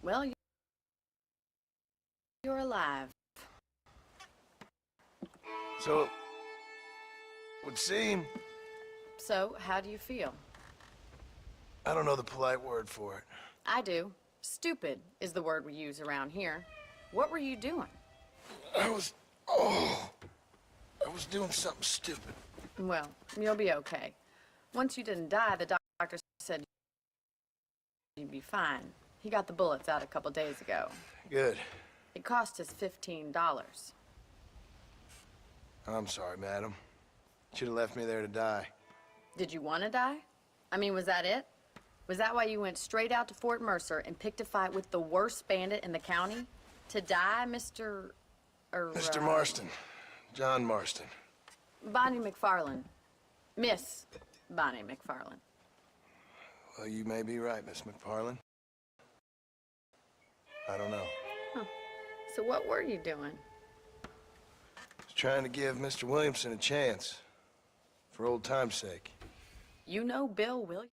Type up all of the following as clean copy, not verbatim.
Well, you're alive. So, would seem... So, how do you feel? I don't know the polite word for it. I do. Stupid is the word we use around here. What were you doing? I was doing something stupid. Well, you'll be okay. Once you didn't die, the doctor said you'd be fine. He got the bullets out a couple days ago. Good. It cost us $15. I'm sorry, madam. Should have left me there to die. Did you want to die? I mean, was that it? Was that why you went straight out to Fort Mercer and picked a fight with the worst bandit in the county? To die, Mr. Mr. Marston. John Marston. Bonnie McFarland. Miss Bonnie McFarland. Well, you may be right, Miss McFarland. I don't know. Huh. So what were you doing? Was trying to give Mr. Williamson a chance. For old time's sake. You know Bill Williams?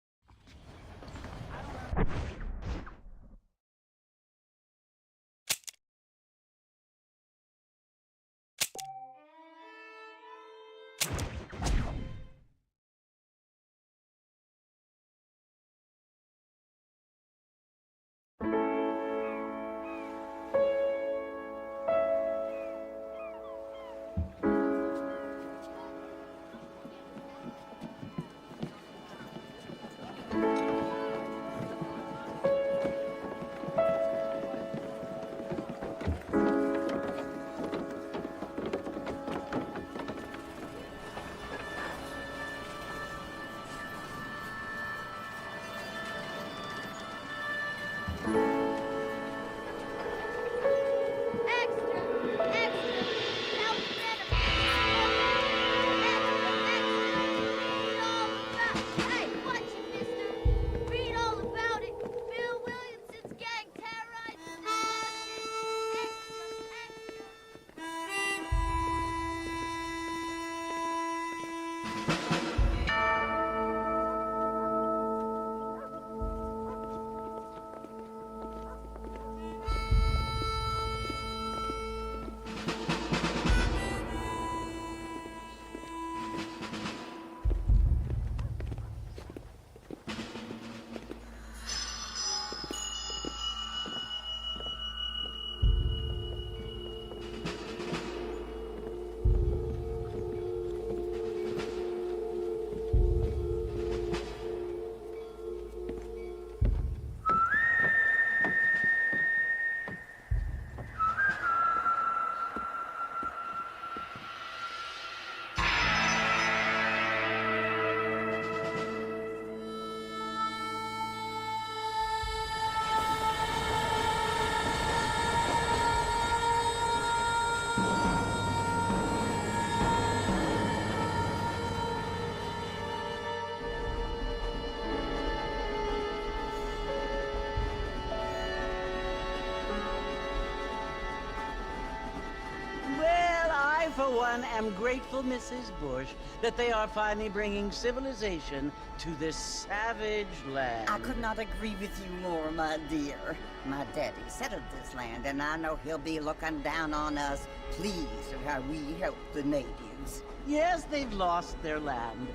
For one, am grateful, Mrs. Bush, that they are finally bringing civilization to this savage land. I could not agree with you more, my dear. My daddy settled this land, and I know he'll be looking down on us, pleased at how we help the natives. Yes, they've lost their land,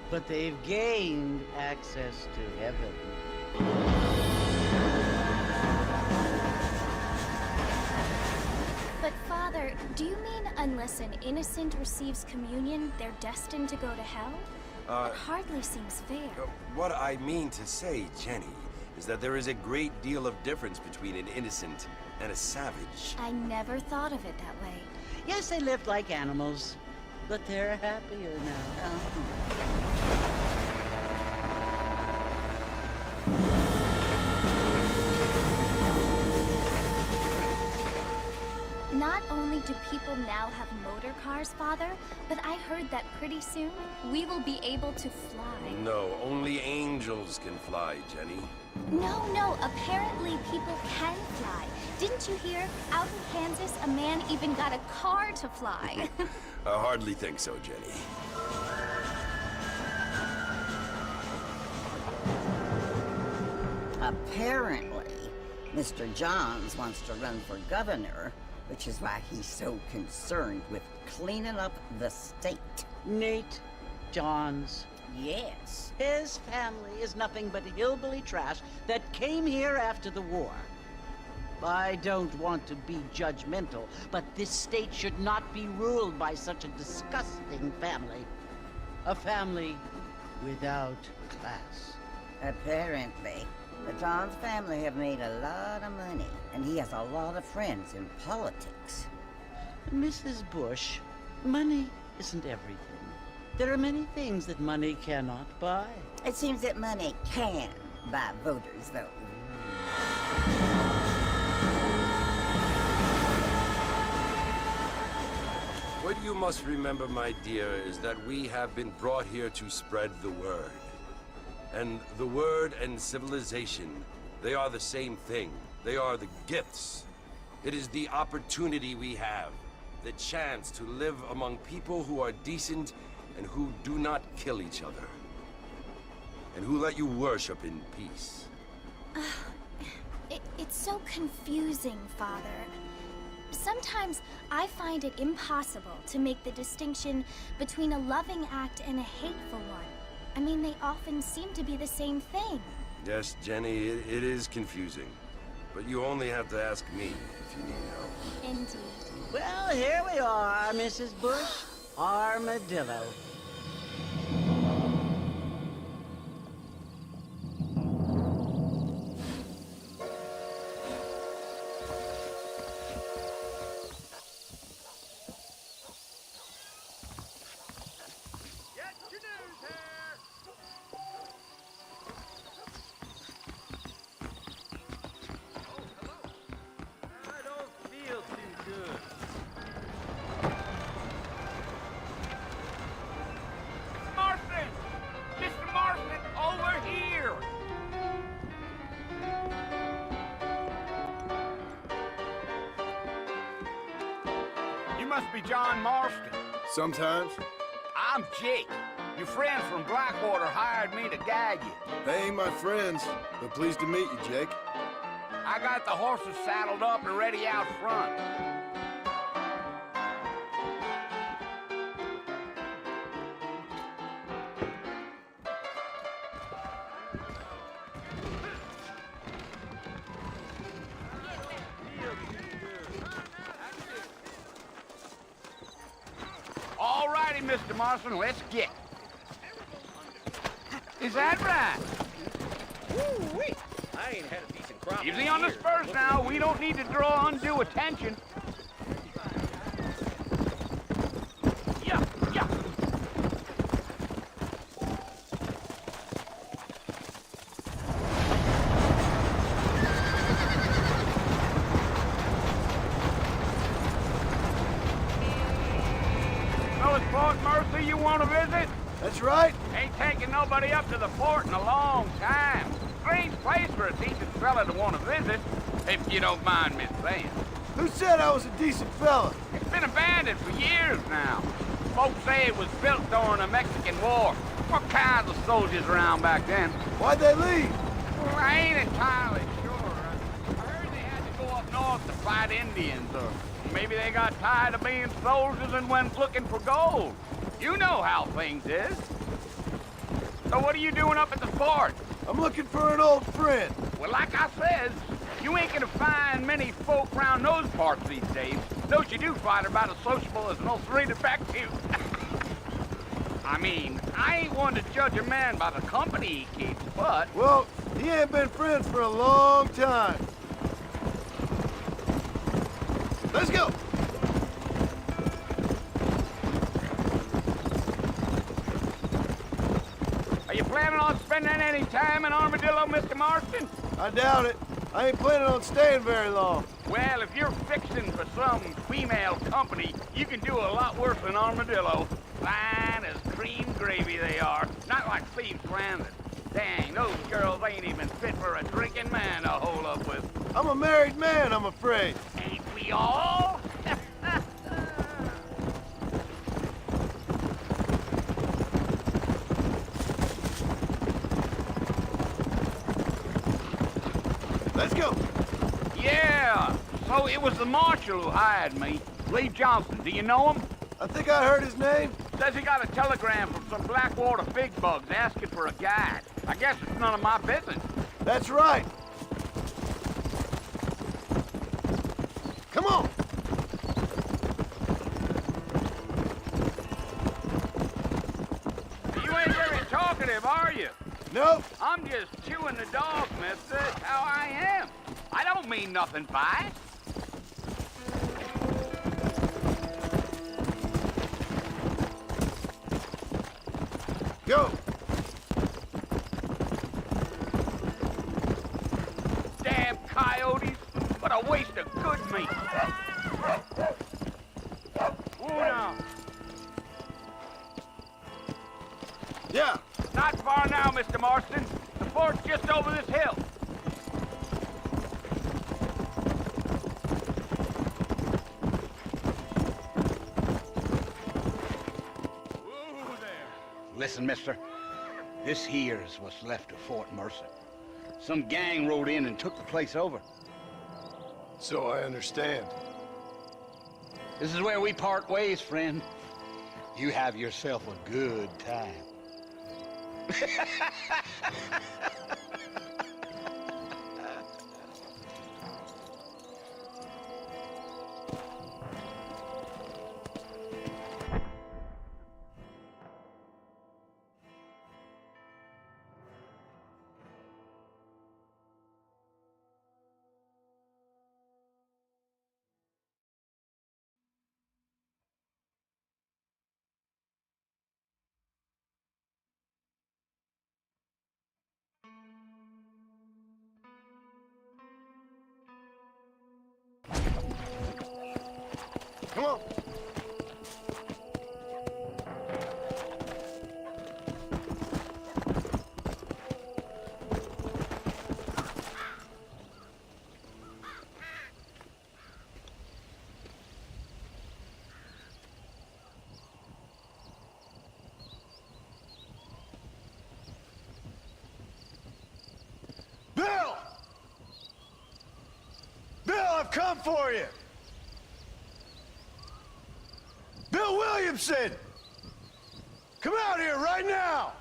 but they've gained access to heaven. But Father, do you mean unless an innocent receives communion, they're destined to go to hell? That hardly seems fair. What I mean to say, Jenny, is that there is a great deal of difference between an innocent and a savage. I never thought of it that way. Yes, they lived like animals, but they're happier now. Not only do people now have motor cars, Father, but I heard that pretty soon we will be able to fly. No, only angels can fly, Jenny. No, apparently people can fly. Didn't you hear? Out in Kansas, a man even got a car to fly. I hardly think so, Jenny. Apparently. Mr. Johns wants to run for governor, which is why he's so concerned with cleaning up the state. Nate Johns. Yes. His family is nothing but hillbilly trash that came here after the war. I don't want to be judgmental, but this state should not be ruled by such a disgusting family. A family without class. Apparently. The Johns family have made a lot of money, and he has a lot of friends in politics. Mrs. Bush, money isn't everything. There are many things that money cannot buy. It seems that money can buy voters, though. What you must remember, my dear, is that we have been brought here to spread the word. And the word and civilization, they are the same thing. They are the gifts. It is the opportunity we have, the chance to live among people who are decent and who do not kill each other. And who let you worship in peace. It's so confusing, Father. Sometimes I find it impossible to make the distinction between a loving act and a hateful one. I mean, they often seem to be the same thing. Yes, Jenny, it is confusing. But you only have to ask me if you need help. Indeed. Well, here we are, Mrs. Bush. Armadillo. Must be John Marston. Sometimes. I'm Jake. Your friends from Blackwater hired me to guide you. They ain't my friends, but pleased to meet you, Jake. I got the horses saddled up and ready out front. All righty, Mr. Marston, let's get. Is that right? Woo-wee! I ain't had a decent crop. Easy on the spurs now. We don't need to draw undue attention. Yeah, yeah. So it's Fort Mercy you want to visit? That's right. Ain't taking nobody up to the fort in a long time. Strange place for a decent fella to want to visit, if you don't mind me saying. Who said I was a decent fella? It's been abandoned for years now. Folks say it was built during the Mexican War. What kinds of soldiers around back then? Why'd they leave? Well, I ain't entirely sure. I heard they had to go up north to fight Indians, or maybe they got tired of being soldiers and went looking for gold. You know how things is. So what are you doing up at the fort? I'm looking for an old friend. Well, like I said, you ain't gonna find many folk around those parts these days. Those you do find are about as sociable as an old three detective. I mean, I ain't one to judge a man by the company he keeps, but... Well, he ain't been friends for a long time. Let's go. Are you planning on spending any time in Armadillo, Mr. Marston? I doubt it. I ain't planning on staying very long. Well, if you're fixing for some female company, you can do a lot worse than Armadillo. Fine as cream gravy they are. Not like Thieves' Landing. Dang, those girls ain't even fit for a drinking man to hole up with. I'm a married man, I'm afraid. Ain't we all? Let's go. Yeah, so it was the marshal who hired me. Lee Johnson, do you know him? I think I heard his name. Says he got a telegram from some Blackwater fig bugs asking for a guide. I guess it's none of my business. That's right. Come on. You ain't very talkative, are you? Nope. I'm just chewing the dog, mister. That's how I am. I don't mean nothing by it. Go. Damn coyotes. What a waste of good meat. Whoa now. Yeah. Not far now, Mr. Marston. The fort's just over this hill. Whoa there. Listen, mister. This here's what's left of Fort Mercer. Some gang rode in and took the place over. So I understand. This is where we part ways, friend. You have yourself a good time. Come on. Bill! Bill, I've come for you! Bill Williamson! Come out here right now!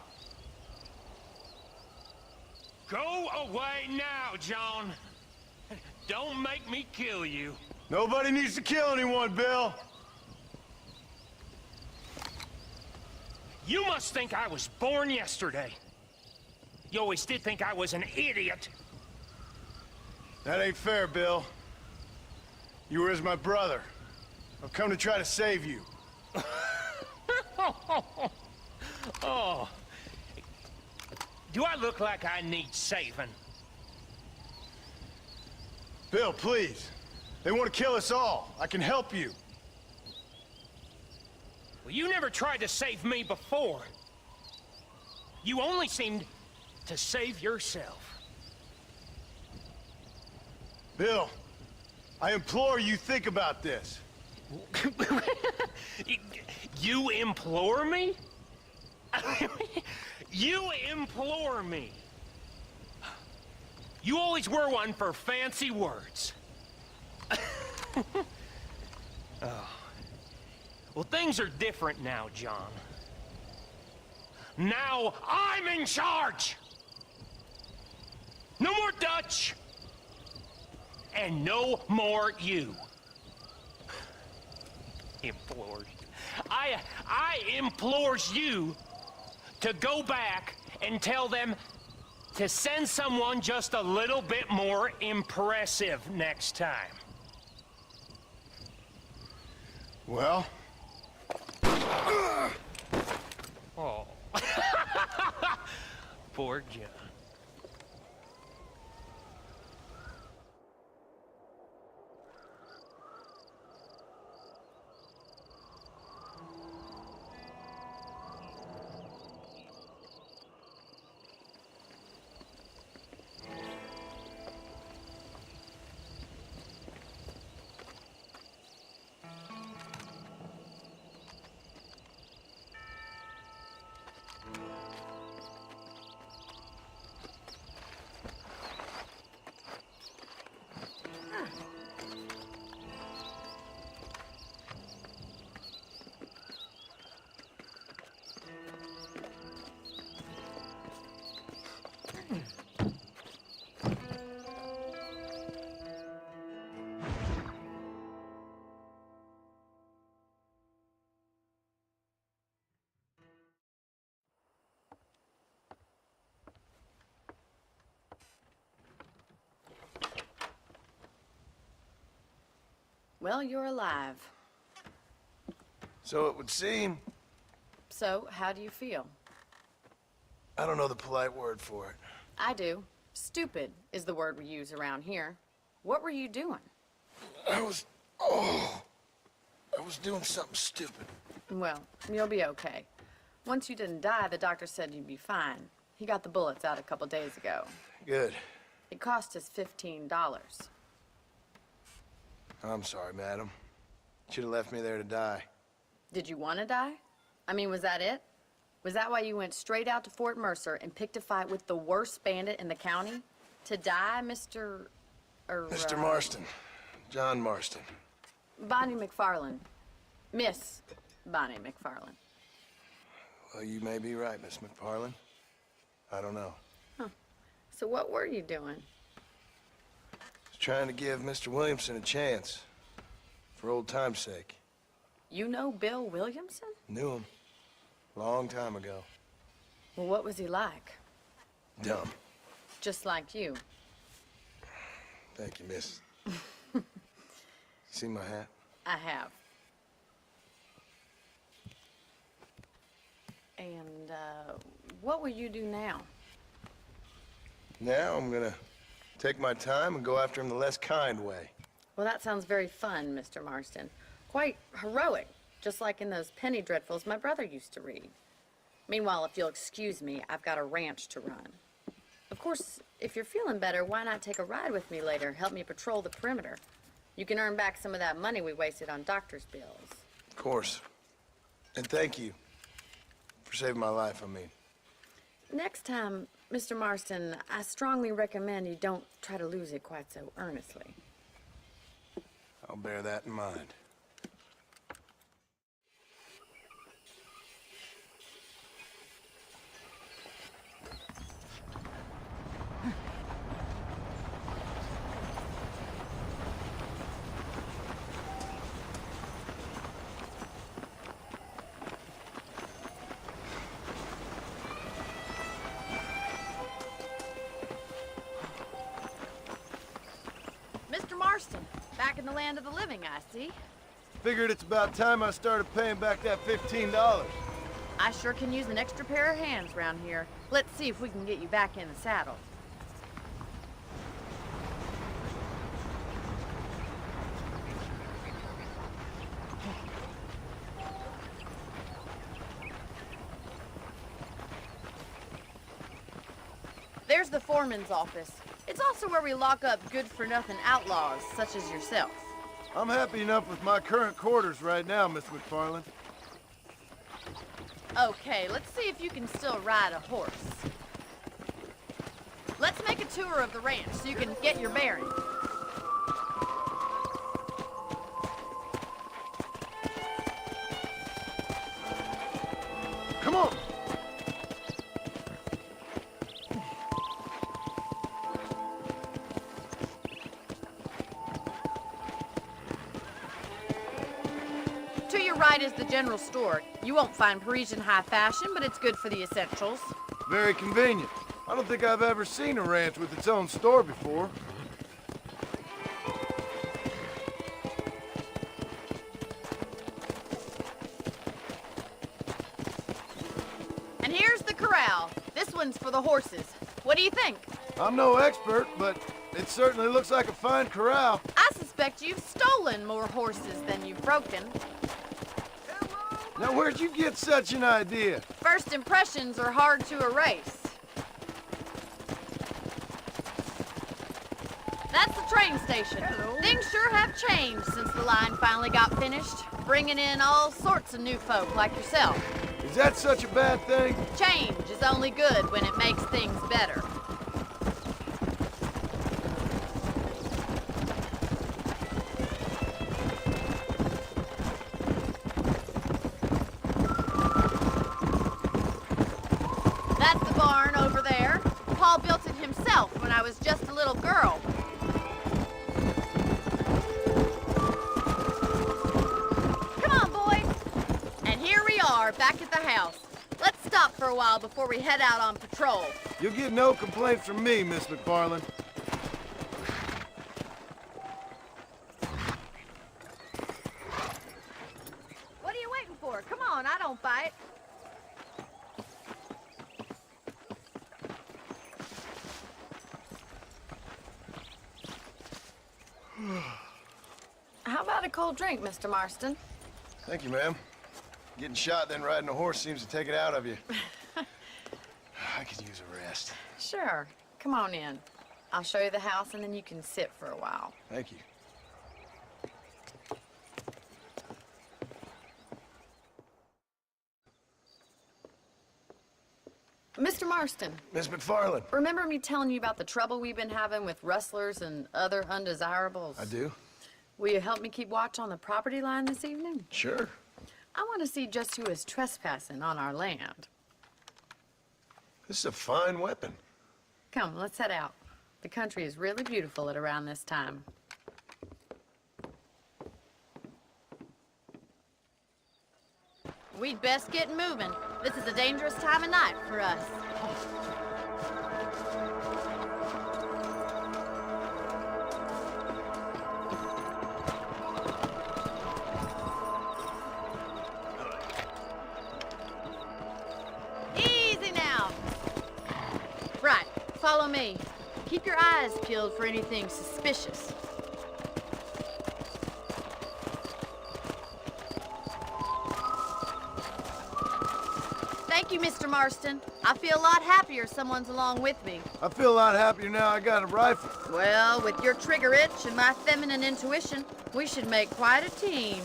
Go away now, John. Don't make me kill you. Nobody needs to kill anyone, Bill. You must think I was born yesterday. You always did think I was an idiot. That ain't fair, Bill. You were as my brother. I've come to try to save you. Oh. Do I look like I need saving? Bill, please. They want to kill us all. I can help you. Well, you never tried to save me before. You only seemed to save yourself. Bill, I implore you think about this. You implore me? You implore me? You always were one for fancy words. Oh. Well, things are different now, John. Now I'm in charge! No more Dutch! And no more you. Implores. I implores you to go back and tell them to send someone just a little bit more impressive next time. Well? Oh. Poor John. Well, you're alive. So it would seem. So, how do you feel? I don't know the polite word for it. I do. Stupid is the word we use around here. What were you doing? I was doing something stupid. Well, you'll be okay. Once you didn't die, the doctor said you'd be fine. He got the bullets out a couple days ago. Good. It cost us $15. I'm sorry, madam. Should have left me there to die. Did you want to die? I mean, was that it? Was that why you went straight out to Fort Mercer and picked a fight with the worst bandit in the county? To die, Mr. Mr. Marston. John Marston. Bonnie McFarland. Miss Bonnie McFarland. Well, you may be right, Miss McFarland. I don't know. Huh. So what were you doing? Was trying to give Mr. Williamson a chance. For old time's sake. You know Bill Williamson? Knew him. Long time ago. Well, what was he like? Dumb. Just like you. Thank you, miss. See my hat? I have. And, what will you do now? Now I'm gonna take my time and go after him the less kind way. Well, that sounds very fun, Mr. Marston. Quite heroic, just like in those penny dreadfuls my brother used to read. Meanwhile, if you'll excuse me, I've got a ranch to run. Of course, if you're feeling better, why not take a ride with me later? Help me patrol the perimeter. You can earn back some of that money we wasted on doctor's bills. Of course. And thank you for saving my life, I mean. Next time, Mr. Marston, I strongly recommend you don't try to lose it quite so earnestly. I'll bear that in mind. Mr. Marston, back in the land of the living, I see. Figured it's about time I started paying back that $15. I sure can use an extra pair of hands around here. Let's see if we can get you back in the saddle. There's the foreman's office. It's also where we lock up good-for-nothing outlaws, such as yourself. I'm happy enough with my current quarters right now, Miss McFarland. Okay, let's see if you can still ride a horse. Let's make a tour of the ranch so you can get your bearings. Come on! To your right is the general store. You won't find Parisian high fashion, but it's good for the essentials. Very convenient. I don't think I've ever seen a ranch with its own store before. And here's the corral. This one's for the horses. What do you think? I'm no expert, but it certainly looks like a fine corral. I suspect you've stolen more horses than you've broken. Now, where'd you get such an idea? First impressions are hard to erase. That's the train station. Things sure have changed since the line finally got finished, bringing in all sorts of new folk like yourself. Is that such a bad thing? Change is only good when it makes things better. That's the barn over there. Paul built it himself when I was just a little girl. Come on, boys. And here we are, back at the house. Let's stop for a while before we head out on patrol. You'll get no complaints from me, Miss McFarland. How about a cold drink, Mr. Marston? Thank you, ma'am. Getting shot, then riding a horse seems to take it out of you. I could use a rest. Sure. Come on in. I'll show you the house, and then you can sit for a while. Thank you. Mr. Marston, Miss McFarland. remember me telling you about the trouble we've been having with rustlers and other undesirables? I do. Will you help me keep watch on the property line this evening? Sure. I want to see just who is trespassing on our land. This is a fine weapon. Come, let's head out. The country is really beautiful at around this time. We'd best get moving. This is a dangerous time of night for us. Easy now. Right, follow me. Keep your eyes peeled for anything suspicious. Thank you, Mr. Marston. I feel a lot happier someone's along with me. I feel a lot happier now I got a rifle. Well, with your trigger itch and my feminine intuition, we should make quite a team.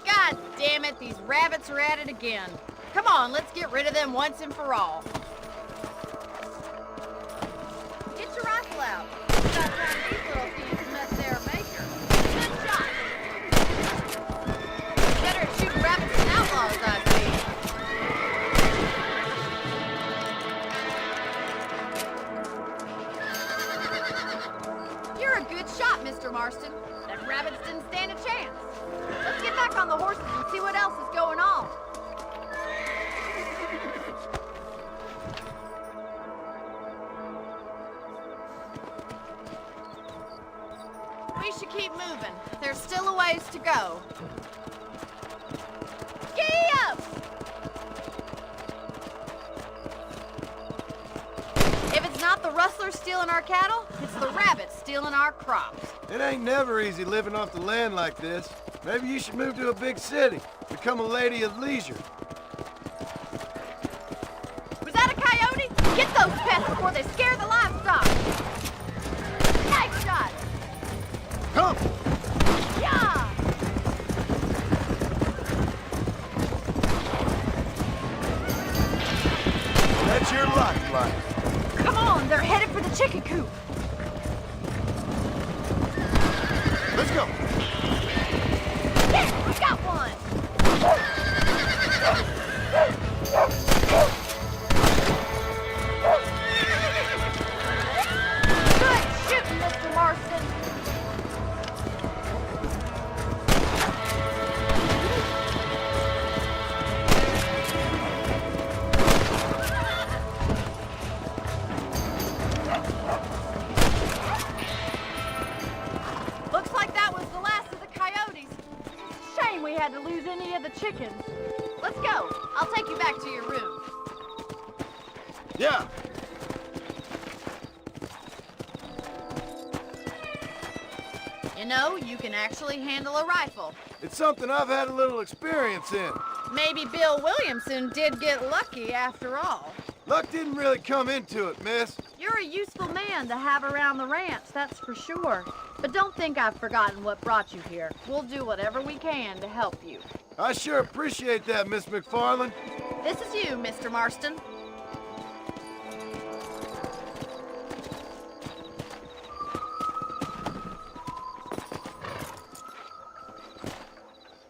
God damn it, these rabbits are at it again. Come on, let's get rid of them once and for all. Get your rifle out. It's about time these little thieves met their maker. Good shot. Better at shooting rabbits than outlaws, I see. You're a good shot, Mr. Marston. Them rabbits didn't stand a chance. Let's get back on the horses and see what else is going on. We should keep moving. There's still a ways to go. Giddy up! If it's not the rustlers stealing our cattle, it's the rabbits stealing our crops. It ain't never easy living off the land like this. Maybe you should move to a big city. Become a lady of leisure. Was that a coyote? Get those pests before they scare the livestock. Nice shot. Come! Yeah! That's your lifeline. Come on, they're headed for the chicken coop. Let's go. Yeah, we got one. Good shooting, Mr. Marston. Looks like that was the last of the coyotes. Shame we had to lose any of the chickens. Let's go. I'll take you back to your room. Yeah. You know, you can actually handle a rifle. It's something I've had a little experience in. Maybe Bill Williamson did get lucky after all. Luck didn't really come into it, miss. You're a useful man to have around the ranch, that's for sure. But don't think I've forgotten what brought you here. We'll do whatever we can to help you. I sure appreciate that, Miss McFarland. This is you, Mr. Marston.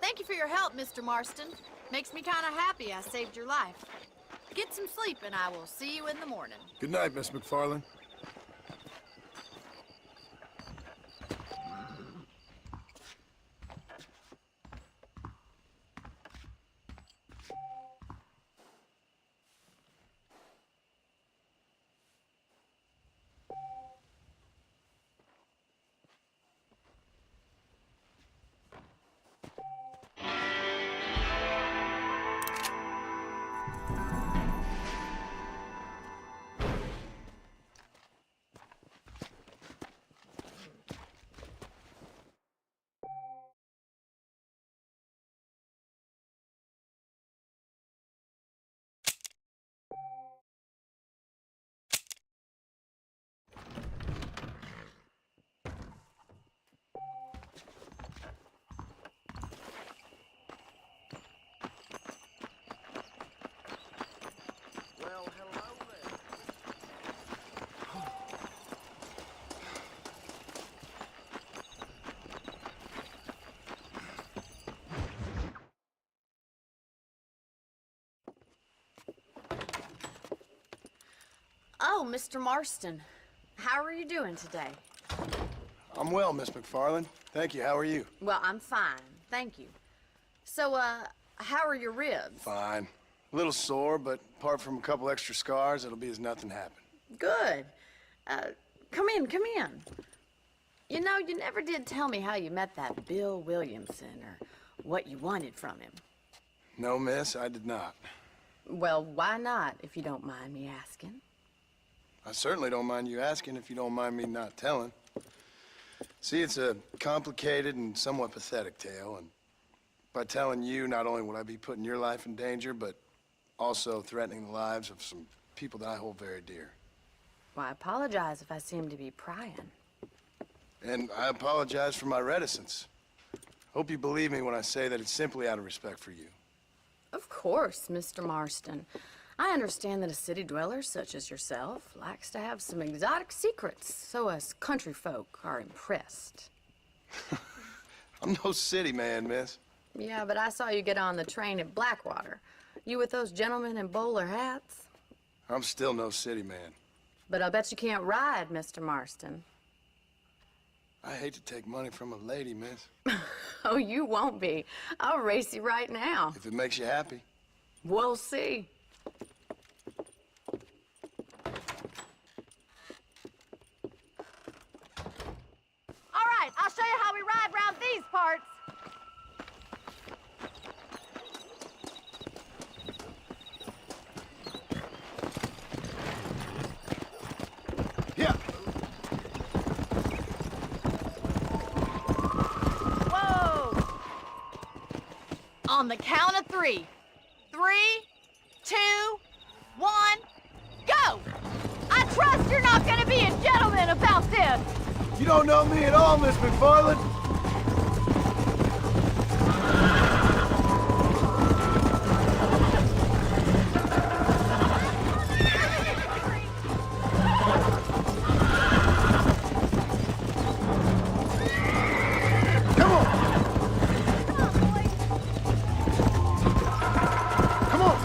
Thank you for your help, Mr. Marston. Makes me kind of happy I saved your life. Get some sleep and I will see you in the morning. Good night, Miss McFarland. Oh, Mr. Marston. How are you doing today? I'm well, Miss McFarland. Thank you. How are you? Well, I'm fine. Thank you. So, how are your ribs? Fine. A little sore, but apart from a couple extra scars, it'll be as nothing happened. Good. Come in, come in. You know, you never did tell me how you met that Bill Williamson or what you wanted from him. No, miss, I did not. Well, why not, if you don't mind me asking? I certainly don't mind you asking if you don't mind me not telling. See, it's a complicated and somewhat pathetic tale, and by telling you, not only would I be putting your life in danger, but also threatening the lives of some people that I hold very dear. Well, I apologize if I seem to be prying. And I apologize for my reticence. Hope you believe me when I say that it's simply out of respect for you. Of course, Mr. Marston. I understand that a city dweller such as yourself likes to have some exotic secrets, so us country folk are impressed. I'm no city man, miss. Yeah, but I saw you get on the train at Blackwater. You with those gentlemen in bowler hats? I'm still no city man. But I bet you can't ride, Mr. Marston. I hate to take money from a lady, miss. Oh, you won't be. I'll race you right now. If it makes you happy. We'll see. All right, I'll show you how we ride round these parts. Yeah. Whoa! On the count of 3. 3, 2, 1, go! I trust you're not gonna be a gentleman about this. You don't know me at all, Miss McFarland. Come on! Come on!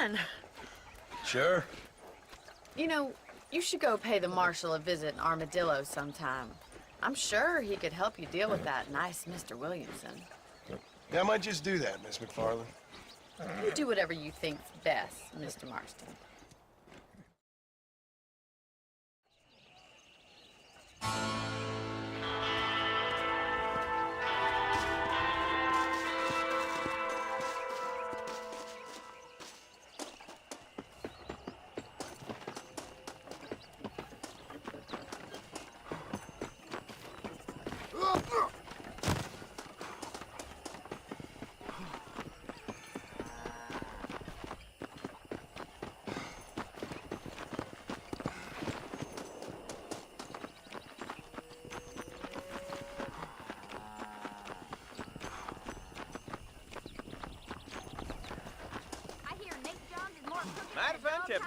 fun. Sure. You know, you should go pay the marshal a visit in Armadillo sometime. I'm sure he could help you deal with that nice Mr. Williamson. Yeah, I might just do that, Miss McFarland. You do whatever you think's best, Mr. Marston. Mighty fun tip.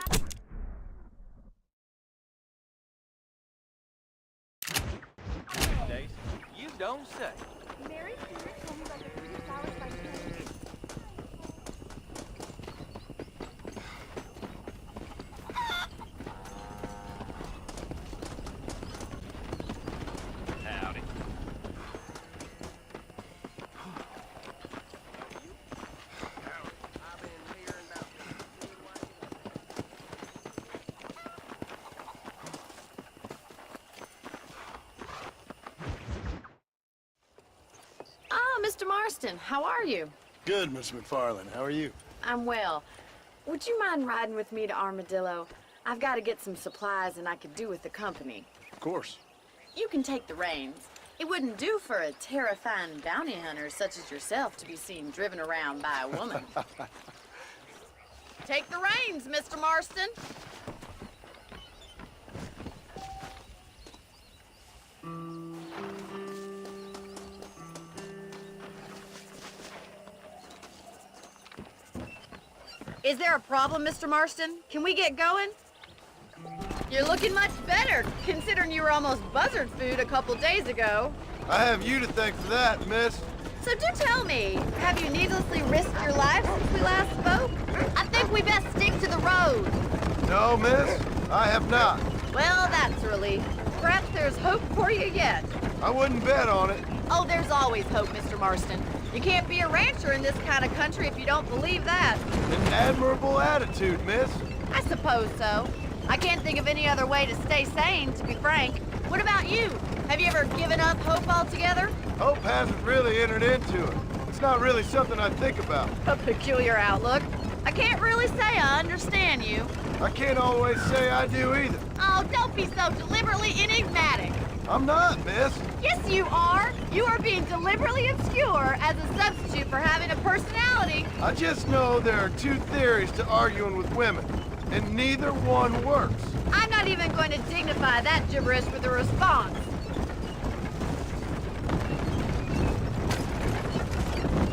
Days, you don't say. Mary Stewart told me about the pretty flowers by King. Howdy. Mr. Marston, how are you? Good, Miss McFarland. How are you? I'm well. Would you mind riding with me to Armadillo? I've got to get some supplies and I could do with the company. Of course. You can take the reins. It wouldn't do for a terrifying bounty hunter such as yourself to be seen driven around by a woman. Take the reins, Mr. Marston. Is there a problem, Mr. Marston? Can we get going? You're looking much better, considering you were almost buzzard food a couple days ago. I have you to thank for that, miss. So do tell me, have you needlessly risked your life since we last spoke? I think we best stick to the road. No, miss, I have not. Well, that's a relief. Perhaps there's hope for you yet. I wouldn't bet on it. Oh, there's always hope, Mr. Marston. You can't be a rancher in this kind of country if you don't believe that. An admirable attitude, miss. I suppose so. I can't think of any other way to stay sane, to be frank. What about you? Have you ever given up hope altogether? Hope hasn't really entered into it. It's not really something I think about. A peculiar outlook. I can't really say I understand you. I can't always say I do either. Oh, don't be so deliberately enigmatic. I'm not, miss. Yes, you are. You are being deliberately obscure as a substitute for having a personality. I just know there are two theories to arguing with women, and neither one works. I'm not even going to dignify that gibberish with a response.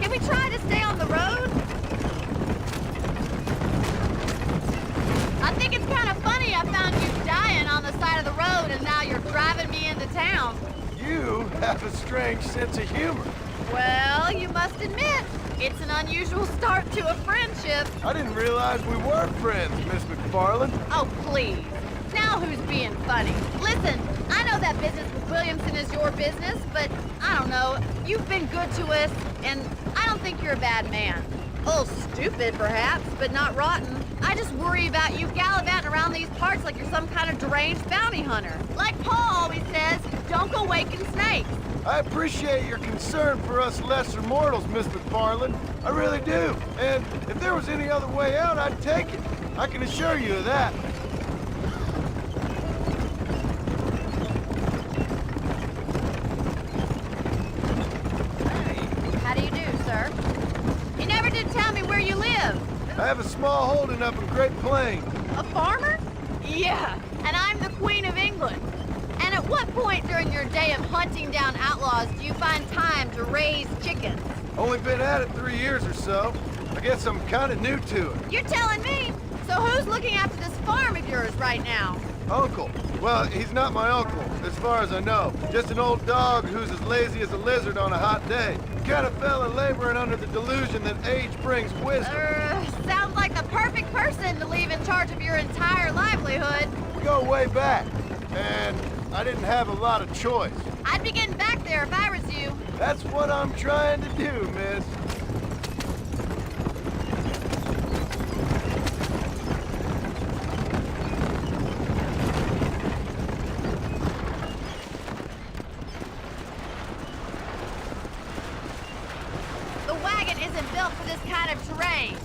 Can we try to stay on the road? I think it's kind of funny I found you dying on the side of the road and now you're driving me into town. You have a strange sense of humor. Well, you must admit, it's an unusual start to a friendship. I didn't realize we were friends, Miss McFarland. Oh, please. Now who's being funny? Listen, I know that business with Williamson is your business, but I don't know. You've been good to us, and I don't think you're a bad man. A little stupid, perhaps, but not rotten. I just worry about you gallivanting around these parts like you're some kind of deranged bounty hunter. Like Paul always says, don't go waking snakes. I appreciate your concern for us lesser mortals, Miss McFarland. I really do. And if there was any other way out, I'd take it. I can assure you of that. How do you do, sir? You never did tell me where you live. I have a small holding up in Great Plains. A farmer? Yeah, and I'm the Queen of England. And at what point during your day of hunting down outlaws do you find time to raise chickens? Only been at it 3 years or so. I guess I'm kind of new to it. You're telling me? So who's looking after this farm of yours right now? Uncle. Well, he's not my uncle, as far as I know. Just an old dog who's as lazy as a lizard on a hot day. Kind of fella laboring under the delusion that age brings wisdom. Sounds like the perfect person to leave in charge of your entire livelihood. We go way back, and I didn't have a lot of choice. I'd be getting back there if I was you. That's what I'm trying to do, miss. The wagon isn't built for this kind of terrain.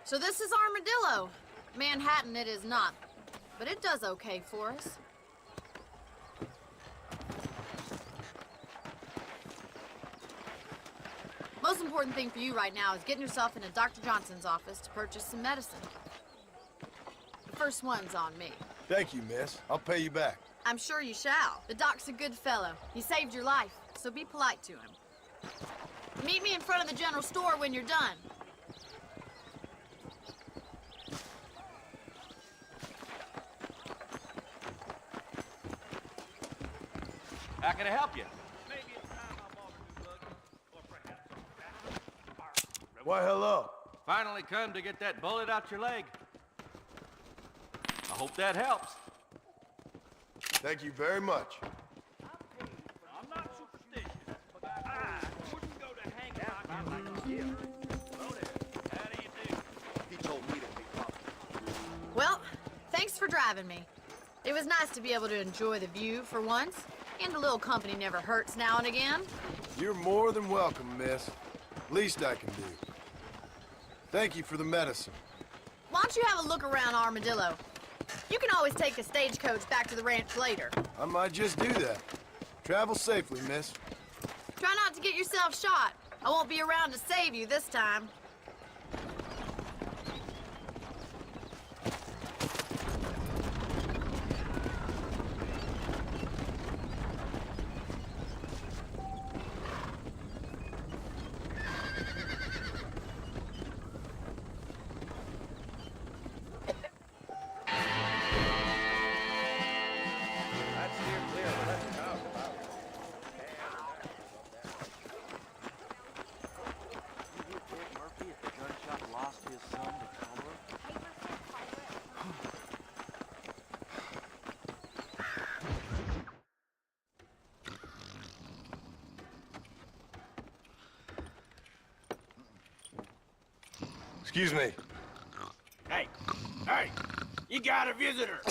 So this is Armadillo. Manhattan it is not, but it does okay for us. Most important thing for you right now is getting yourself into Dr. Johnson's office to purchase some medicine. The first one's on me. Thank you, miss. I'll pay you back. I'm sure you shall. The doc's a good fellow. He saved your life, so be polite to him. Meet me in front of the general store when you're done. How can I help you? Why, hello. Finally come to get that bullet out your leg. I hope that helps. Thank you very much. I'm not superstitious, but I wouldn't go to hang out like you. Hello there. How do you do? He told me to be popular. Well, thanks for driving me. It was nice to be able to enjoy the view for once, and a little company never hurts now and again. You're more than welcome, miss. Least I can do. Thank you for the medicine. Why don't you have a look around Armadillo? You can always take a stagecoach back to the ranch later. I might just do that. Travel safely, miss. Try not to get yourself shot. I won't be around to save you this time. Excuse me. Hey, hey, you got a visitor.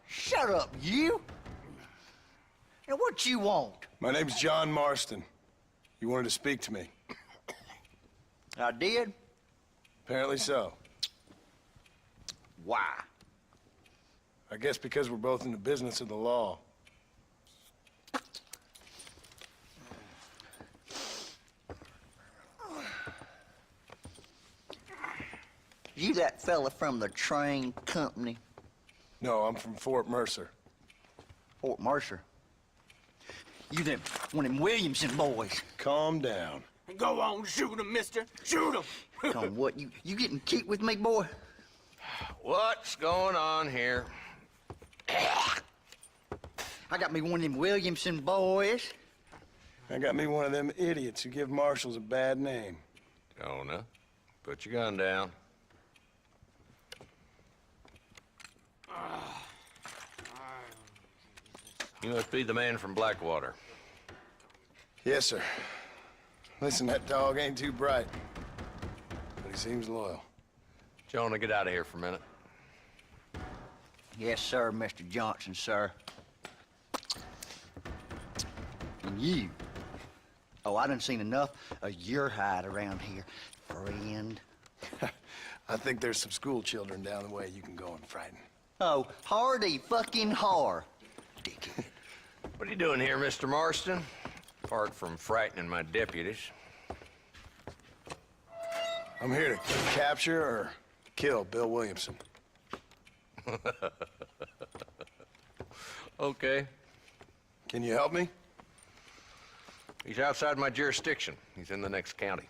Shut up, you! And what you want? My name's John Marston. You wanted to speak to me. I did? Apparently so. Why? I guess because we're both in the business of the law. You that fella from the train company? No, I'm from Fort Mercer. Fort Mercer? You them, one of them Williamson boys. Calm down. Go on, shoot him, mister. Shoot him. Come on, what, you getting kicked with me, boy? What's going on here? I got me one of them Williamson boys. I got me one of them idiots who give marshals a bad name. Jonah, put your gun down. You must be the man from Blackwater. Yes, sir. Listen, that dog ain't too bright, but he seems loyal. Jonah, get out of here for a minute. Yes, sir, Mr. Johnson, sir. And you? Oh, I done seen enough of your hide around here, friend. I think there's some school children down the way you can go and frighten. Oh, hardy fucking har. What are you doing here, Mr. Marston? Apart from frightening my deputies. I'm here to capture or kill Bill Williamson. Okay. Can you help me? He's outside my jurisdiction. He's in the next county.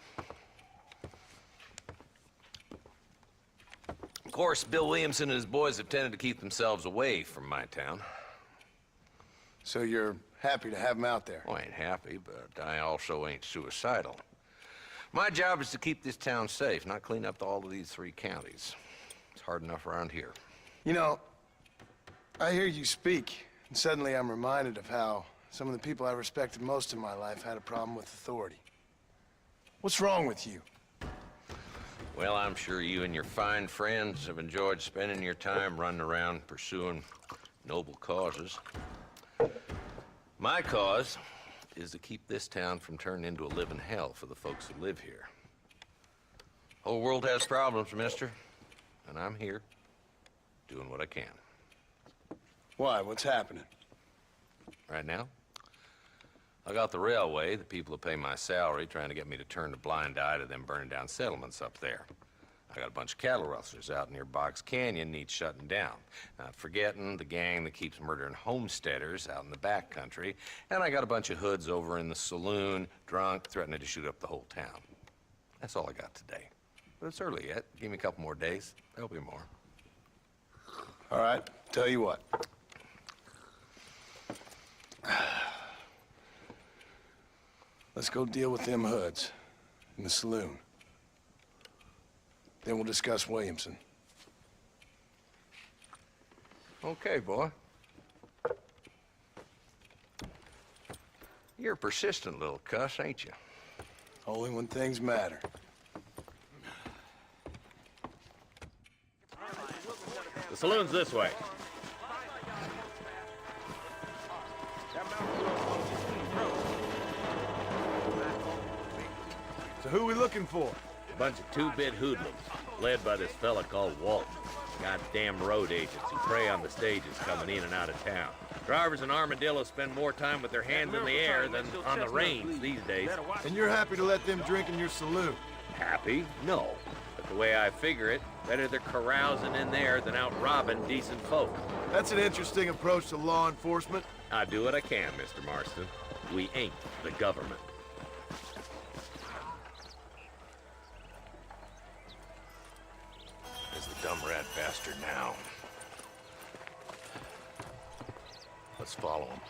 Of course, Bill Williamson and his boys have tended to keep themselves away from my town. So you're happy to have him out there? Well, I ain't happy, but I also ain't suicidal. My job is to keep this town safe, not clean up all of these 3 counties. It's hard enough around here. You know, I hear you speak, and suddenly I'm reminded of how some of the people I respected most in my life had a problem with authority. What's wrong with you? Well, I'm sure you and your fine friends have enjoyed spending your time running around pursuing noble causes. My cause is to keep this town from turning into a living hell for the folks who live here. Whole world has problems, mister, and I'm here doing what I can. Why? What's happening? Right now, I got the railway, the people who pay my salary, trying to get me to turn a blind eye to them burning down settlements up there. I got a bunch of cattle rustlers out near Box Canyon needs shutting down. Not forgetting the gang that keeps murdering homesteaders out in the back country. And I got a bunch of hoods over in the saloon, drunk, threatening to shoot up the whole town. That's all I got today. But it's early yet. Give me a couple more days. There'll be more. All right, tell you what. Let's go deal with them hoods in the saloon. Then we'll discuss Williamson. Okay, boy. You're a persistent little cuss, ain't you? Only when things matter. The saloon's this way. So who we looking for? A bunch of 2-bit hoodlums, led by this fella called Walton. Goddamn road agents who prey on the stages coming in and out of town. Drivers and armadillos spend more time with their hands in the air than on the reins these days. And you're happy to let them drink in your saloon? Happy? No. But the way I figure it, better they're carousing in there than out robbing decent folk. That's an interesting approach to law enforcement. I do what I can, Mr. Marston. We ain't the government. There's the dumb rat bastard now. Let's follow him.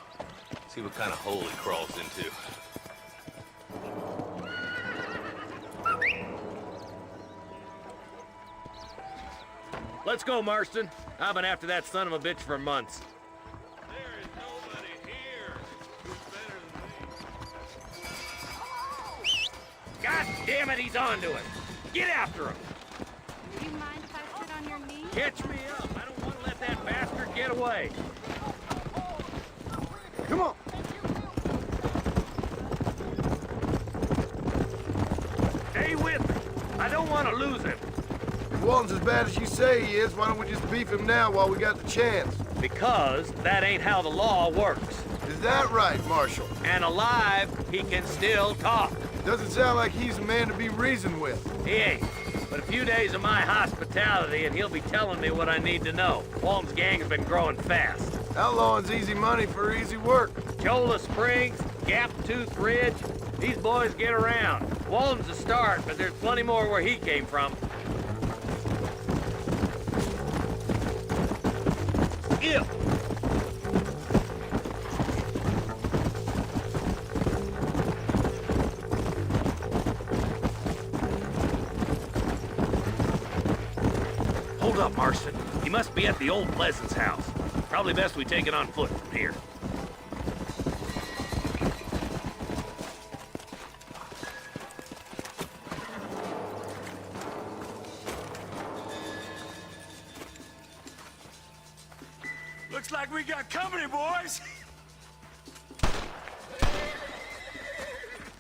See what kind of hole he crawls into. Let's go, Marston. I've been after that son of a bitch for months. There is nobody here who's better than me. God damn it, he's onto it. Get after him. Do you mind if I sit on your knee? Catch me up. I don't want to let that bastard get away. Come on. Stay with me. I don't want to lose him. If Walton's as bad as you say he is, why don't we just beef him now while we got the chance? Because that ain't how the law works. Is that right, Marshal? And alive, he can still talk. Doesn't sound like he's a man to be reasoned with. He ain't. But a few days of my hospitality and he'll be telling me what I need to know. Walton's gang's been growing fast. Outlawing's easy money for easy work. Cholla Springs, Gap Tooth Ridge, these boys get around. Walton's a start, but there's plenty more where he came from. Ew. Hold up, Marston. He must be at the old Pleasance house. Probably best we take it on foot from here. Looks like we got company, boys.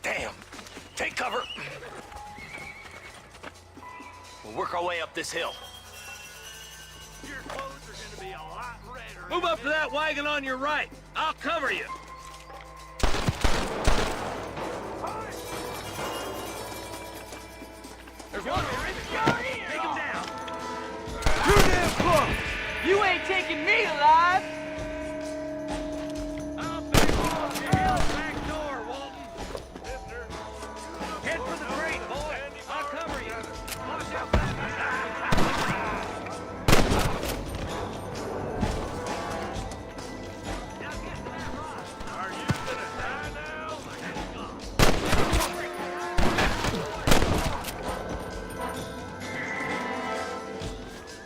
Damn. Take cover. We'll work our way up this hill. Your clothes are gonna be a lot redder. Move up to that wagon on your right. I'll cover you. There's one there, isn't there? Take him down. Too damn close! You ain't taking me alive! I'll back off your back door, Walton. Head for the crate, boy. I'll cover you. Watch out back. Are you gonna die now?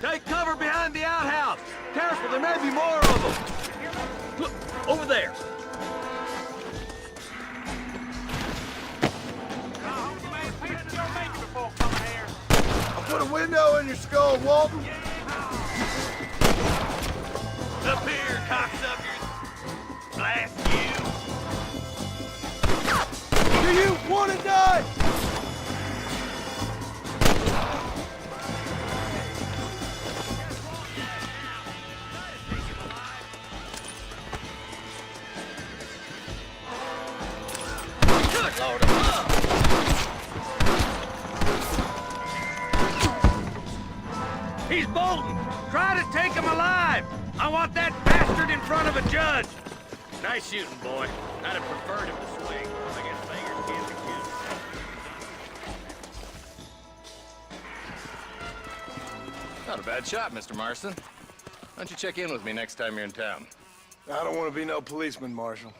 Take cover behind the outhouse. Careful, there may be more of them. Look, over there. I'll put a window in your skull, Walton. Up here, cocksuckers. Blast you. Do you want to die? He's bolting. Try to take him alive. I want that bastard in front of a judge. Nice shooting, boy. I'd have preferred him to swing. I guess fingers can't be cute. Not a bad shot, Mr. Marston. Why don't you check in with me next time you're in town? I don't want to be no policeman, Marshal.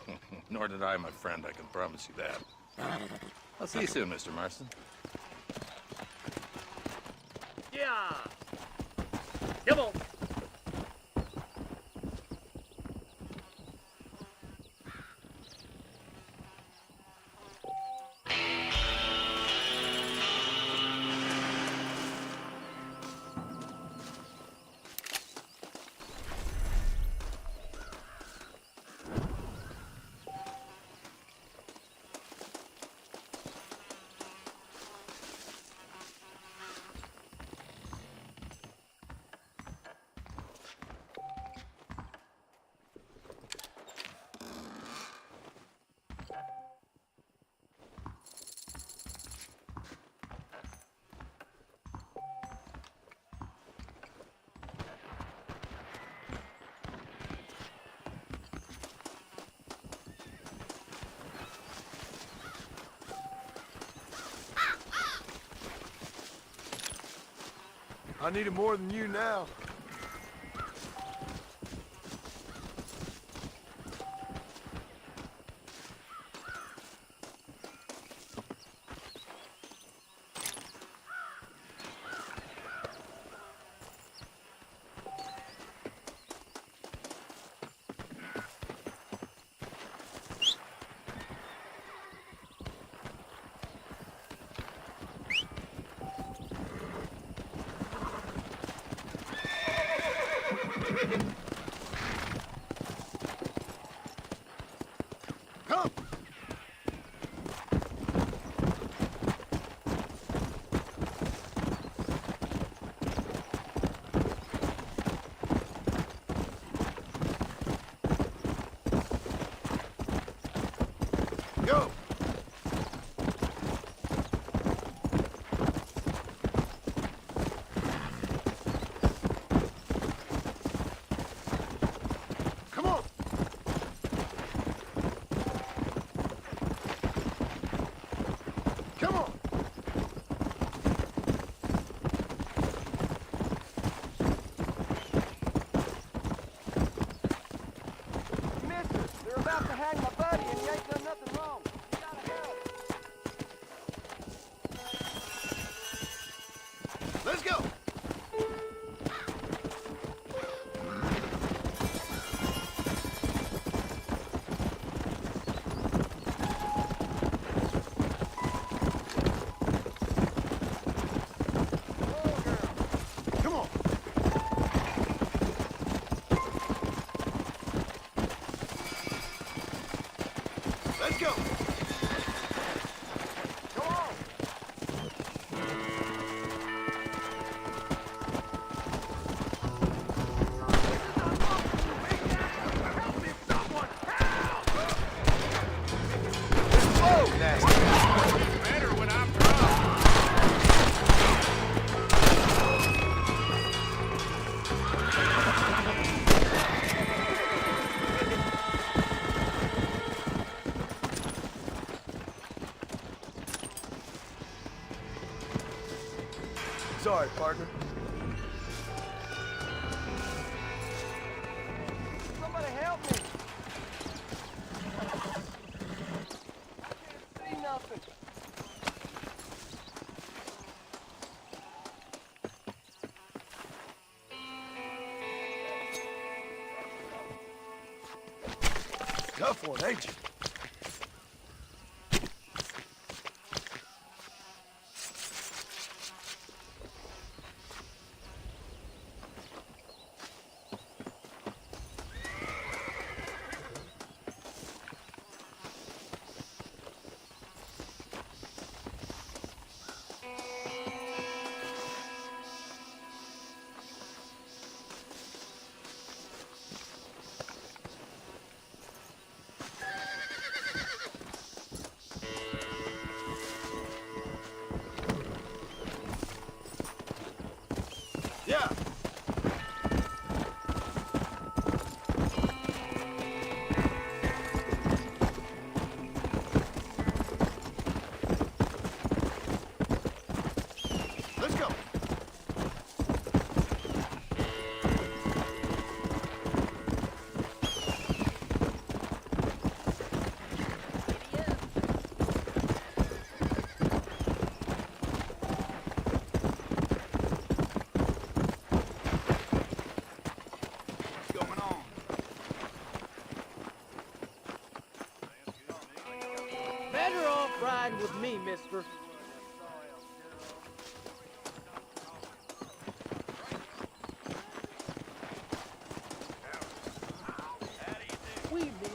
Nor did I, my friend. I can promise you that. I'll see you soon, Mr. Marston. Yeah. Come on. I need it more than you now. Sorry, partner. Somebody help me! I can't see nothing. Tough one, ain't you? Yeah. Let's go. Better off riding with me, mister. We need it.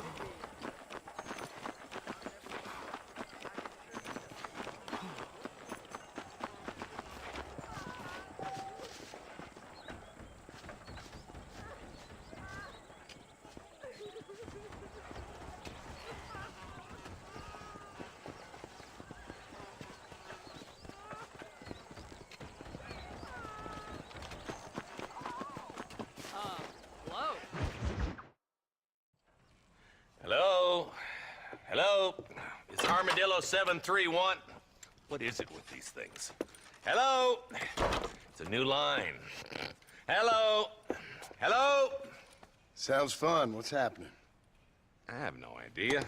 Hello? Hello? It's Armadillo 731. What is it with these things? Hello? It's a new line. Hello? Hello? Sounds fun. What's happening? I have no idea.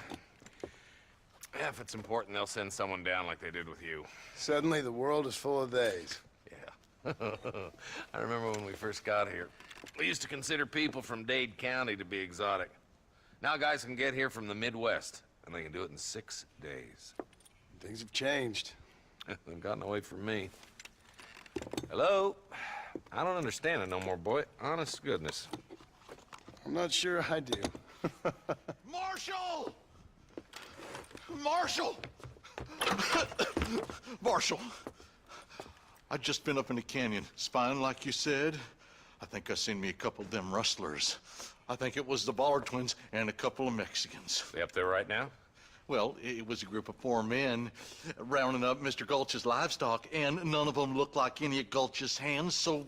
Yeah, if it's important, they'll send someone down like they did with you. Suddenly, the world is full of theys. Yeah. I remember when we first got here. We used to consider people from Dade County to be exotic. Now guys can get here from the Midwest, and they can do it in 6 days. Things have changed. They've gotten away from me. Hello? I don't understand it no more, boy. Honest to goodness. I'm not sure I do. Marshall! Marshall! Marshall! I'd just been up in the canyon, spying like you said. I think I seen me a couple of them rustlers. I think it was the Ballard twins and a couple of Mexicans. They up there right now? Well, it was a group of 4 men rounding up Mr. Gulch's livestock, and none of them looked like any of Gulch's hands, so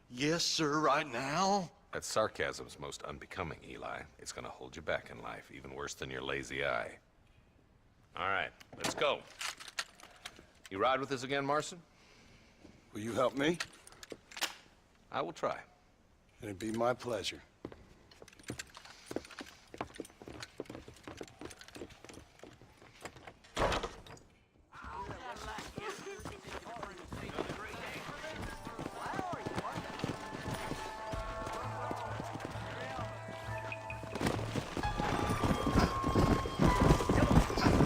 yes, sir, right now. That sarcasm's most unbecoming, Eli. It's gonna hold you back in life, even worse than your lazy eye. All right, let's go. You ride with us again, Marston? Will you help me? I will try. It'd be my pleasure.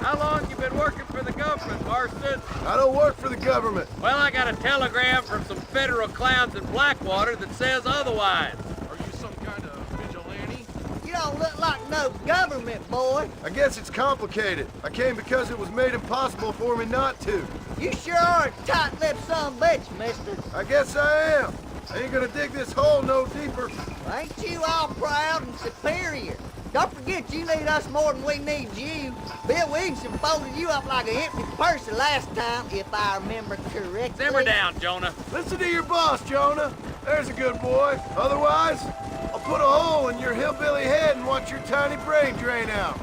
How long you been working for the government, Marston? I don't work for the government. Well, I got a telegram from some federal clowns in Blackwater that says otherwise. Are you some kind of vigilante? You don't look like no government, boy. I guess it's complicated. I came because it was made impossible for me not to. You sure are a tight-lipped son of a bitch, mister. I guess I am. I ain't gonna dig this hole no deeper. Well, ain't you all proud and superior? Don't forget you need us more than we need you. Bill Williamson folded you up like an empty purse the last time, if I remember correctly. Simmer down, Jonah. Listen to your boss, Jonah. There's a good boy. Otherwise, I'll put a hole in your hillbilly head and watch your tiny brain drain out.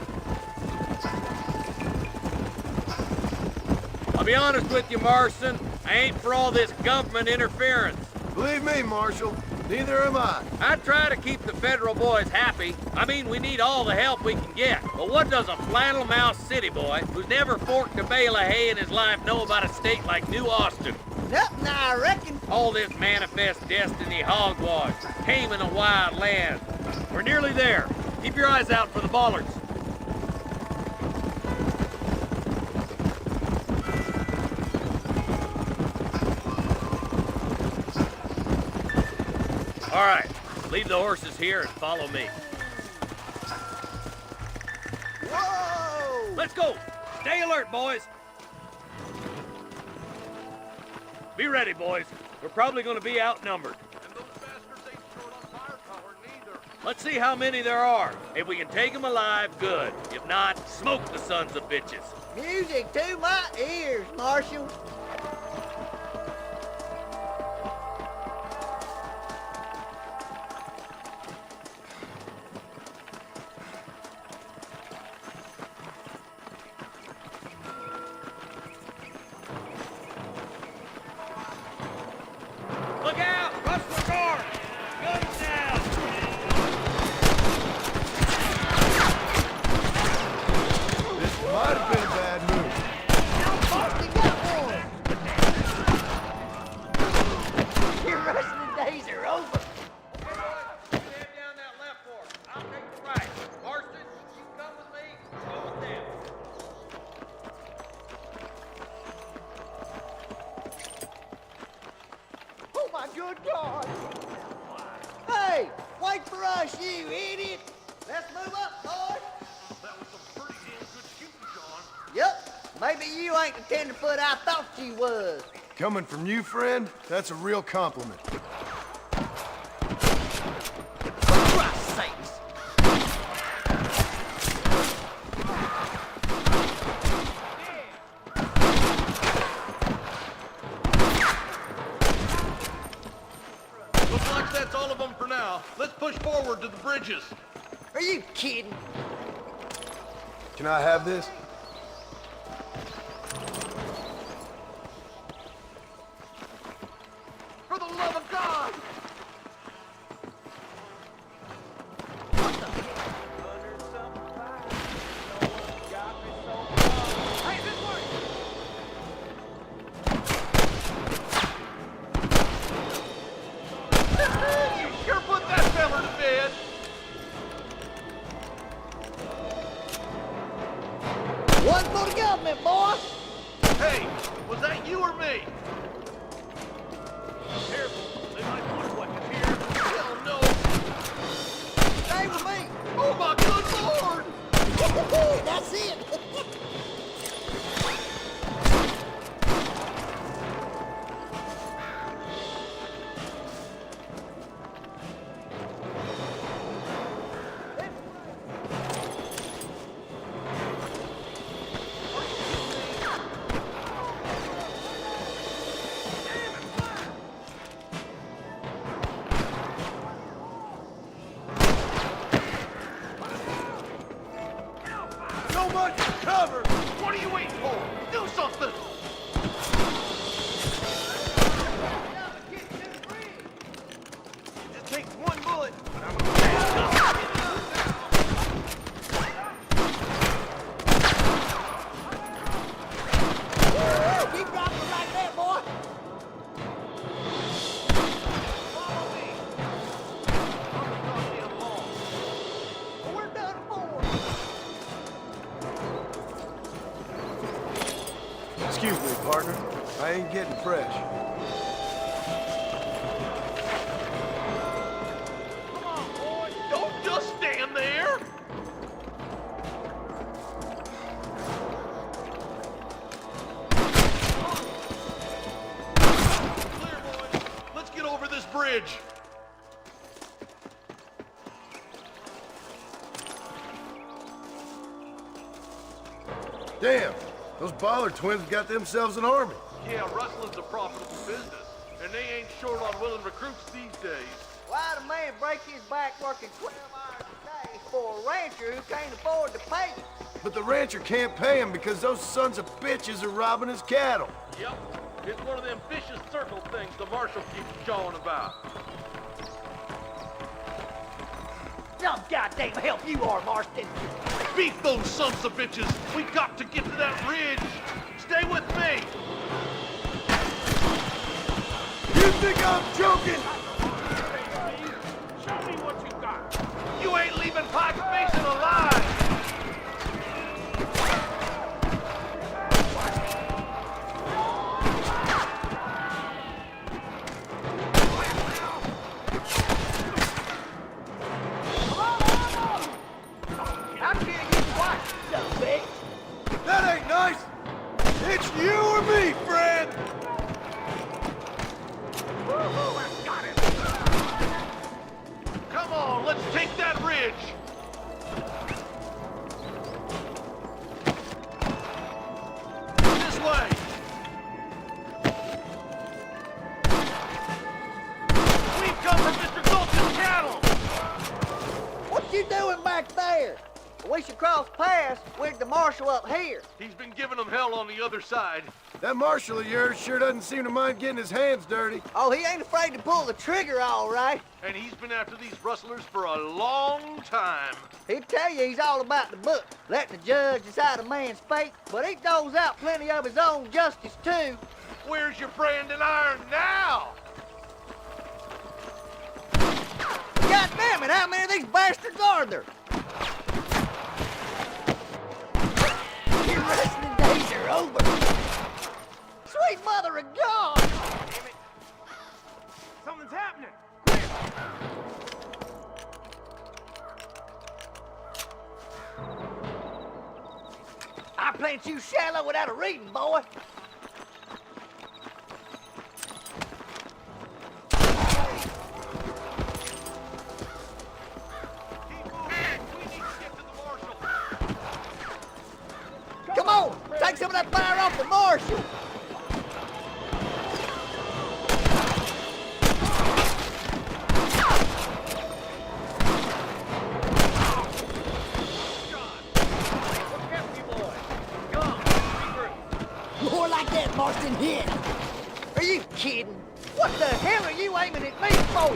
I'll be honest with you, Marston. I ain't for all this government interference. Believe me, Marshal, neither am I. I try to keep the federal boys happy. I mean, we need all the help we can get. But what does a flannel mouse city boy who's never forked a bale of hay in his life know about a state like New Austin? Nothing, I reckon. All this manifest destiny hogwash, taming a wild land. We're nearly there. Keep your eyes out for the bollards. All right, leave the horses here and follow me. Whoa! Let's go. Stay alert, boys. Be ready, boys. We're probably going to be outnumbered. And those bastards ain't short on firepower neither. Let's see how many there are. If we can take them alive, good. If not, smoke the sons of bitches. Music to my ears, Marshal. Look out! Rustler guard! Guns down! This might have been a bad move. Your wrestling days are over. Stand down that left fork. I'll take the right. Marston, you come with me. Go with them. Oh my good God! Hey, wait for us, you idiot! Let's move up, boys. That was some pretty damn good shooting, John. Yep, maybe you ain't the tenderfoot I thought you was. Coming from you, friend, that's a real compliment. For Christ's sakes! Looks like that's all of them for now. Let's push forward to the bridges. Are you kidding? Can I have this? For the love of God! Hey, this way! You sure put that fella to bed! One for the government, boy! Hey, was that you or me? Careful, they might push weapons here. Hell no! Stay with me! Oh my good lord! That's it! So much cover! What are you waiting for? Do something! Just takes one bullet, but I'm gonna Keep dropping like that, boy! follow me. I'm gonna goddamn long. We're done for! Excuse me, partner. I ain't getting fresh. Come on, boy! Don't just stand there! Clear, boys. Let's get over this bridge. Damn, those Baller twins got themselves an army. Yeah, rustling's a profitable business, and they ain't short on willing recruits these days. Why'd a man break his back working 12 hours a day for a rancher who can't afford to pay him? But the rancher can't pay him because those sons of bitches are robbing his cattle. Yep. It's one of them vicious circle things the marshal keeps jawing about. Some goddamn help you are, Marston. Beat those sons of bitches! We got to get to that ridge! Stay with me! You think I'm joking? Show me what you got! You ain't leaving Pike's Basin alive! How can you watch so big? That ain't nice! It's you or me, friend! Come on, let's take that ridge! This way! We come from Mr. Gulch's cattle! What you doing back there? We should cross paths with the marshal up here. He's been giving them hell on the other side. That marshal of yours sure doesn't seem to mind getting his hands dirty. Oh, he ain't afraid to pull the trigger, all right. And he's been after these rustlers for a long time. He'd tell you he's all about the book, letting the judge decide a man's fate, but he doles out plenty of his own justice, too. Where's your brand and iron now? God damn it, how many of these bastards are there? Your wrestling days are over. Sweet mother of God! Damn it. Something's happening. I plant you shallow without a reading, boy. Come on, take some of that fire off the marshal. More like that, Marston, hit. Are you kidding? What the hell are you aiming at me for?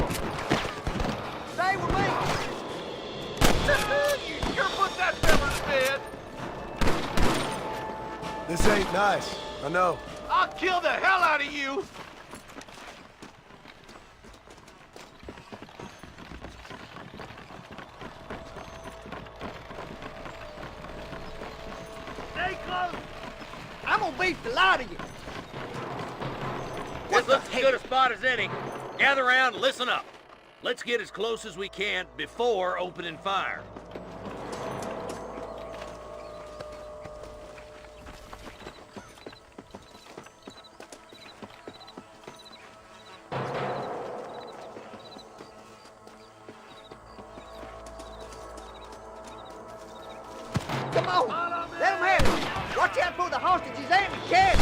Stay with me. You sure put that fella to bed. This ain't nice, I know. I'll kill the hell out of you. Stay close. I'm gonna beat the lot of you. This looks as good a spot as any. Gather around and listen up. Let's get as close as we can before opening fire. Come on, let them have it. Watch out for the hostages and the cabin.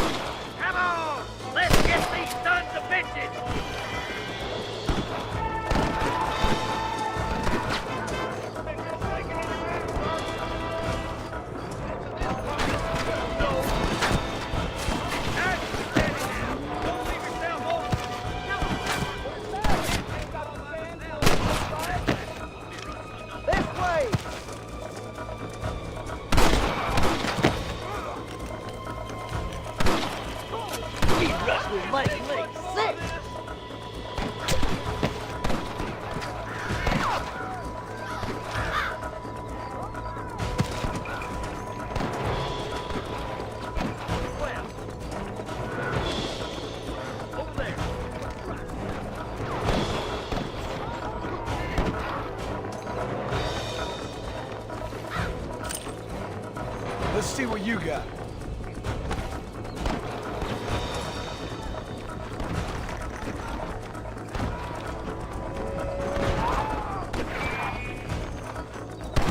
Come on, let's get these sons of bitches. This way. These rustlers make me sick. Over there. Let's see what you got.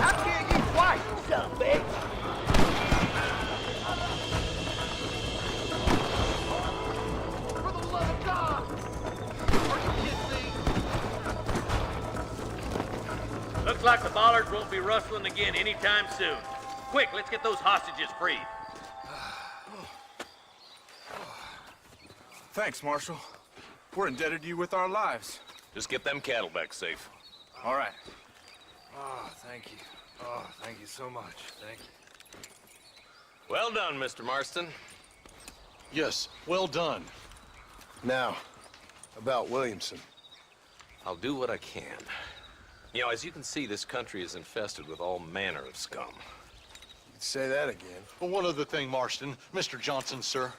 I'll kill you twice, you son of a bitch. For the love of God! Are you kidding me? Looks like the bollards won't be rustling again anytime soon. Quick, let's get those hostages freed. Thanks, Marshal. We're indebted to you with our lives. Just get them cattle back safe. All right. Oh, thank you. Oh, thank you so much. Thank you. Well done, Mr. Marston. Yes, well done. Now, about Williamson. I'll do what I can. You know, as you can see, this country is infested with all manner of scum. Say that again. Well, one other thing, Marston. Mr. Johnson, sir.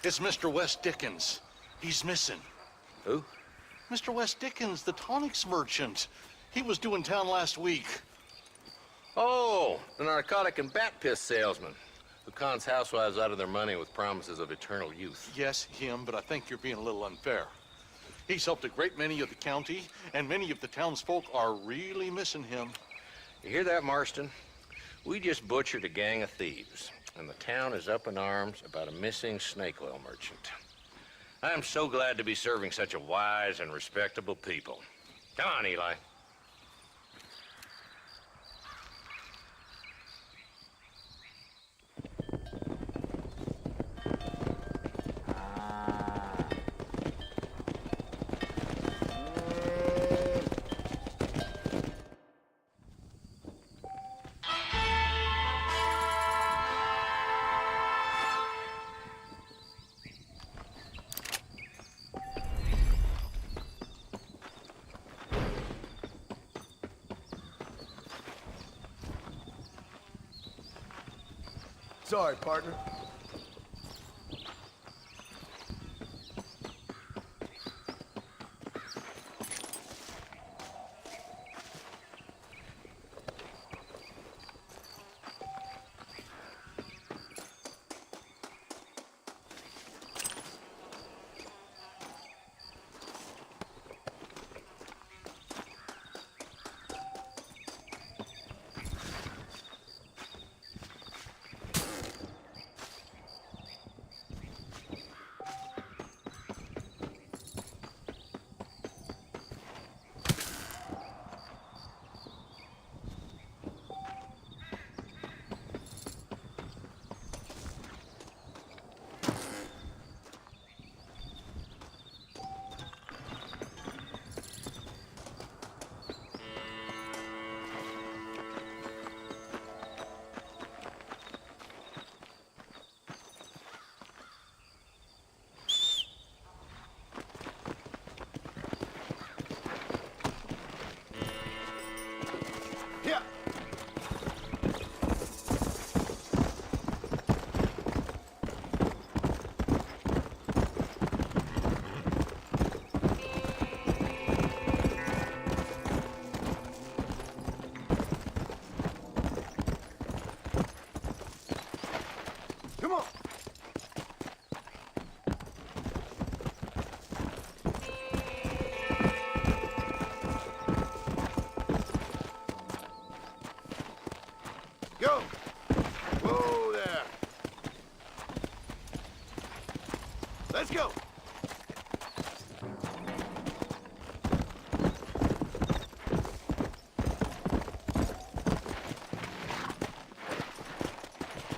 It's Mr. West Dickens. He's missing. Who? Mr. West Dickens, the tonics merchant. He was due in town last week. Oh, the narcotic and bat piss salesman who cons housewives out of their money with promises of eternal youth. Yes, him, but I think you're being a little unfair. He's helped a great many of the county, and many of the townsfolk are really missing him. You hear that, Marston? We just butchered a gang of thieves, and the town is up in arms about a missing snake oil merchant. I am so glad to be serving such a wise and respectable people. Come on, Eli. Sorry, partner. Go! Whoa there! Let's go!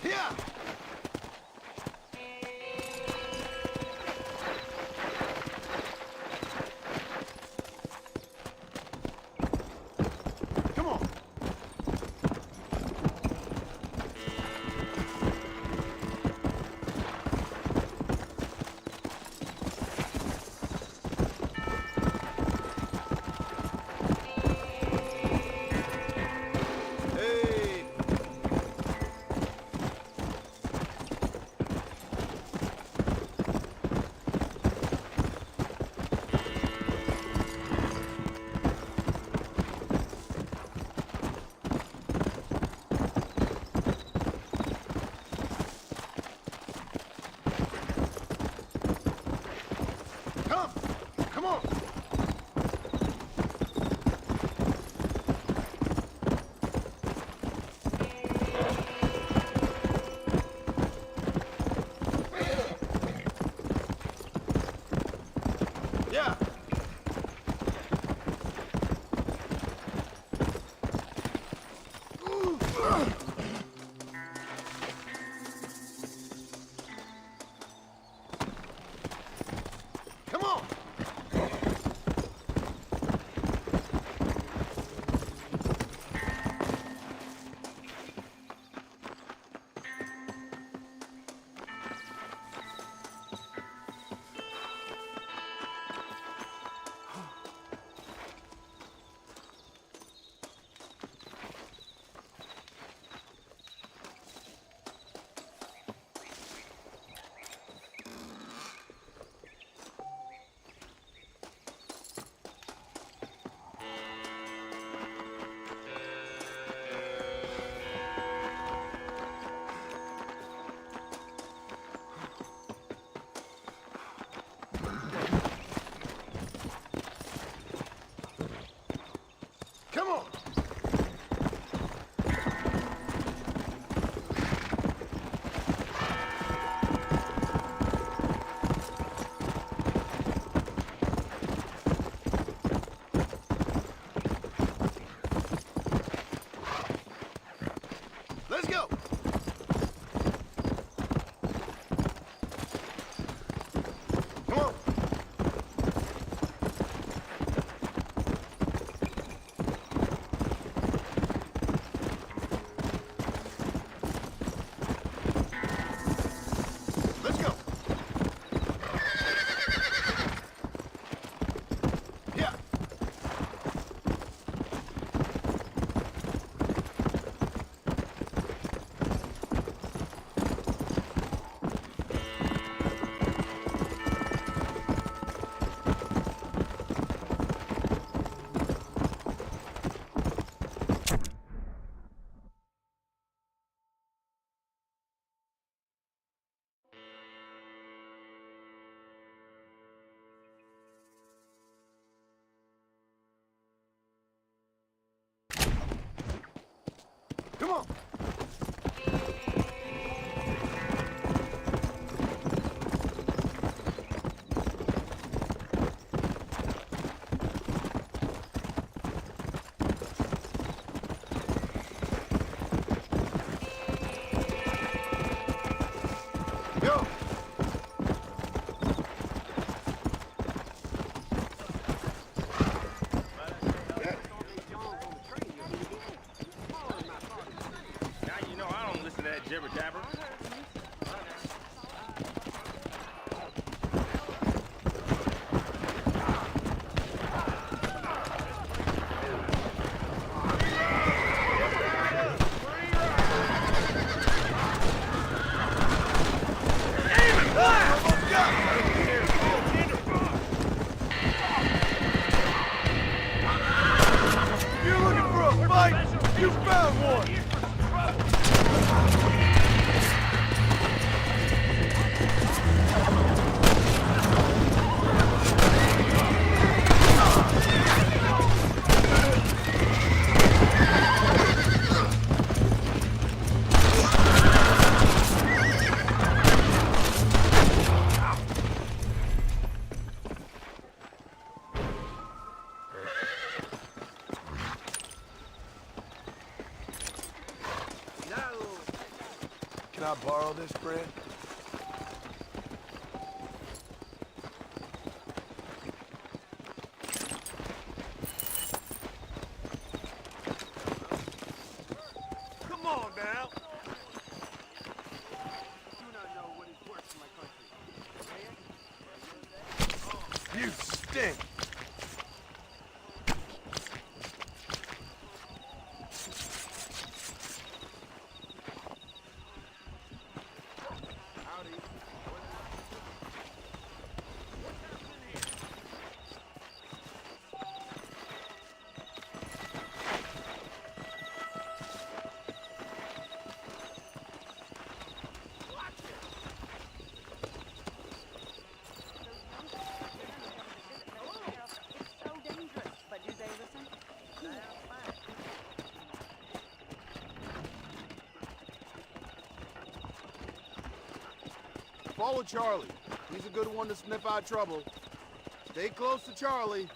Yeah! Come on! Come on! Yeah! I borrow this, friend? Come on now. You stink. Follow Charlie. He's a good one to sniff out trouble. Stay close to Charlie.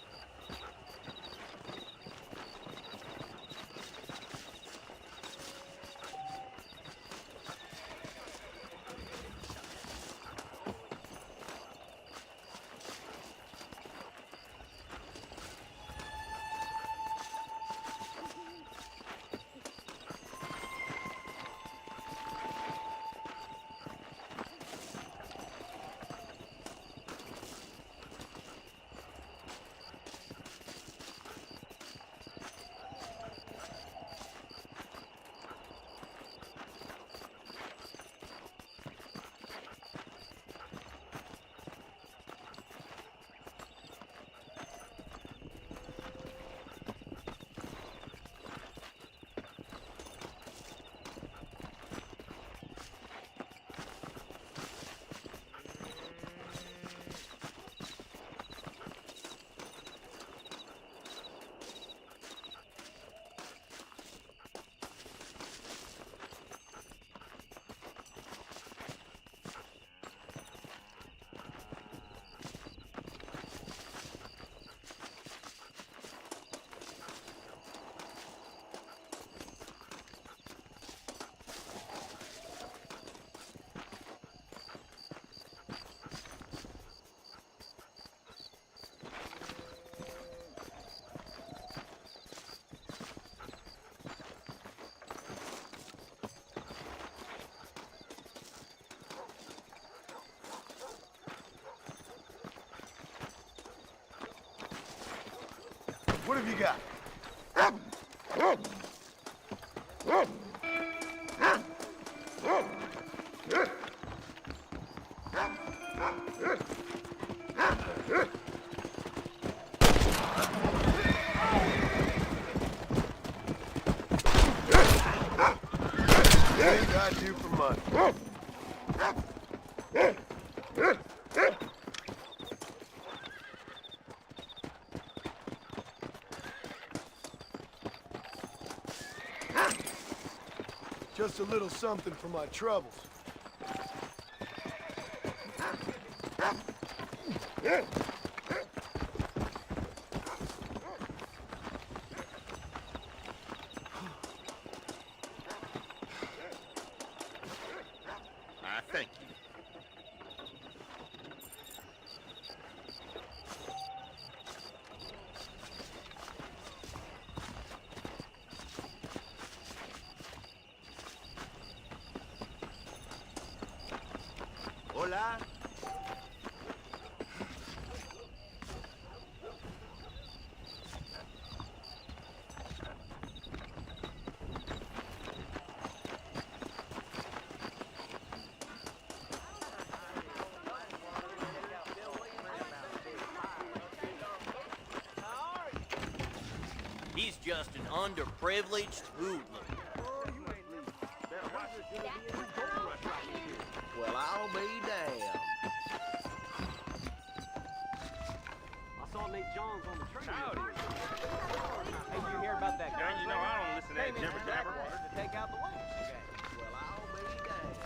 What have you got? They got you for money. Just a little something for my troubles. I thank you. Hola. He's just an underprivileged hoodlum. Well, I'll be damned. I saw Nate Johns on the train. Howdy. Hey, did you hear about that guy? You know I don't listen to that jibber jabber. To take out the Williamson gang. Well, I'll be damned.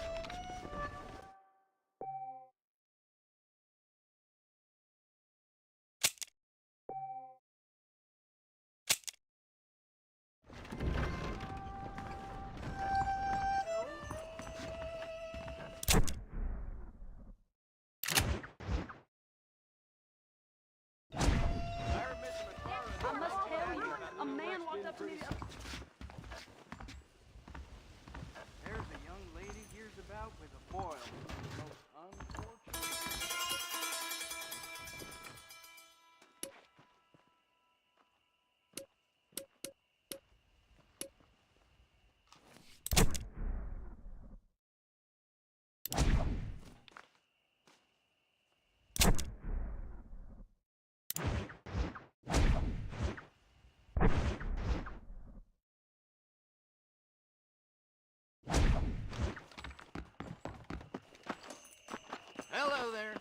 There's a young lady hears about with a boil. Most unfortunate. Hello there.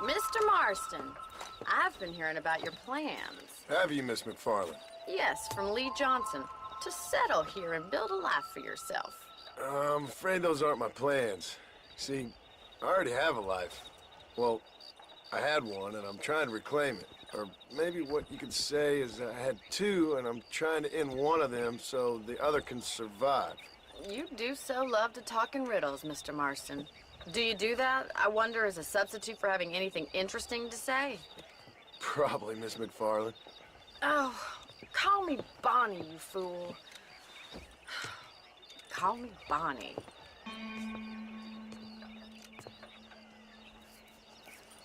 Mr. Marston, I've been hearing about your plans. Have you, Miss McFarland? Yes, from Lee Johnson. To settle here and build a life for yourself. I'm afraid those aren't my plans. See, I already have a life. Well, I had one, and I'm trying to reclaim it. Or maybe what you could say is I had two, and I'm trying to end one of them so the other can survive. You do so love to talk in riddles, Mr. Marston. Do you do that, I wonder, as a substitute for having anything interesting to say? Probably, Miss McFarland. Oh, call me Bonnie, you fool. Call me Bonnie.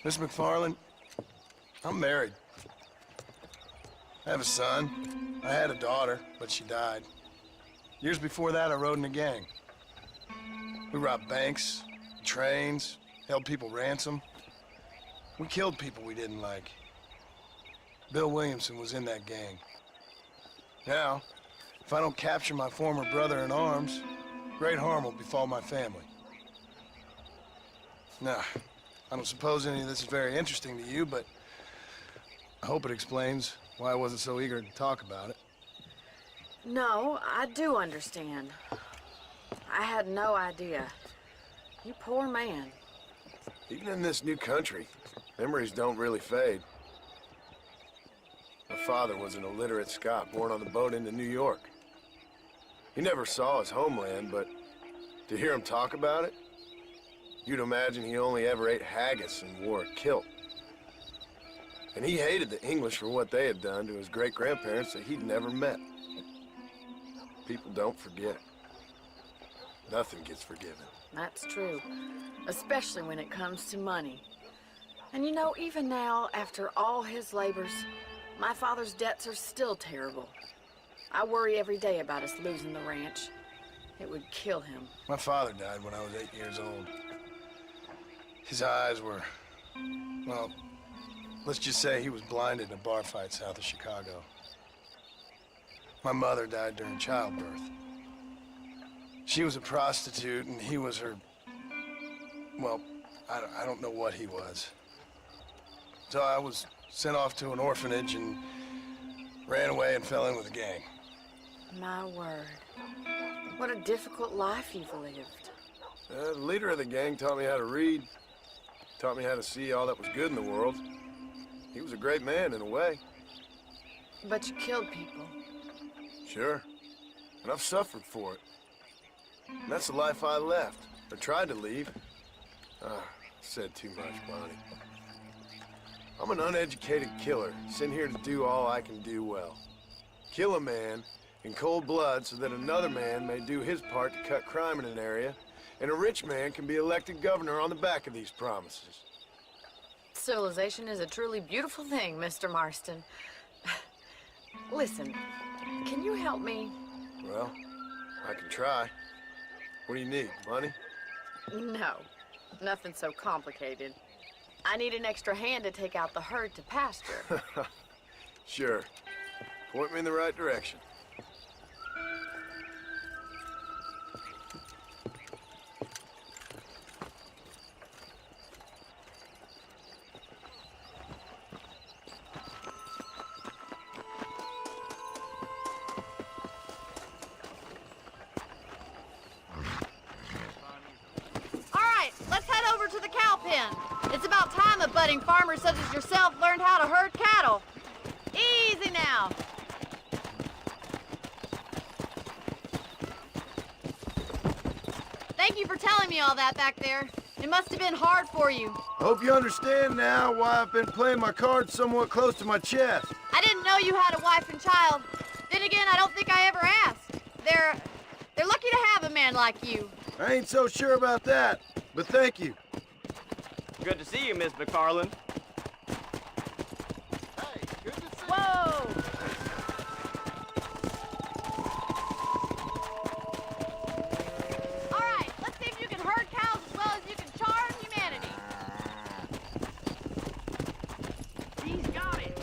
Miss McFarland, I'm married. I have a son. I had a daughter, but she died. Years before that, I rode in a gang. We robbed banks, trains, held people ransom. We killed people we didn't like. Bill Williamson was in that gang. Now, if I don't capture my former brother in arms, great harm will befall my family. Nah, I don't suppose any of this is very interesting to you, but I hope it explains why I wasn't so eager to talk about it. No, I do understand. I had no idea. You poor man. Even in this new country, memories don't really fade. My father was an illiterate Scot born on the boat into New York. He never saw his homeland, but to hear him talk about it, you'd imagine he only ever ate haggis and wore a kilt. And he hated the English for what they had done to his great-grandparents that he'd never met. People don't forget. Nothing gets forgiven. That's true, especially when it comes to money. And you know, even now, after all his labors, my father's debts are still terrible. I worry every day about us losing the ranch. It would kill him. My father died when I was 8 years old. His eyes were, well, let's just say he was blinded in a bar fight south of Chicago. My mother died during childbirth. She was a prostitute and he was her, well, I don't know what he was. So I was sent off to an orphanage and ran away and fell in with a gang. My word. What a difficult life you've lived. The leader of the gang taught me how to read, taught me how to see all that was good in the world. He was a great man in a way. But you killed people. Sure. And I've suffered for it. And that's the life I left, or tried to leave. Said too much, Bonnie. I'm an uneducated killer, sent here to do all I can do well. Kill a man in cold blood so that another man may do his part to cut crime in an area, and a rich man can be elected governor on the back of these promises. Civilization is a truly beautiful thing, Mr. Marston. Listen, can you help me? Well, I can try. What do you need, money? No, nothing so complicated. I need an extra hand to take out the herd to pasture. Sure. Point me in the right direction. To the cow pen. It's about time a budding farmer such as yourself learned how to herd cattle. Easy now. Thank you for telling me all that back there. It must have been hard for you. Hope you understand now why I've been playing my cards somewhat close to my chest. I didn't know you had a wife and child. Then again, I don't think I ever asked. They're lucky to have a man like you. I ain't so sure about that, but thank you. Good to see you, Miss McFarland. Hey, good to see Whoa! All right, let's see if you can herd cows as well as you can charm humanity. He's got it.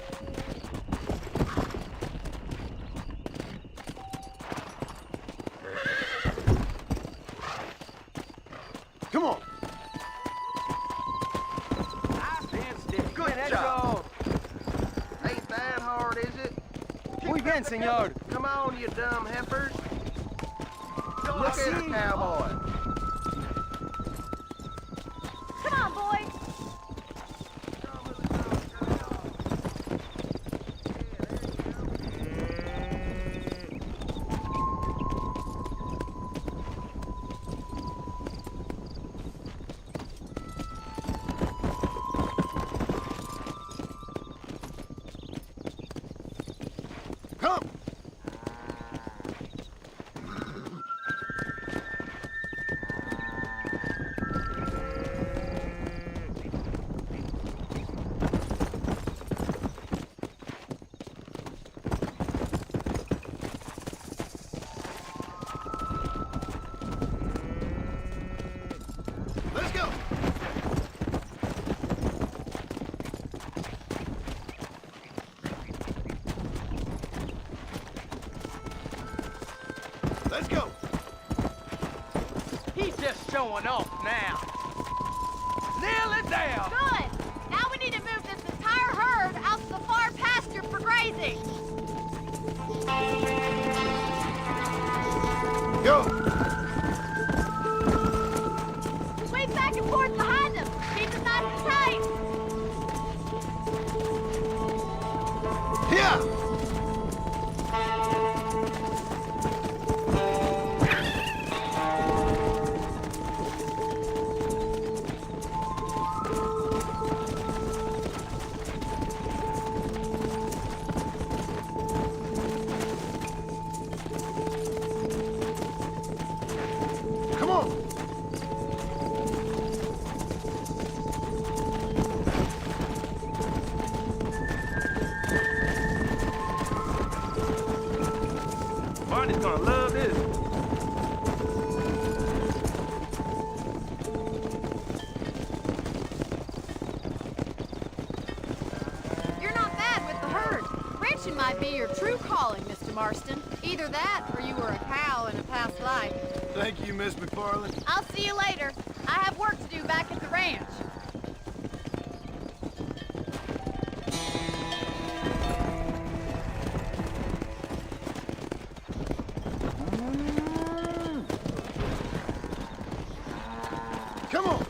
Come on. Good job. Ain't that hard, is it? Muy bien, senor. Come on, you dumb heifers. Look at the cowboy. Come on, boy. Let's go. He's just showing off now. Nail it down! Good! Now we need to move this entire herd out to the far pasture for grazing. Go! Sweep back and forth behind them. Keep them nice and tight. Here! Come on! Barney's gonna love this. You're not bad with the herd. Ranching might be your true calling, Mr. Marston. Either that, or you were a cow in a past life. Thank you, Miss McFarland. I'll see you later. I have work to do back at the ranch. Come on!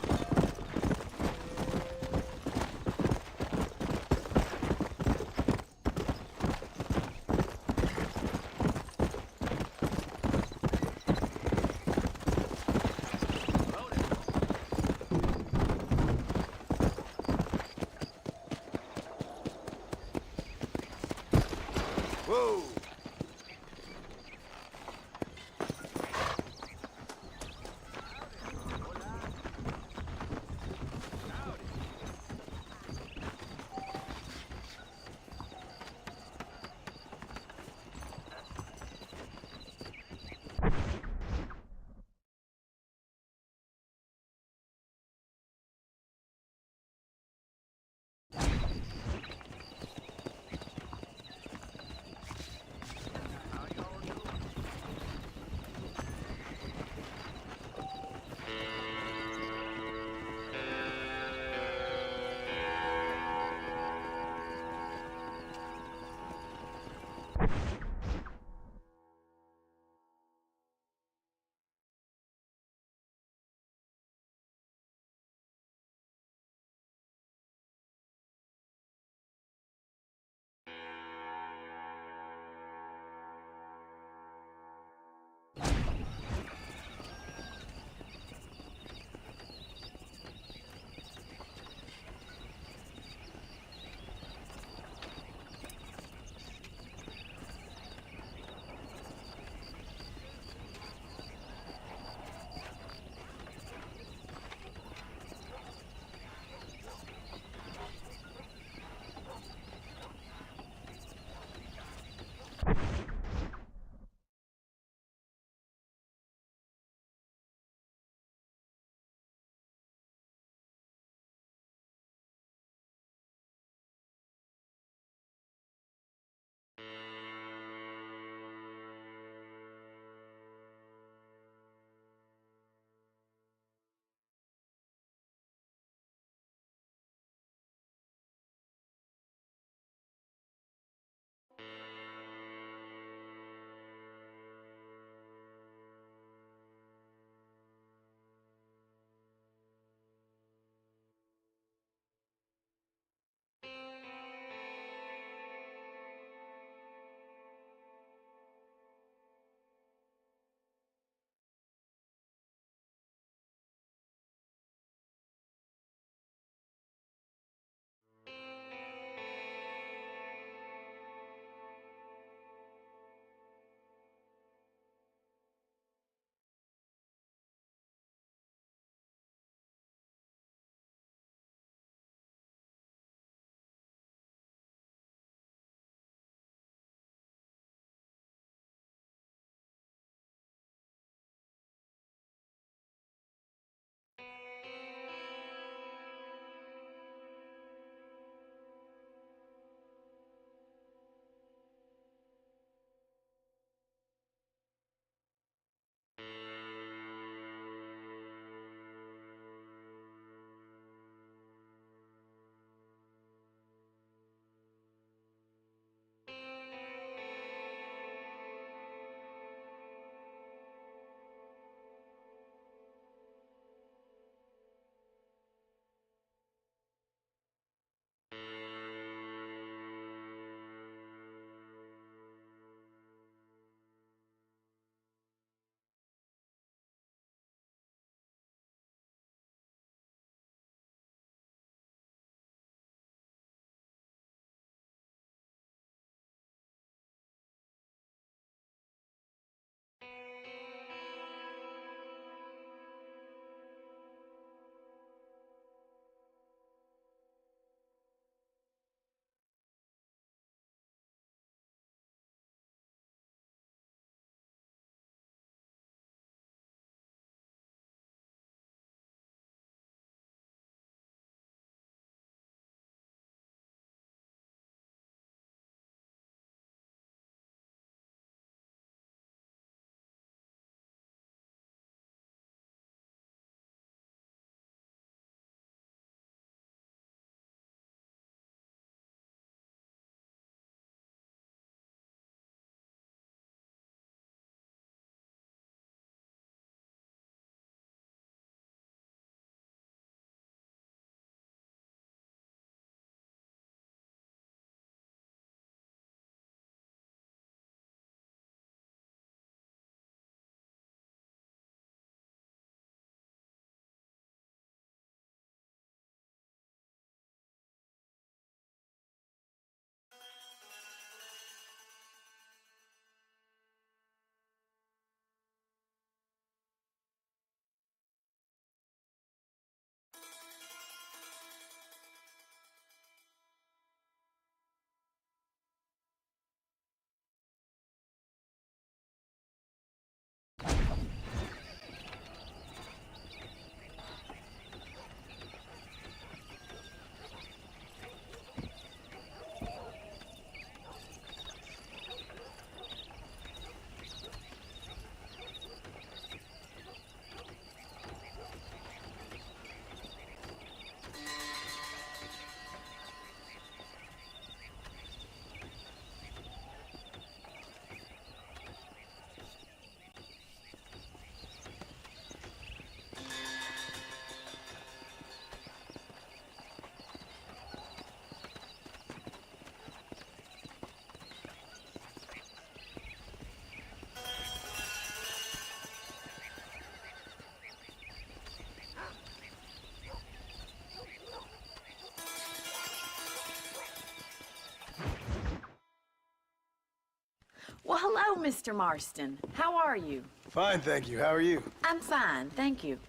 Hello, Mr. Marston. How are you? Fine, thank you. How are you? I'm fine, thank you.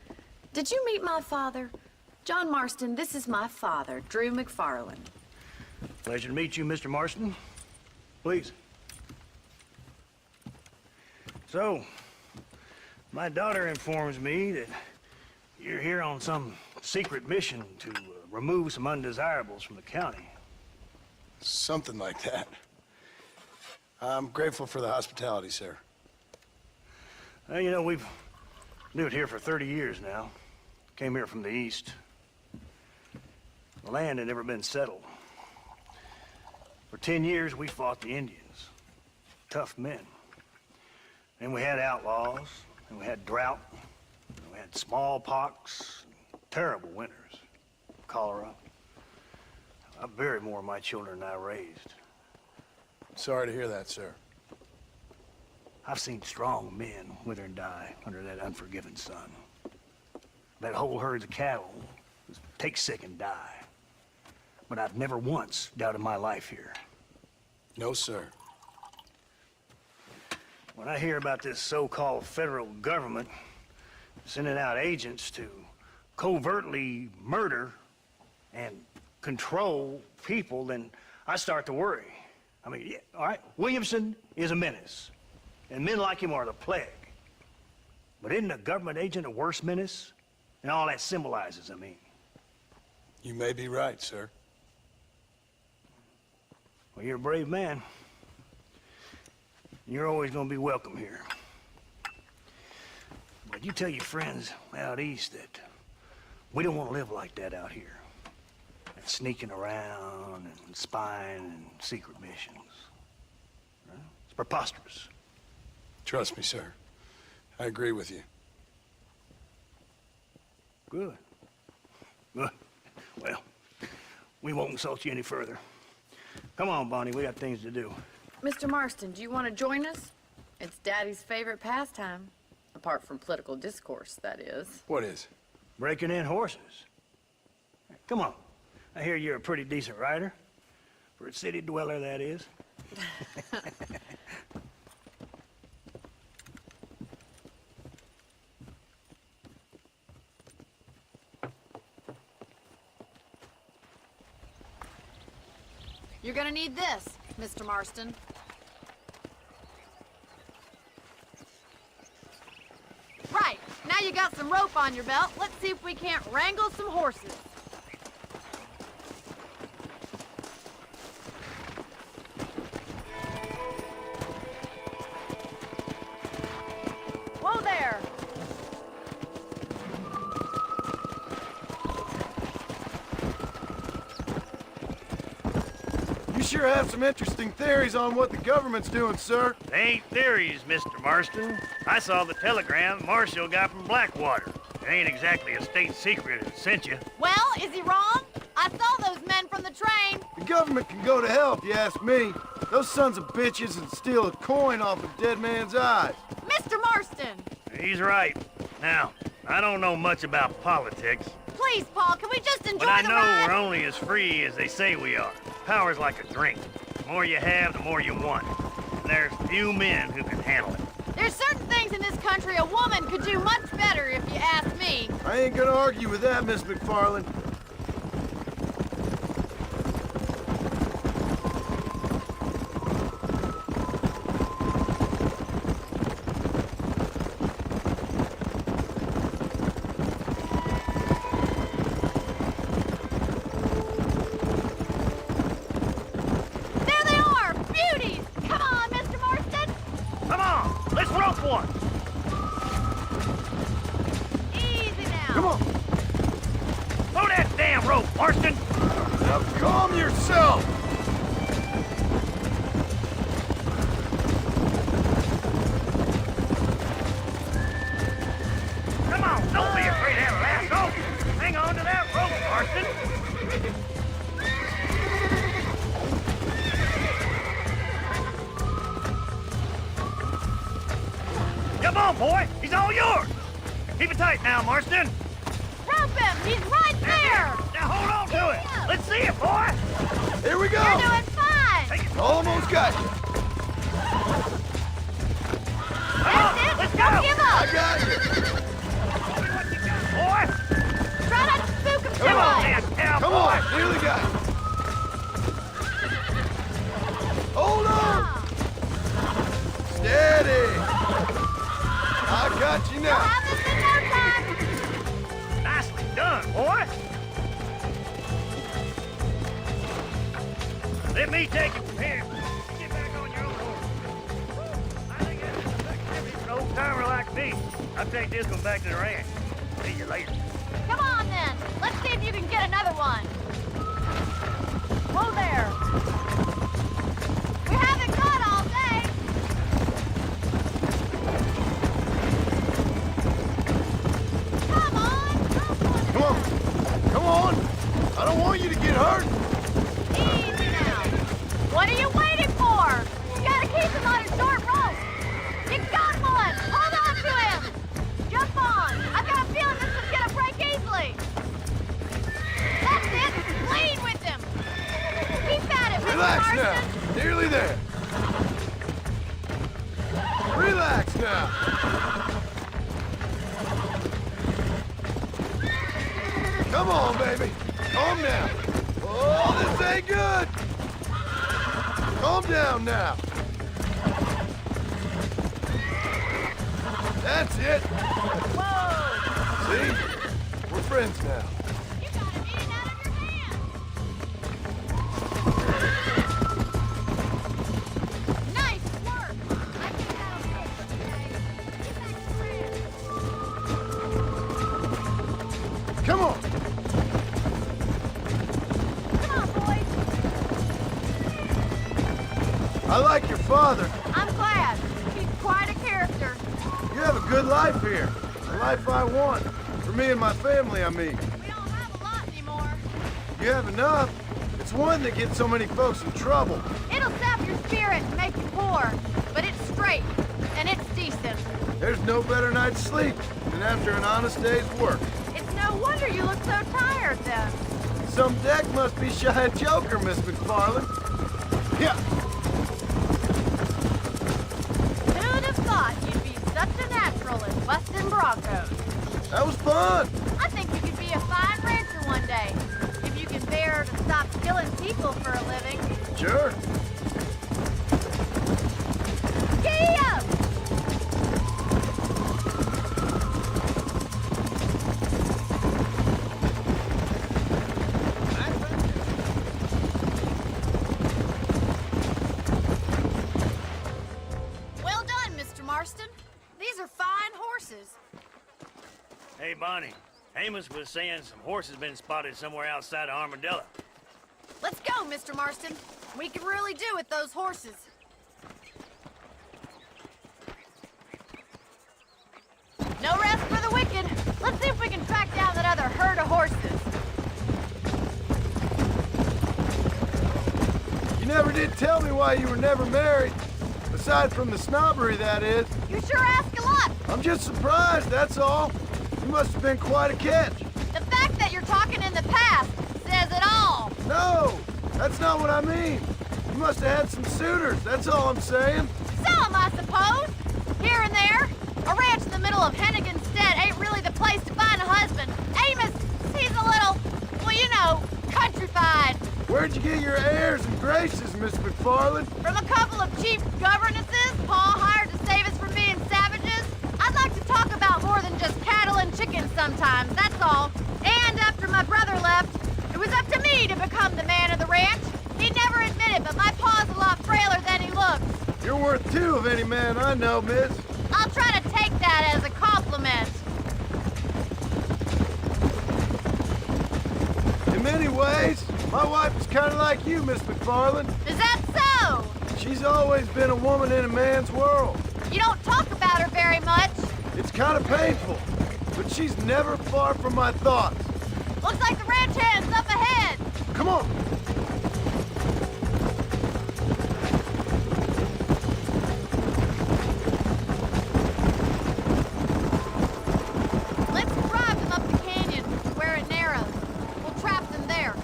Did you meet my father? John Marston, this is my father, Drew McFarland. Pleasure to meet you, Mr. Marston. Please. So, my daughter informs me that you're here on some secret mission to remove some undesirables from the county. Something like that. I'm grateful for the hospitality, sir. Well, you know, we've lived here for 30 years now. Came here from the east. The land had never been settled. For 10 years, we fought the Indians. Tough men. Then we had outlaws, and we had drought, and we had smallpox, terrible winters, cholera. I buried more of my children than I raised. Sorry to hear that, sir. I've seen strong men wither and die under that unforgiving sun. That whole herds of cattle take sick and die. But I've never once doubted my life here. No, sir. When I hear about this so-called federal government sending out agents to covertly murder and control people, then I start to worry. I mean, yeah, all right, Williamson is a menace, and men like him are the plague. But isn't a government agent a worse menace? And all that symbolizes, I mean. You may be right, sir. Well, you're a brave man. You're always gonna be welcome here. But you tell your friends out east that we don't want to live like that out here. And sneaking around and spying and secret missions. Right? It's preposterous. Trust me, sir. I agree with you. Good. Good. Well, we won't insult you any further. Come on, Bonnie, we got things to do. Mr. Marston, do you want to join us? It's Daddy's favorite pastime. Apart from political discourse, that is. What is? Breaking in horses. Come on. I hear you're a pretty decent rider. For a city dweller, that is. You're gonna need this, Mr. Marston. Right, now you got some rope on your belt, let's see if we can't wrangle some horses. Whoa there! You sure have some interesting theories on what the government's doing, sir. They ain't theories, Mr. Marston. I saw the telegram Marshall got from Blackwater. It ain't exactly a state secret it sent you. Well, is he wrong? I saw those men from the train. The government can go to hell if you ask me. Those sons of bitches and steal a coin off a dead man's eyes. Mr. Marston! He's right. Now, I don't know much about politics, Please, Paul, can we just enjoy but I the know ride? we're only as free as they say we are. Power's like a drink. The more you have, the more you want. And there's few men who can handle it. There's certain things in this country a woman could do much better, if you ask me. I ain't gonna argue with that, Miss McFarland. There they are! Beauties! Come on, Mr. Marston! Come on, let's rope one. Easy now. Come on. Throw that damn rope, Marston. Now calm yourself. Come on, don't be afraid of that lasso. Hang on to that rope, Marston. Come on, boy. He's all yours. Keep it tight now, Marston. Rope him! He's right there! Now hold on to it. Let's see it, boy. Here we go. You're doing fine! Almost got you. Don't give up! I got you! Boy! Try not to spook him too Come on, much! Come on, nearly got it. Hold on! Steady! I got you now. Have this in no time! Nicely done, boy! Let me take it from here. Get back on your own horse. I think that's a good activity for an old-timer like me. I'll take this one back to the ranch. See you later. Come on, then. Let's see if you can get another one. Whoa there. We haven't caught all day. Come on. Come on. Come on. I don't want you to get hurt. Easy now. What are you waiting for? You gotta keep him on a short rope. You got one. Hold on to him. Jump on. I've got a feeling this is gonna break easily. That's it. Lean with him. Keep at it, Mr. Relax Marston. now. Nearly there. Relax now. Come on, baby. Calm down. Oh, this ain't good. Calm down now. That's it. Whoa. See? We're friends now. You got him eating out of your hand. Nice work. I think that'll do it for today. Get back to ranch. Come on. Come on, boys. I like your father. I'm glad. He's quite a character. You have a good life here. The life I want. For me and my family, I mean. We don't have a lot anymore. You have enough. It's one that gets so many folks in trouble. It'll sap your spirit and make you poor, but it's straight, and it's decent. There's no better night's sleep than after an honest day's work. It's no wonder you look so tired, then. Some deck must be shy of Joker, Miss McFarland. Yeah. Who'd have thought you'd be such a natural at busting broncos? That was fun. I think you could be a fine rancher one day, if you can bear to stop killing people for a living. Sure. Giddy up! Well done, Mr. Marston. These are fine horses. Hey, Bonnie. Amos was saying some horses been spotted somewhere outside of Armadillo. Let's go, Mr. Marston. We can really do with those horses. No rest for the wicked. Let's see if we can track down that other herd of horses. You never did tell me why you were never married. Aside from the snobbery, that is. You sure ask a lot. I'm just surprised, that's all. You must have been quite a catch. The fact that you're talking in the past says it all. No, that's not what I mean. You must have had some suitors, that's all I'm saying. Some, I suppose. Here and there. A ranch in the middle of Hennigan's Stead ain't really the place to find a husband. Amos, he's a little, well, you know, countrified. Where'd you get your airs and graces, Miss McFarland? From a couple of cheap governesses Pa hired to save us from being savages. I'd like to talk about more than just cattle and chickens sometimes, that's all. And after my brother left, it was up to me to become the man of the ranch. He never admitted, but my pa's a lot frailer than he looks. You're worth two of any man I know, miss. I'll try to take that as a compliment. In many ways, my wife is kind of like you, Miss McFarland. Is that so? She's always been a woman in a man's world. You don't talk about her very much. It's kind of painful, but she's never far from my thoughts. Looks like the ranch hand's up ahead. Come on. Let's drive them up the canyon to where it narrows. We'll trap them there.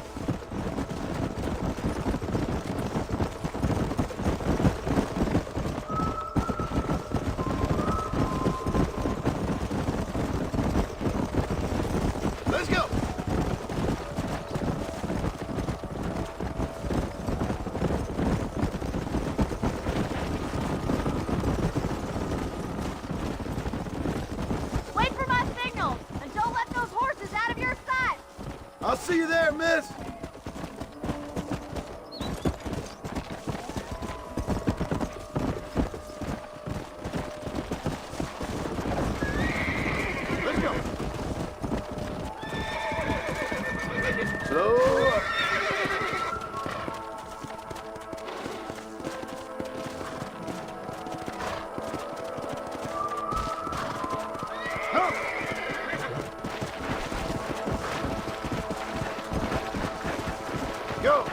see you there, miss. Let's go. Slow up. Go!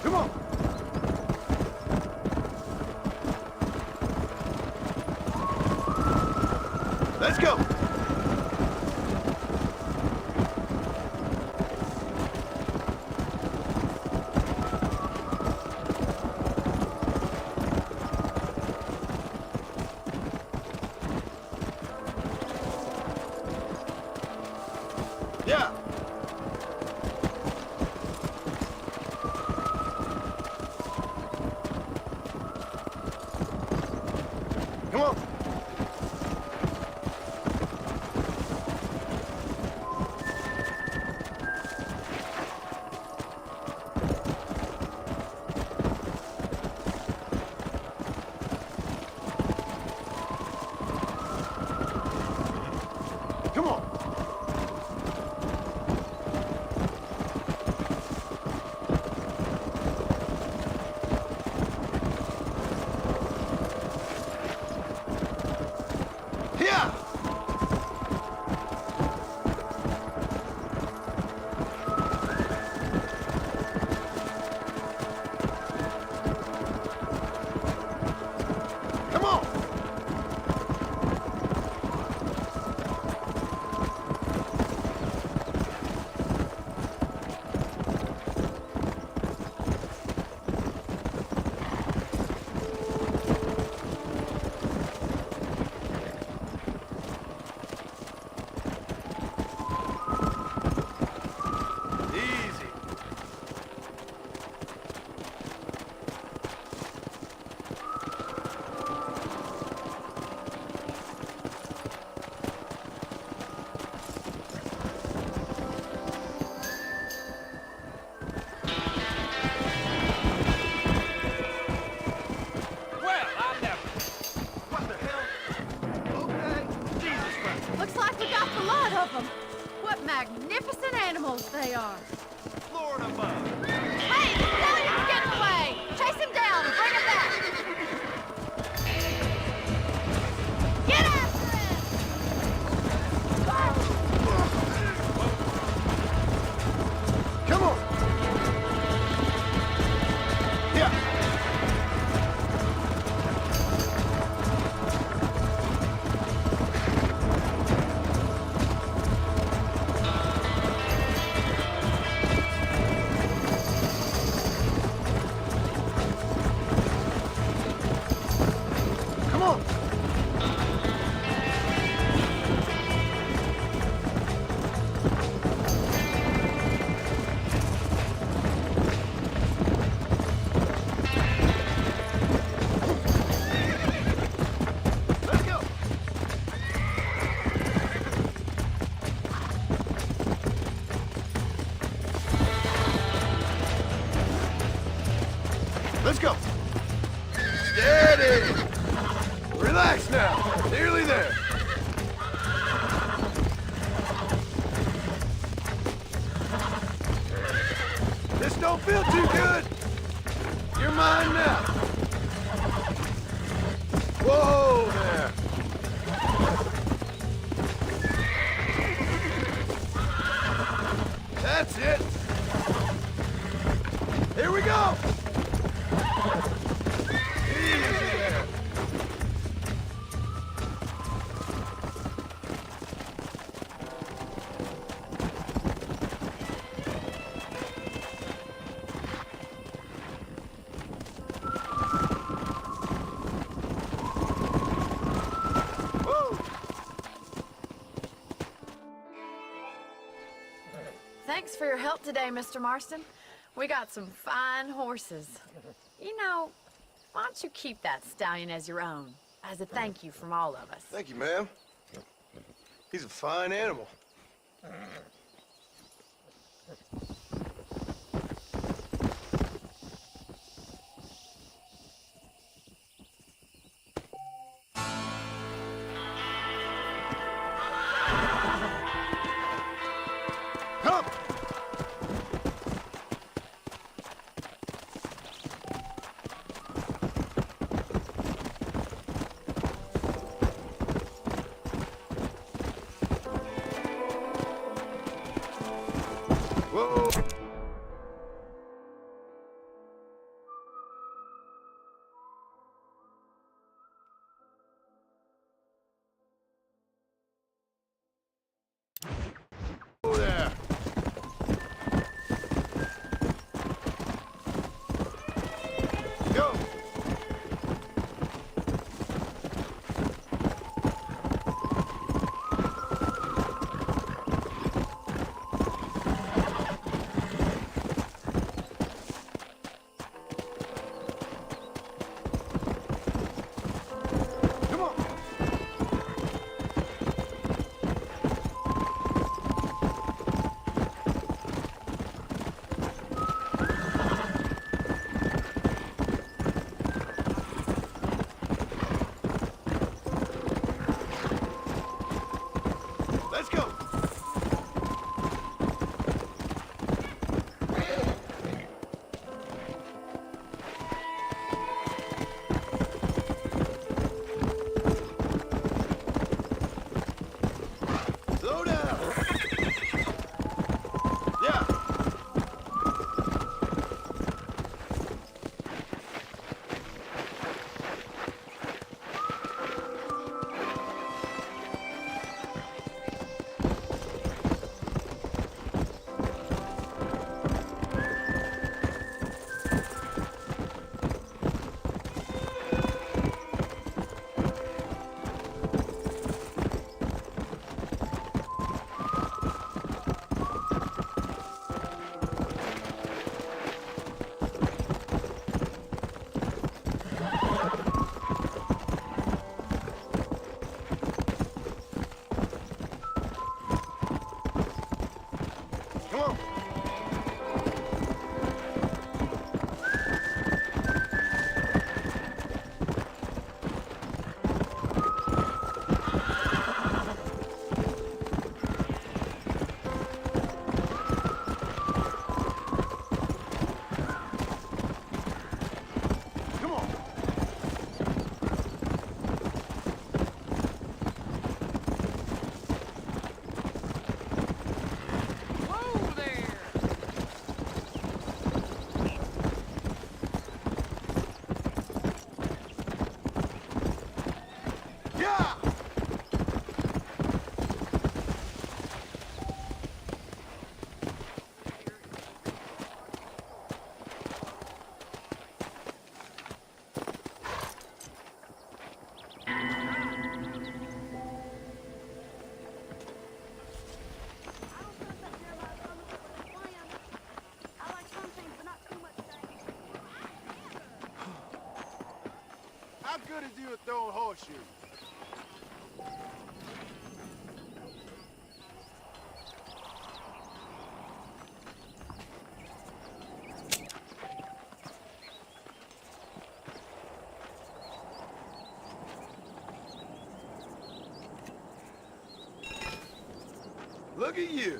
Come on! Let's go! Yeah! Come on! Come on! Yeah! Come on! Easy. Well, I never. What the hell? Okay. Jesus Christ. Looks like we got the lot of them. What magnificent animals they are. Florida bug. Hey, the stallion's getting away. Chase him down and bring him back. Get after him. Come on! Yeah! Come on! Let's go! Let's go! Steady! Relax now. Nearly there. This don't feel too good. You're mine now. Whoa there. That's it. Here we go. Easy there. Thanks for your help today, Mr. Marston. We got some fine horses. You know, why don't you keep that stallion as your own, as a thank you from all of us? Thank you, ma'am. He's a fine animal. Come! Whoa! Oh, there. Go! Come on! Let's go! Slow down! Yeah! Come on! Come on! Whoa there! Yeah! How good is you at throwing horseshoes? Look at you.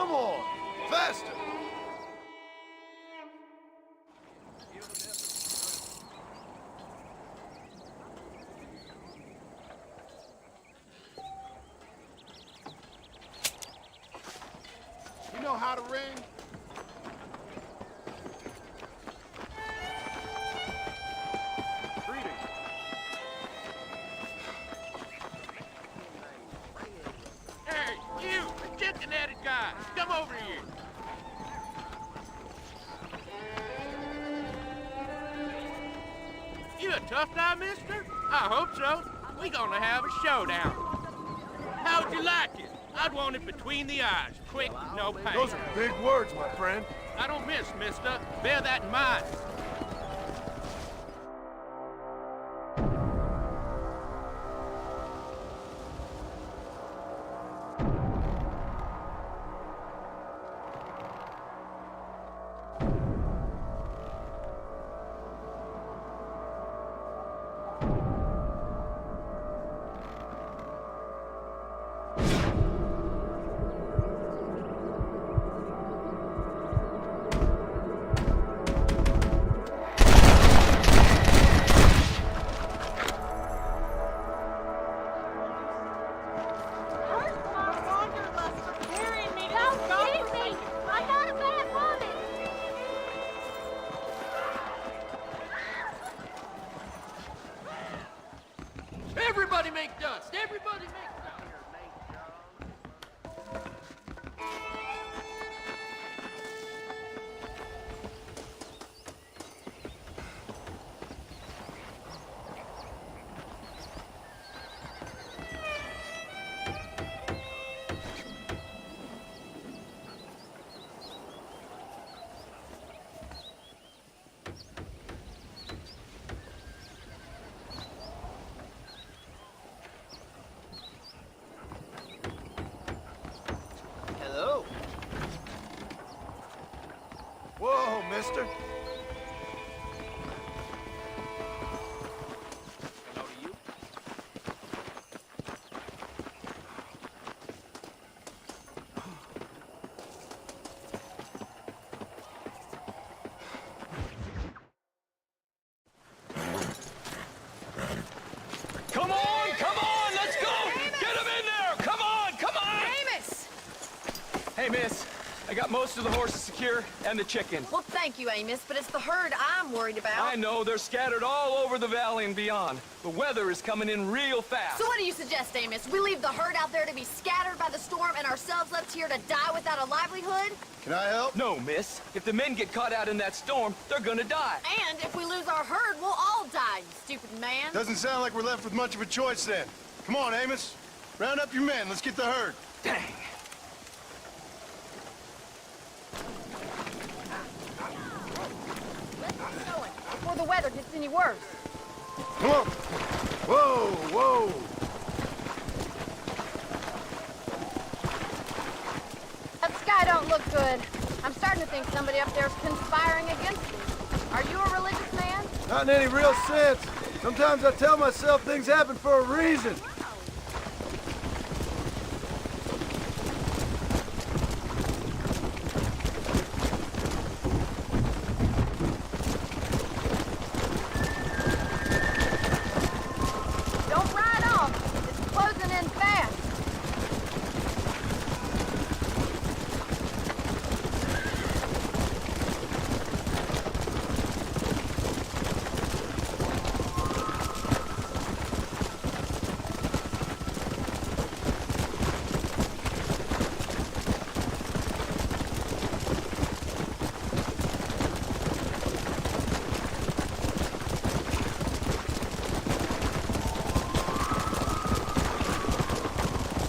Come on, faster! You know how to ring? Hey, you, the chicken-headed guy, come over here. You a tough guy, mister? I hope so. We gonna have a showdown. How'd you like it? I'd want it between the eyes, quick, no pain. Those are big words, my friend. I don't miss, mister. Bear that in mind. Everybody make dust! Everybody make dust! Hello. Whoa, mister. Hello to you. Come on, let's go! Get him in there! Come on! Amos! Hey, miss, I got most of the horses secure and the chickens. Well, thank you, Amos, but it's the herd I'm worried about. I know, they're scattered all over the valley and beyond. The weather is coming in real fast. So what do you suggest, Amos? We leave the herd out there to be scattered by the storm and ourselves left here to die without a livelihood? Can I help? No, miss. If the men get caught out in that storm, they're gonna die. And if we lose our herd, we'll all die, you stupid man. Doesn't sound like we're left with much of a choice then. Come on, Amos. Round up your men. Let's get the herd. Dang. Let's get going before the weather gets any worse. Come on. Whoa, whoa. That sky don't look good. I'm starting to think somebody up there's conspiring against me. Are you a religious man? Not in any real sense. Sometimes I tell myself things happen for a reason. Don't ride off. It's closing in fast.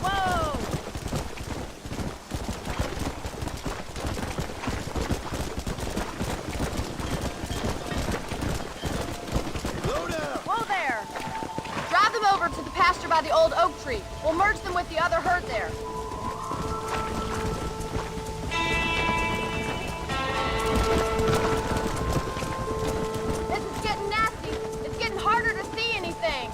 Whoa! Slow down. Whoa there! Drive them over to the pasture by the old oak tree. We'll merge them with the other herd there. This is getting nasty. It's getting harder to see anything.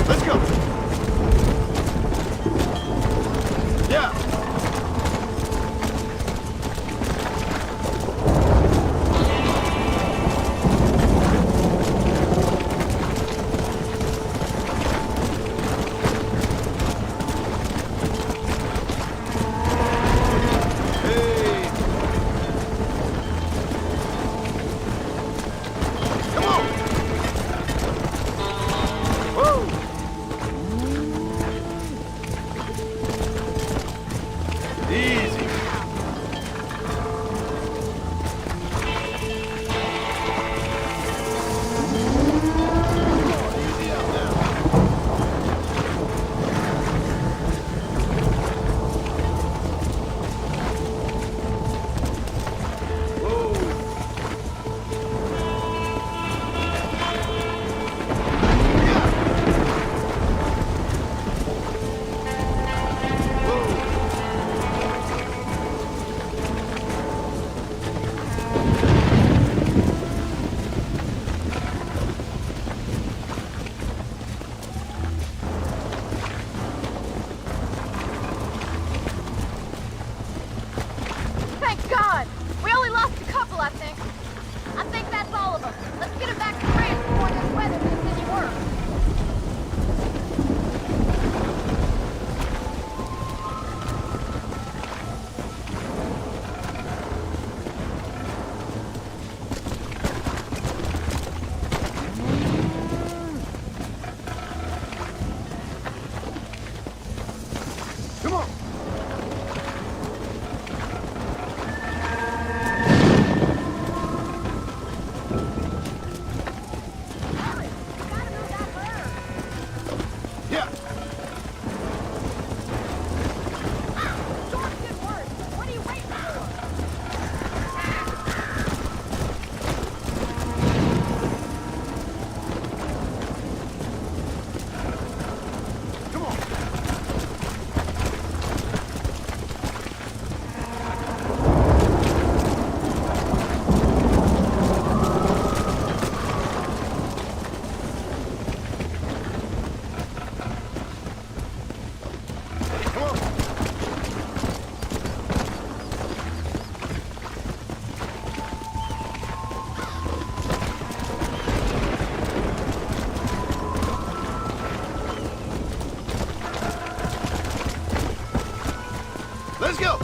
Let's go. Yeah. Let's go!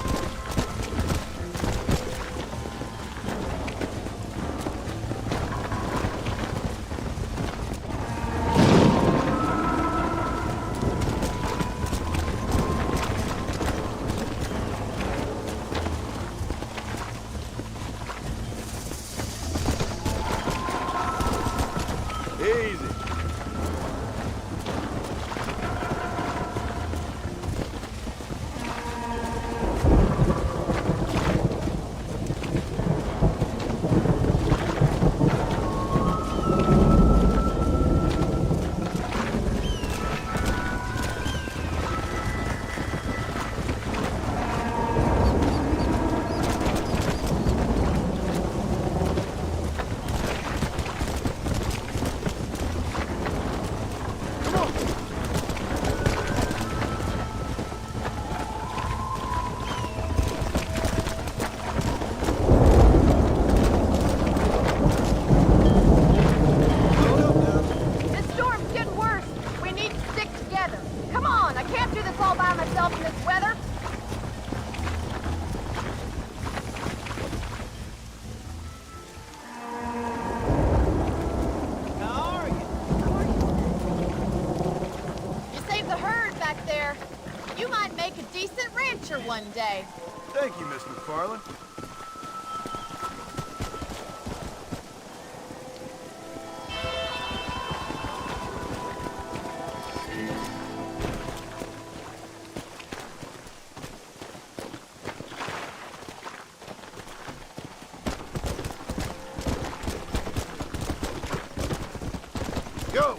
Easy. One day. Thank you, Miss McFarland. Go!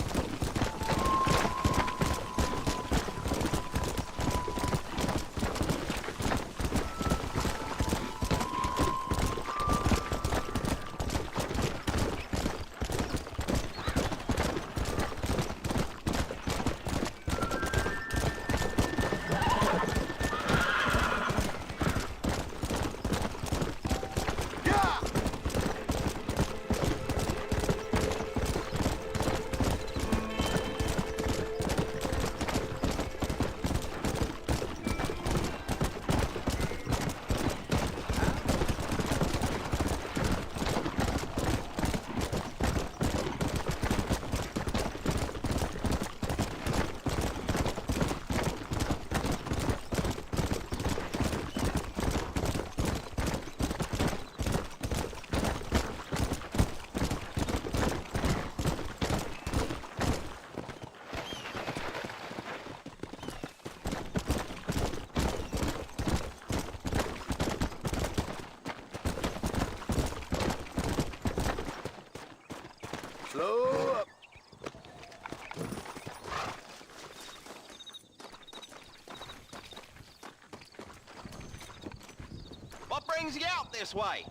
this way.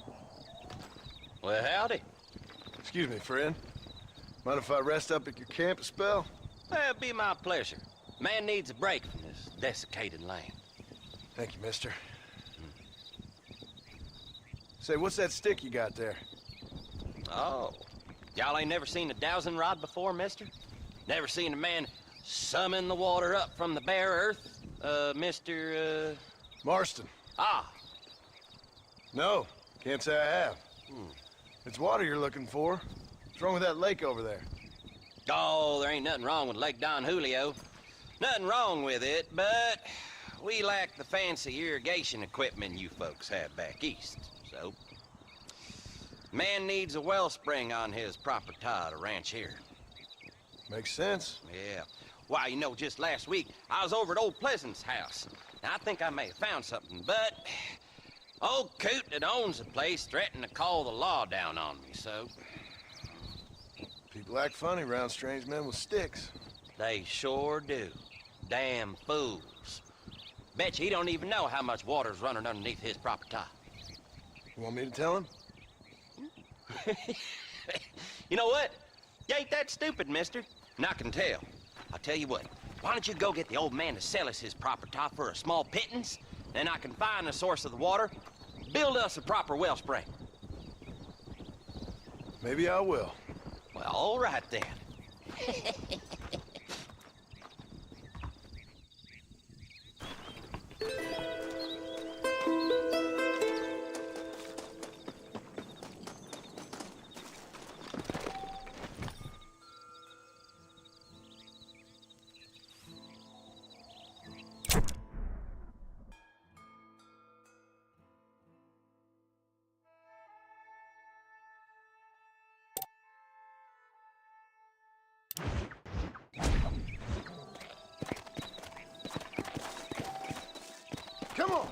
Well, howdy. Excuse me, friend. Mind if I rest up at your camp a spell? Well, it'd be my pleasure. Man needs a break from this desiccated land. Thank you, mister. Say, what's that stick you got there? Oh. Y'all ain't never seen a dowsing rod before, mister? Never seen a man summon the water up from the bare earth? Mr. Marston. Ah. No, can't say I have. It's water you're looking for. What's wrong with that lake over there? Oh, there ain't nothing wrong with Lake Don Julio. Nothing wrong with it, but we lack the fancy irrigation equipment you folks have back east, so... Man needs a wellspring on his property to ranch here. Makes sense. Yeah. Why, you know, just last week, I was over at old Pleasant's house. Now, I think I may have found something, but... Old Coot that owns the place threatened to call the law down on me, so... People act funny around strange men with sticks. They sure do. Damn fools. Bet you he don't even know how much water's running underneath his property. You want me to tell him? You know what? You ain't that stupid, mister. And I can tell. I'll tell you what. Why don't you go get the old man to sell us his property for a small pittance? Then I can find the source of the water, build us a proper wellspring. Maybe I will. Well, all right then. Come on!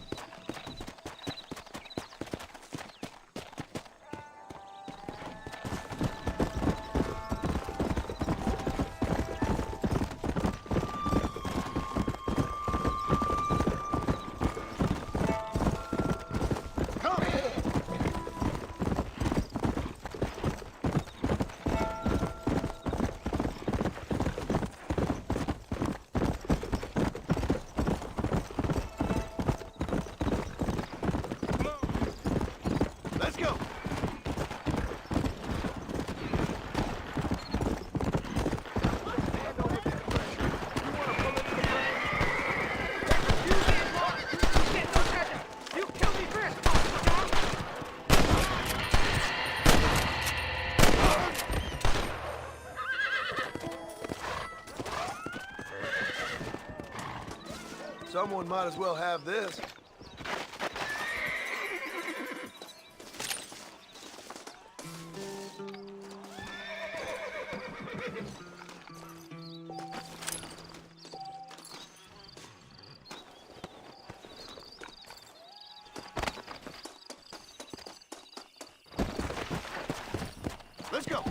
Someone might as well have this. Let's go.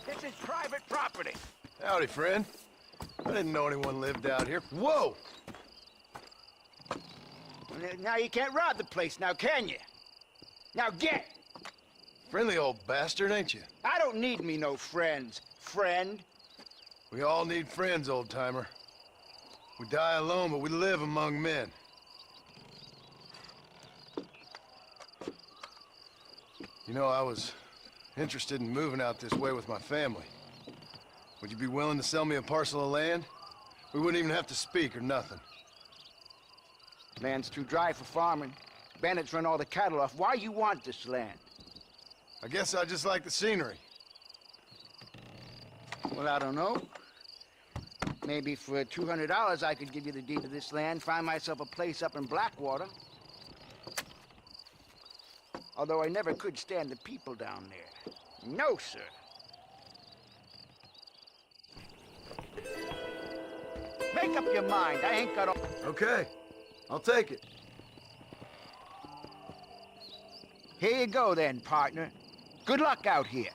This is private property. Howdy, friend. I didn't know anyone lived out here. Whoa! Now you can't rob the place now, can you? Now get! Friendly old bastard, ain't you? I don't need me no friends, friend. We all need friends, old-timer. We die alone, but we live among men. You know, I was interested in moving out this way with my family. Would you be willing to sell me a parcel of land? We wouldn't even have to speak or nothing. Land's too dry for farming. Bandits run all the cattle off. Why you want this land? I guess I just like the scenery. Well, I don't know. Maybe for $200 I could give you the deed to this land, find myself a place up in Blackwater. Although I never could stand the people down there. No, sir. Make up your mind. I ain't got all... Okay, I'll take it. Here you go then, partner. Good luck out here.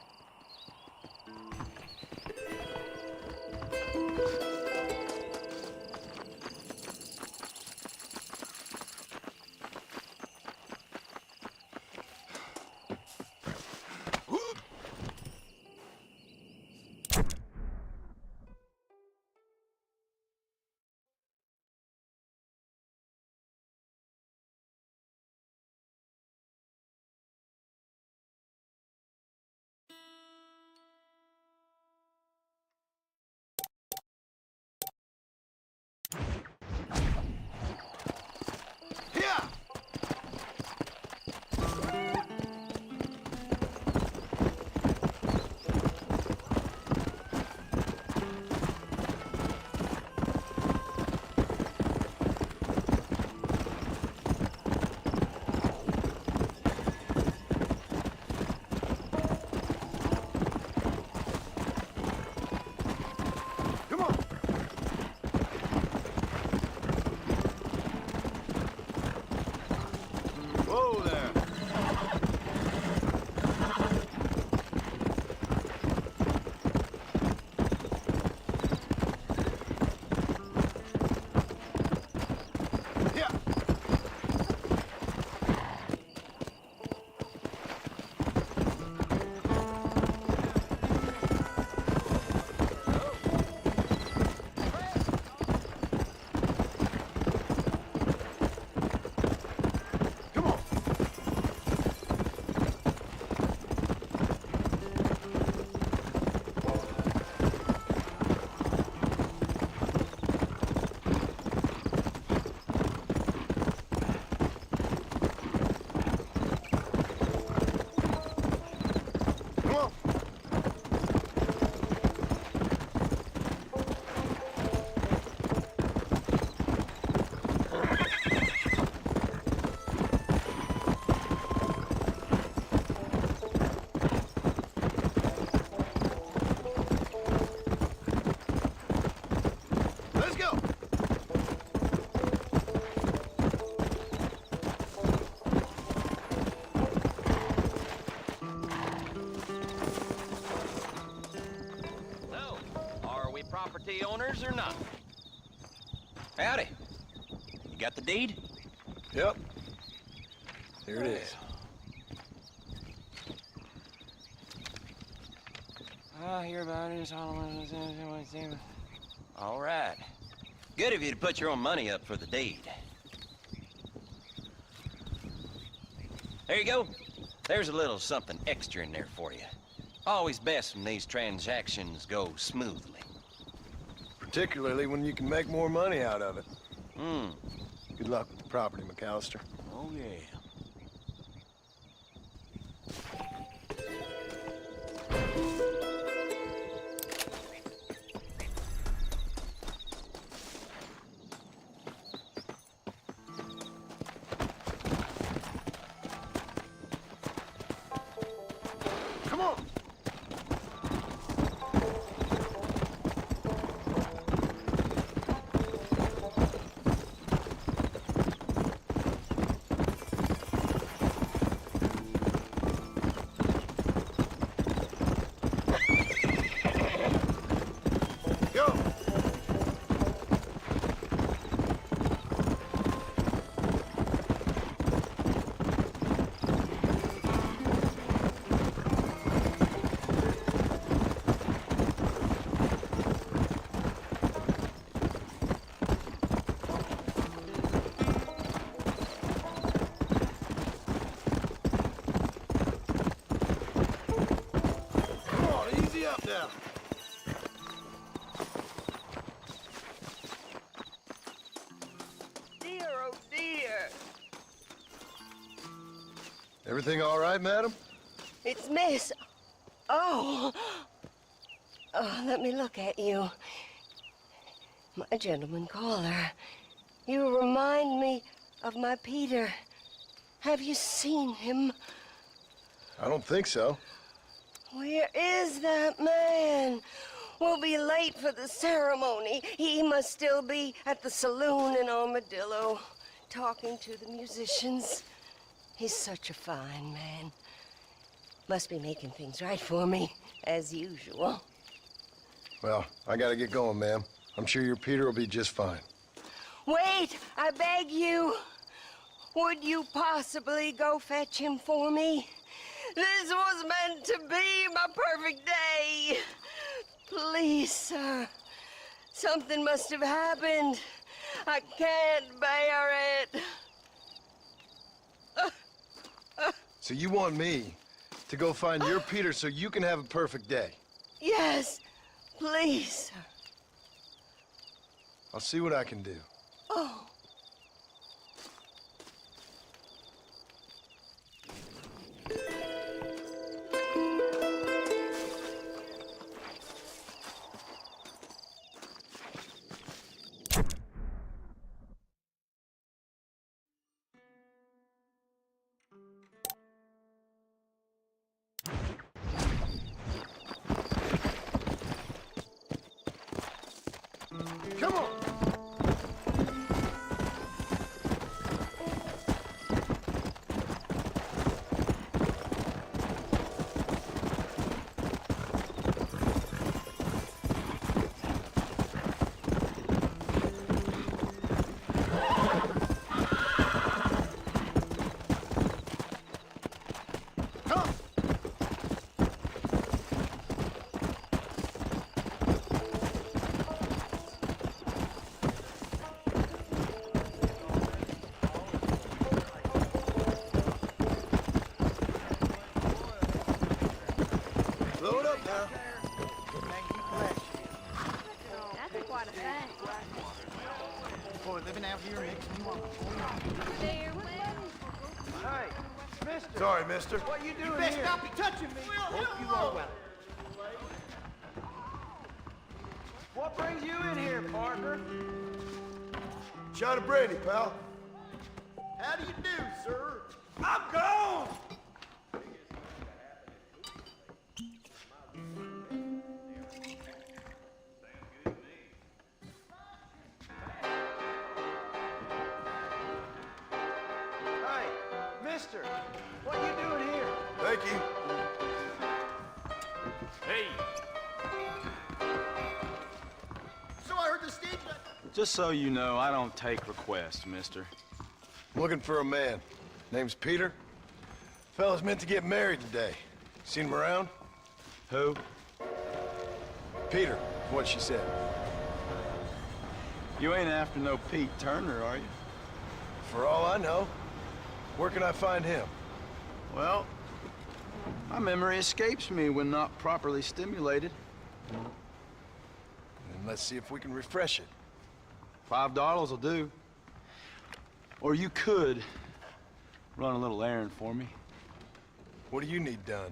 Property owners or not? Howdy. You got the deed? Yep. Here it is. I hear about it. All right. Good of you to put your own money up for the deed. There you go. There's a little something extra in there for you. Always best when these transactions go smoothly. Particularly when you can make more money out of it. Good luck with the property, McAllister. Oh, yeah. Come on! Everything all right, madam? It's Miss. Oh. Oh, let me look at you. My gentleman caller. You remind me of my Peter. Have you seen him? I don't think so. Where is that man? We'll be late for the ceremony. He must still be at the saloon in Armadillo, talking to the musicians. He's such a fine man. Must be making things right for me, as usual. Well, I gotta get going, ma'am. I'm sure your Peter will be just fine. Wait, I beg you. Would you possibly go fetch him for me? This was meant to be my perfect day. Please, sir. Something must have happened. I can't bear it. So you want me to go find your Peter so you can have a perfect day? Yes, please, sir. I'll see what I can do. Oh. Come on! Load up now. That's quite a thing. Boy, living out here makes me want to. Hey, mister. Sorry, mister. What you doing You best here? not be touching me. Hope you are well. What brings you in here, partner? Shot of brandy, pal. How do you do, sir? I'm gone! Hey, mister, what you doing here? Thank you. Hey, So I heard the stage. Just so you know, I don't take requests, mister. Looking for a man. Name's Peter. Fella's meant to get married today. Seen him around? Who? Peter, is what she said. You ain't after no Pete Turner, are you? For all I know. Where can I find him? Well, my memory escapes me when not properly stimulated. And let's see if we can refresh it. $5 will do. Or you could run a little errand for me. What do you need done?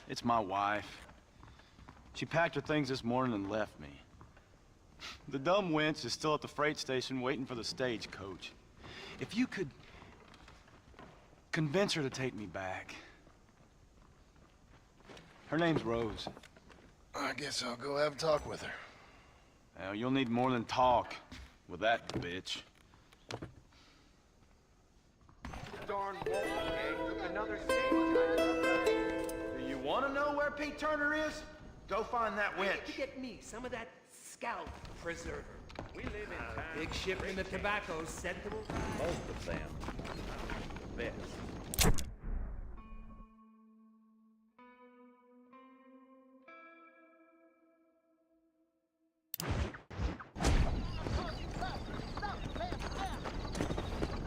It's my wife. She packed her things this morning and left me. The dumb wench is still at the freight station waiting for the stagecoach. If you could convince her to take me back. Her name's Rose. I guess I'll go have a talk with her. Now, you'll need more than talk with that bitch. Darn Wolfgang took another stage. Do you want to know where Pete Turner is? Go find that wench. To get me some of that scalp preserver. We live in town. Big shipment of tobacco sent them. Most of them. Best.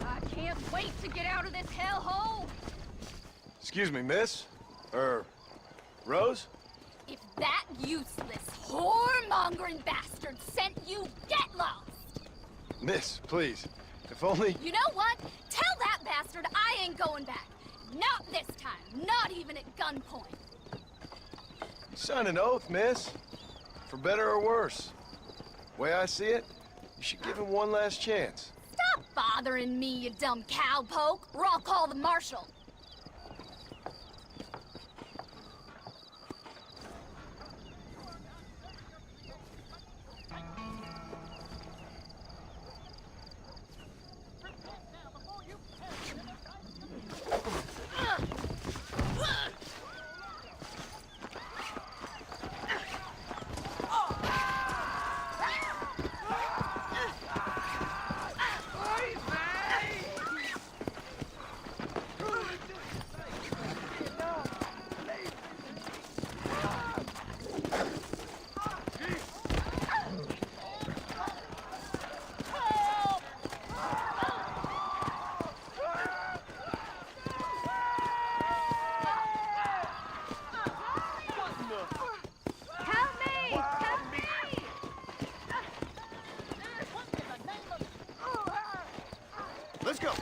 I can't wait to get out of this hellhole. Excuse me, miss? Rose? If that useless, whoremongering bastard sent you, get lost! Miss, please. If only... You know what? Tell that bastard I ain't going back. Not this time. Not even at gunpoint. You signed an oath, miss. For better or worse. Way I see it, you should give him one last chance. Stop bothering me, you dumb cowpoke, or I'll call the marshal. Let's go.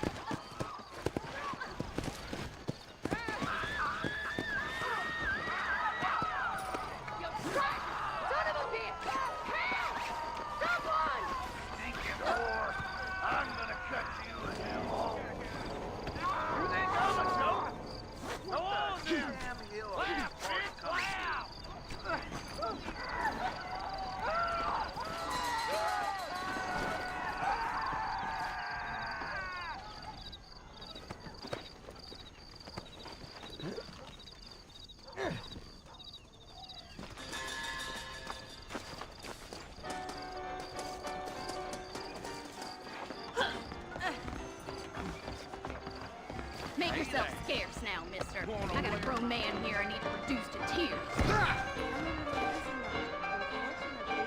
Make yourself scarce now, mister. I got a grown man here I need to reduce to tears.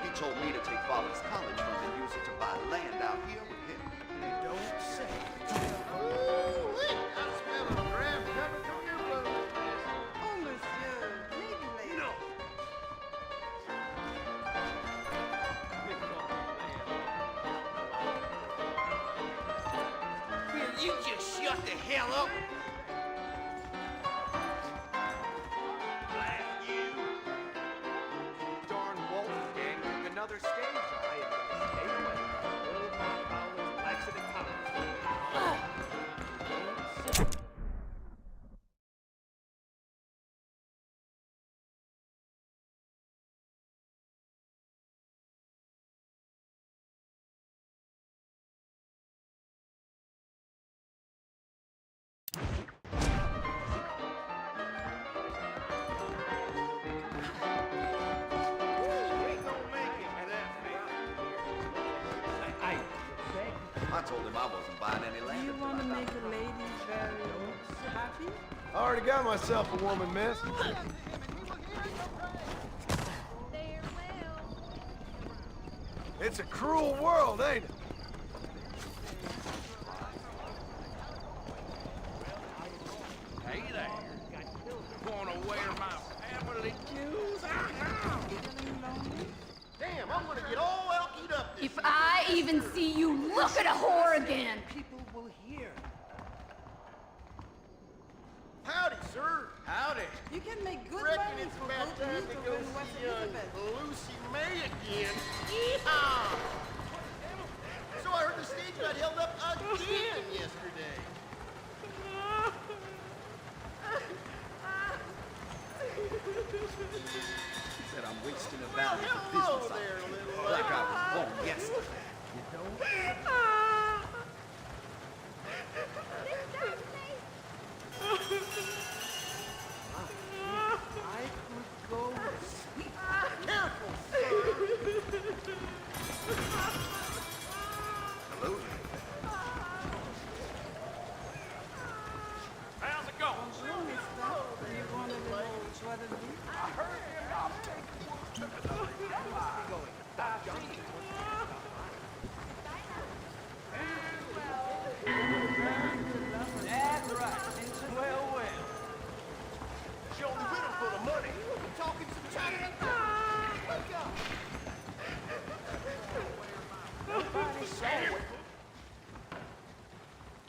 He told me to take Father's college fund and use it to buy land out here with him. They don't say. Ooh, I smell a grab coming from your room. Oh, monsieur, maybe later. No. Will you just shut the hell up? Blast you! Darn Wolfgang took another stage. I am gonna stay away. Little Mark always likes it in college. I told him I wasn't buying any land. You want to make a lady very happy? I already got myself a woman, miss. It's a cruel world, ain't it? Hey there. Gonna wear my family jewels out. Damn, I'm gonna get all elkied up this If I even see you look at a whore again. People will hear. Howdy, sir. Howdy. You can make good Reckon money it's for about both time to Nico go and West see Elizabeth. Lucy May again. Yeehaw! So I heard the stage got held up again yesterday. Said I'm wasting a valuable Hello business there, opportunity. little Like I was born yesterday. You know? I could go sweet. Careful, sir. Hello? How's it going? Bonjour, mister. Do you want a little joie de vivre? I heard him. I'll take one. That's right. Well, well. Show me with him for the money. We're talking some China. Wake up.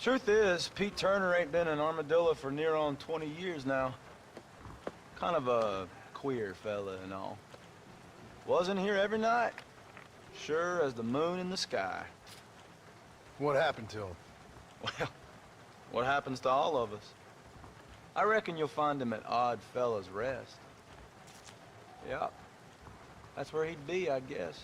Truth is, Pete Turner ain't been in Armadillo for near on 20 years now. Kind of a queer fella and all. Wasn't here every night. Sure as the moon in the sky. What happened to him? Well, what happens to all of us? I reckon you'll find him at Odd Fella's Rest. Yeah, that's where he'd be, I guess.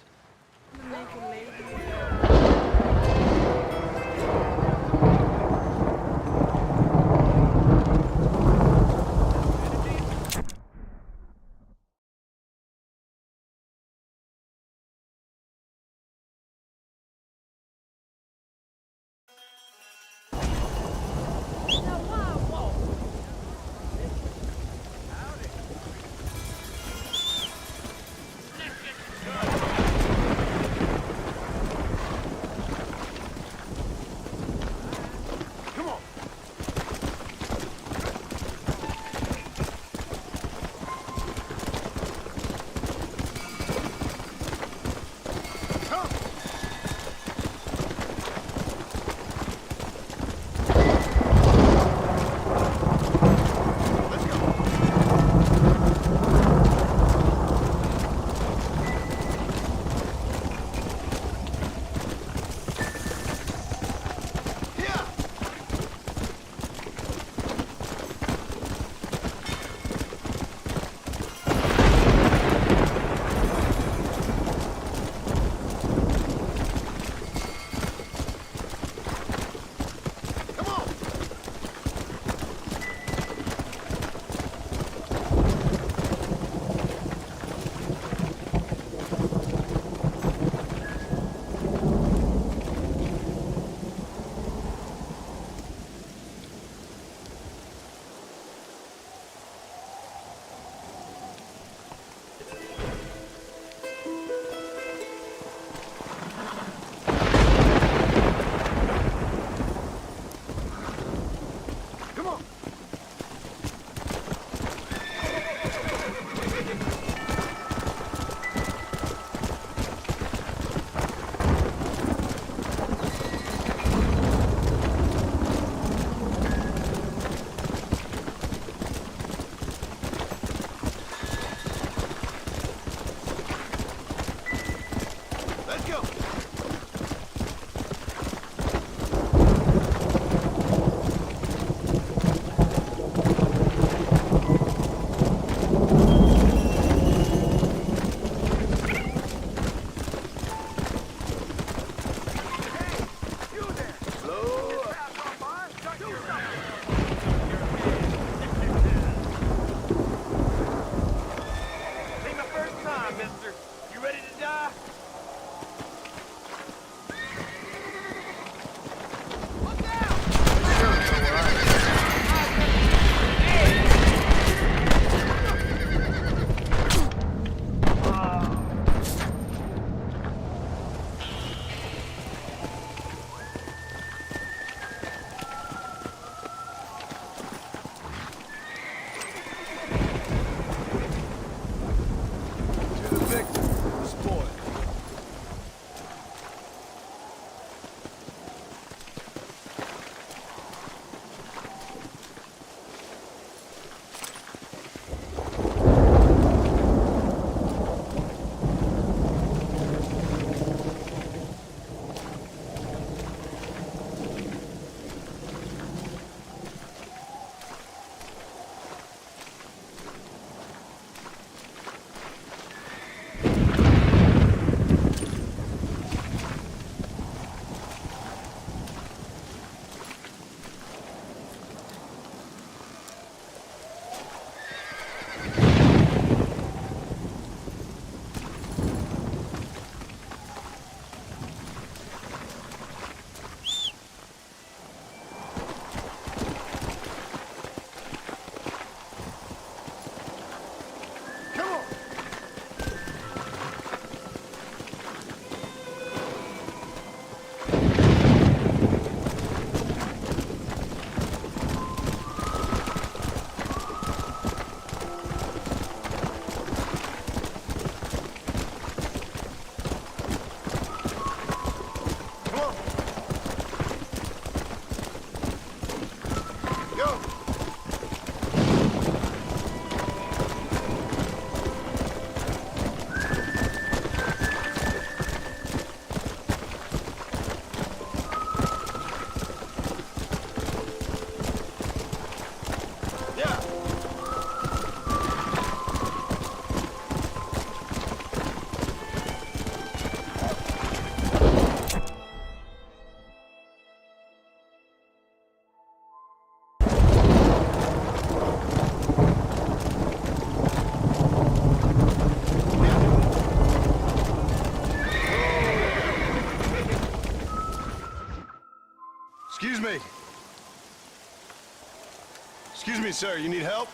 me, sir, you need help?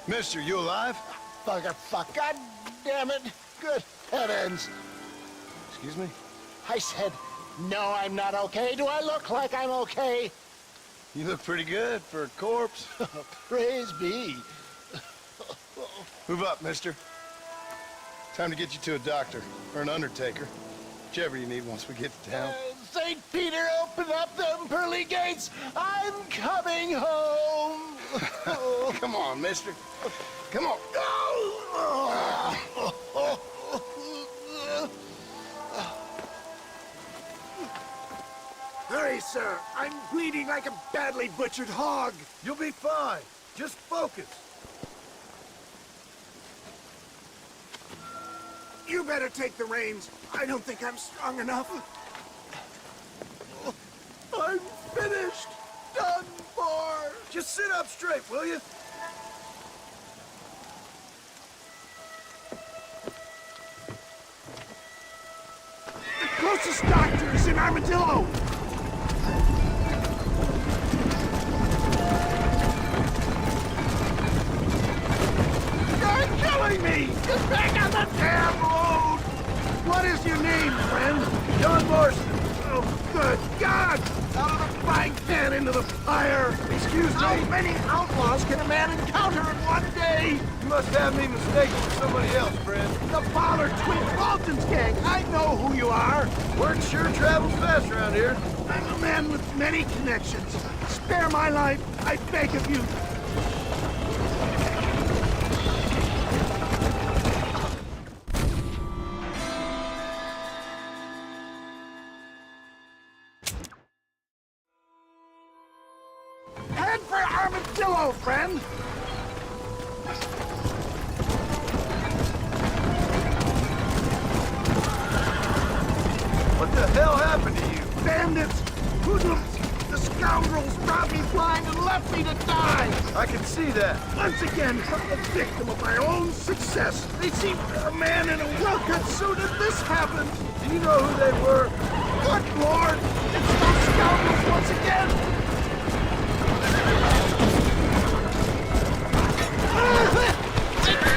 Mister, you alive? Fuck. God damn it. Good heavens. Excuse me? I said, no, I'm not okay. Do I look like I'm okay? You look pretty good for a corpse. Praise be. Move up, mister. Time to get you to a doctor, or an undertaker. Whichever you need once we get to town. St. Peter, open up them pearly gates. I'm coming home. Come on, mister. Come on. Hurry, sir. I'm bleeding like a badly butchered hog. You'll be fine. Just focus. You better take the reins. I don't think I'm strong enough. I'm finished. Done for. Just sit up straight, will you? The closest doctor is in Armadillo. You're killing me! Get back on the damn road! What is your name, friend? John Marston. Oh, good God! Out of the frying pan into the fire! Excuse me? How many outlaws can a man encounter in one day? You must have me mistaken for somebody else, friend. The Fowler Twin Walton's gang! I know who you are! Word sure travels fast around here. I'm a man with many connections. Spare my life, I beg of you. Head for Armadillo, friend! What the hell happened to you? Bandits! Hoodlums! The scoundrels robbed me blind and left me to die! I can see that. Once again, I'm a victim of my own success. They seemed a man in a well-cut suit and this happened. Do you know who they were? Good Lord! It's those scoundrels once again! I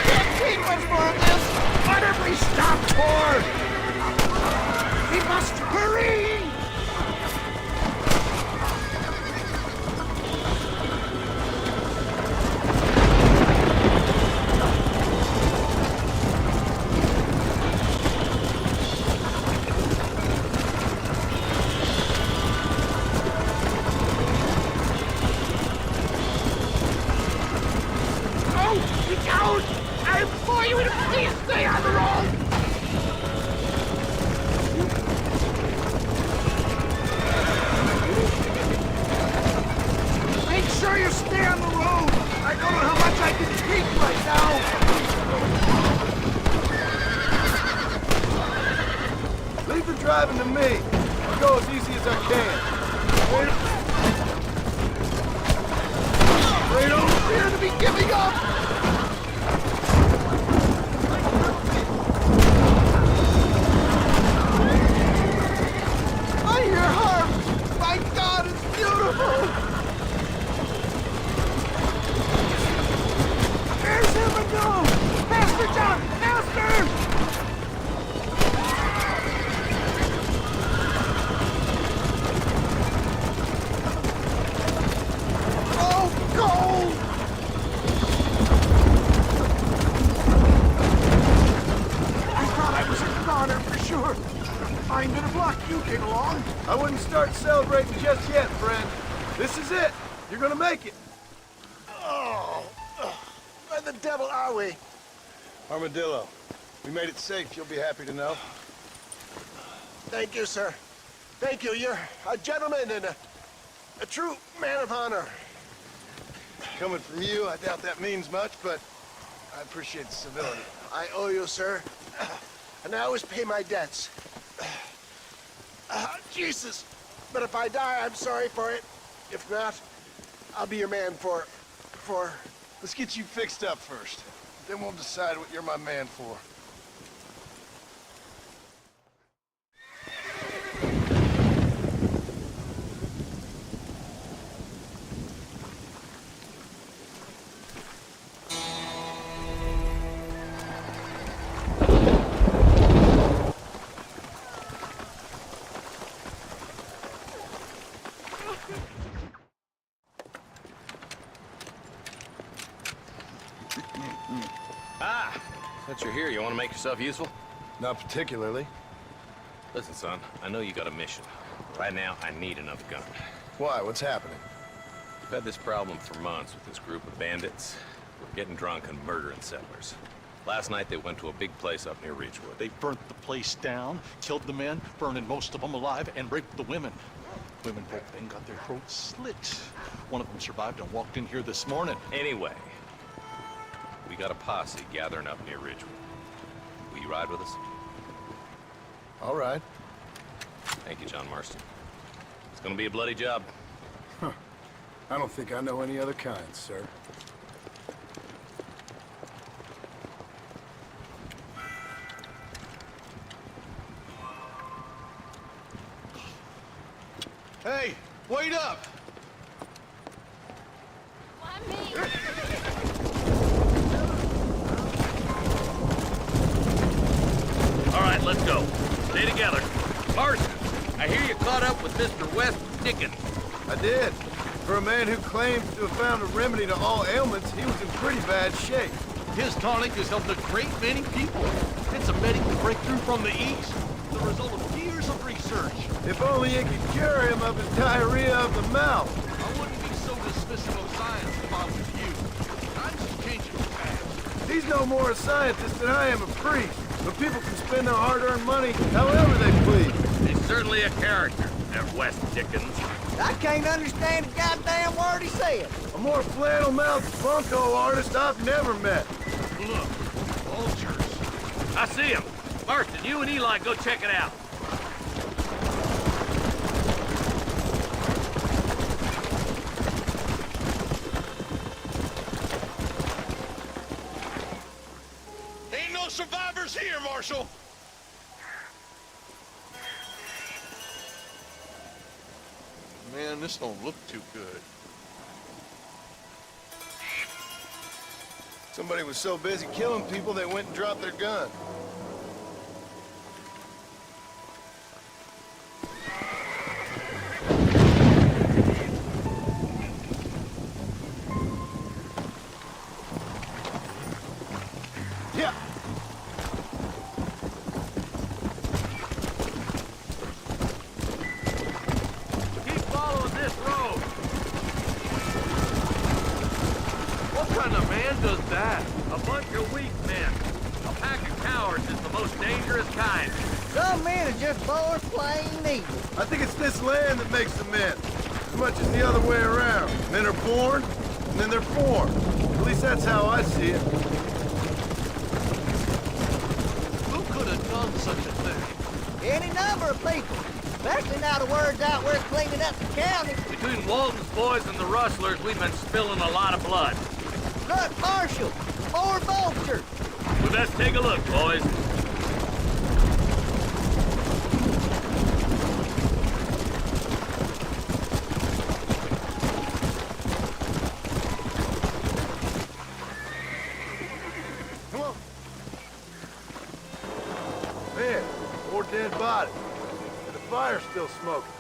can't take much more of this! What have we stopped for? We must hurry! I implore you to please stay on the road! Make sure you stay on the road! I don't know how much I can take right now! Leave the driving to me. I'll go as easy as I can. They don't appear to be giving up! I hear harp! My God, it's beautiful! There's him and go! Faster, John! Faster! Oh, go! I thought I was a goner for sure. I'm gonna block you came along. I wouldn't start celebrating just yet, friend. This is it. You're gonna make it. Where the devil are we? Armadillo. We made it safe, you'll be happy to know. Thank you, sir. Thank you. You're a gentleman and a true man of honor. Coming from you, I doubt that means much, but I appreciate the civility. I owe you, sir. And I always pay my debts. Jesus. But if I die, I'm sorry for it. If not, I'll be your man for... Let's get you fixed up first. Then we'll decide what you're my man for. Ah, since you're here, you want to make yourself useful? Not particularly. Listen, son, I know you got a mission. Right now, I need another gun. Why? What's happening? We've had this problem for months with this group of bandits. We're getting drunk and murdering settlers. Last night, they went to a big place up near Ridgewood. They burnt the place down, killed the men, burning most of them alive, and raped the women. Women folk then got their throats slit. One of them survived and walked in here this morning. Anyway, we got a posse gathering up near Ridgewood. Will you ride with us? All right. Thank you, John Marston. It's gonna be a bloody job. Huh. I don't think I know any other kind, sir. Hey, wait up! All right, let's go. Stay together. Marston, I hear you caught up with Mr. West Dickens. I did. For a man who claims to have found a remedy to all ailments, he was in pretty bad shape. His tonic has helped a great many people. It's a medical breakthrough from the East. The result of years of research. If only it could cure him of his diarrhea of the mouth. I wouldn't be so dismissive of science if I was you. Times is changing fast. He's no more a scientist than I am a priest. But people can spend their hard-earned money however they please. He's certainly a character, that West Dickens. I can't understand a goddamn word he said. A more flannel-mouthed bunko artist I've never met. Look, vultures. I see him. Marston, you and Eli go check it out. Ain't no survivors here, Marshal. Man, this don't look too good. Somebody was so busy killing people, they went and dropped their gun. Yeah. Keep following this road. What kind of man does that? A bunch of weak men. A pack of cowards is the most dangerous kind. Some men are just born plain evil. I think it's this land that makes the men, as much as the other way around. Men are born, and then they're formed. At least that's how I see it. Who could have done such a thing? Any number of people. Especially now the word's out where it's cleaning up the county. Between Walton's boys and the rustlers, we've been spilling a lot of blood. Look, Marshal, more vultures. We best take a look, boys. Come on. Man, more dead bodies. And the fire's still smoking.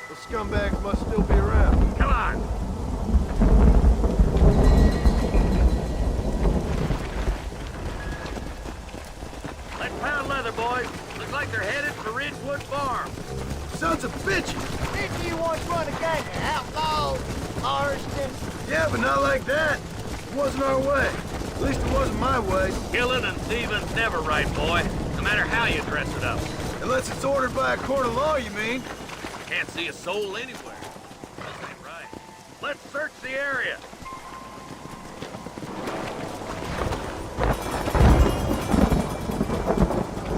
Those scumbags must still be around. Come on. Let's pound leather, boys. Looks like they're headed for Ridgewood Farm. Sons of bitches! Didn't you once run a gang of outlaws, Marston? Yeah, but not like that. It wasn't our way. At least it wasn't my way. Killing and thieving's never right, boy. No matter how you dress it up. Unless it's ordered by a court of law, you mean? Can't see a soul anywhere. This ain't right. Let's search the area.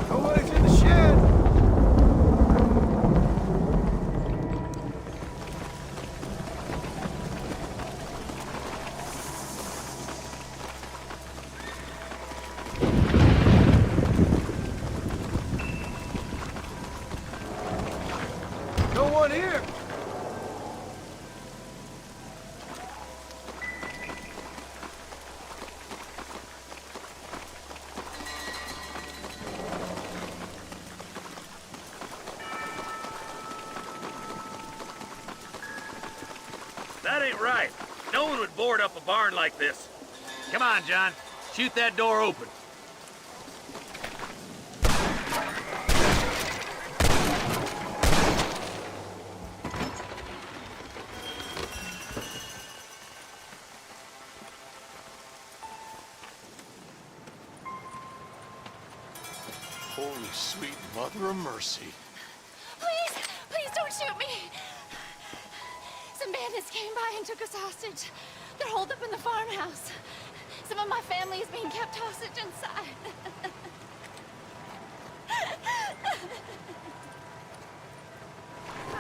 Nobody's in the shed. No one here. That ain't right. No one would board up a barn like this. Come on, John. Shoot that door open. Holy sweet mother of mercy. Please don't shoot me. Some bandits came by and took us hostage. They're holed up in the farmhouse. Some of my family is being kept hostage inside.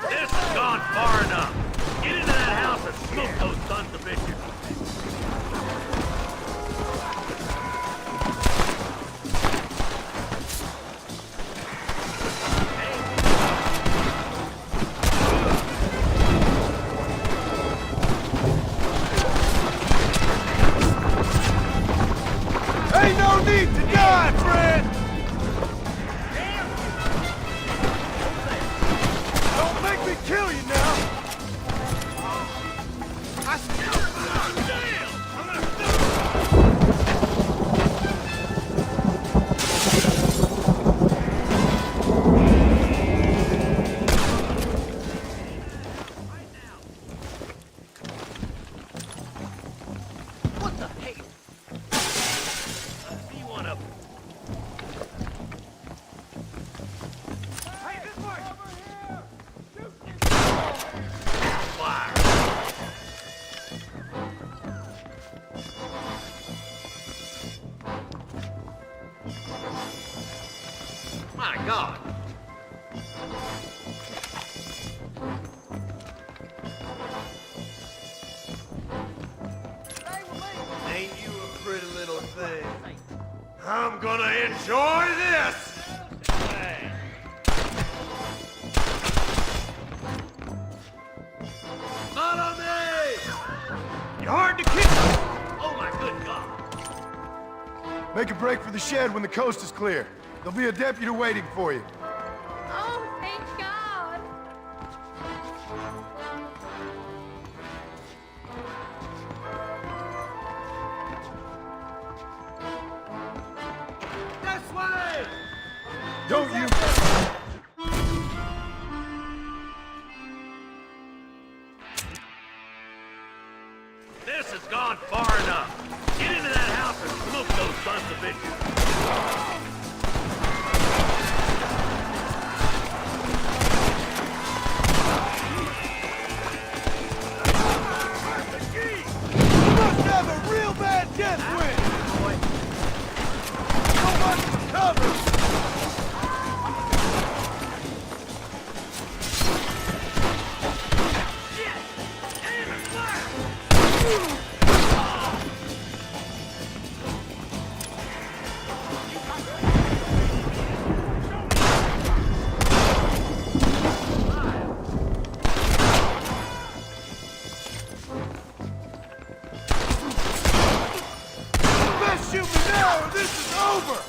This has gone far enough. Get into that house and smoke those sons of bitches. Ain't no need to die, friend! Don't make me kill you now! I still... What the hey? You wanna... Hey, this way! Fire! My God! Ain't you a pretty little thing? I'm gonna enjoy this! Hey. Not on me! You're hard to kill! Oh my good God! Make a break for the shed when the coast is clear. There'll be a deputy waiting for you. Oh, thank God. This way! Don't you... This has gone far enough. Get into that house and smoke those sons of bitches. You must have a real bad death wind! So much for cover! Best shoot me now or this is over!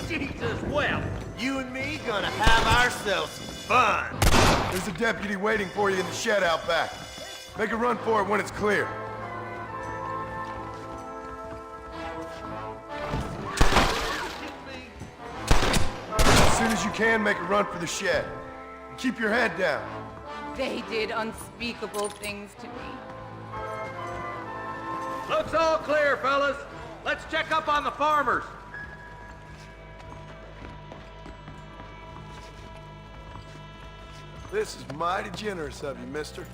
Jesus, well, You and me gonna have ourselves some fun! There's a deputy waiting for you in the shed out back. Make a run for it when it's clear. As soon as you can, make a run for the shed. And keep your head down. They did unspeakable things to me. looks all clear, fellas. Let's check up on the farmers. This is mighty generous of you, mister.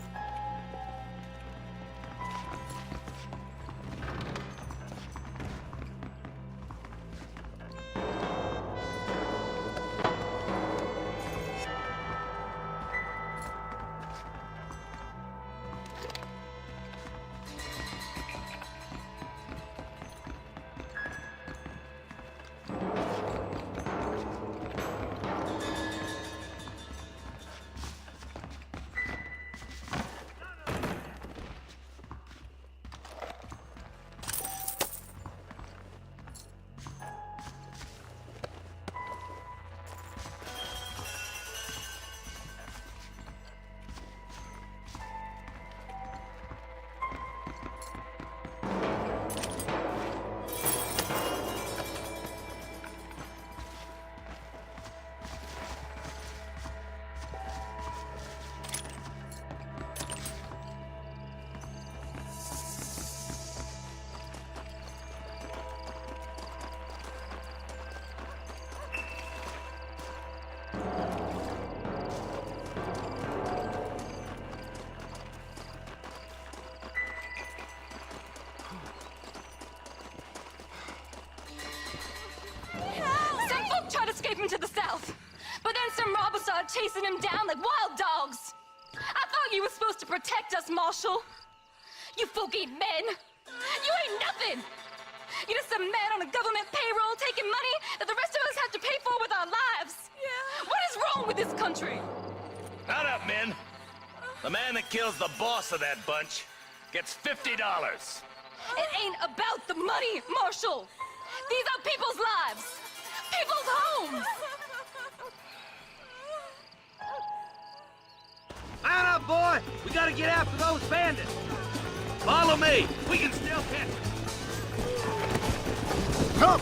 start chasing them down like wild dogs. I thought you were supposed to protect us, Marshal. You folk ain't men. You ain't nothing. You're just some man on a government payroll taking money that the rest of us have to pay for with our lives. Yeah. What is wrong with this country? Shut up, men. The man that kills the boss of that bunch gets $50. It ain't about the money, Marshal. These are people's lives, people's homes. Man up, boy! We gotta get after those bandits! Follow me! We can still catch them! Come!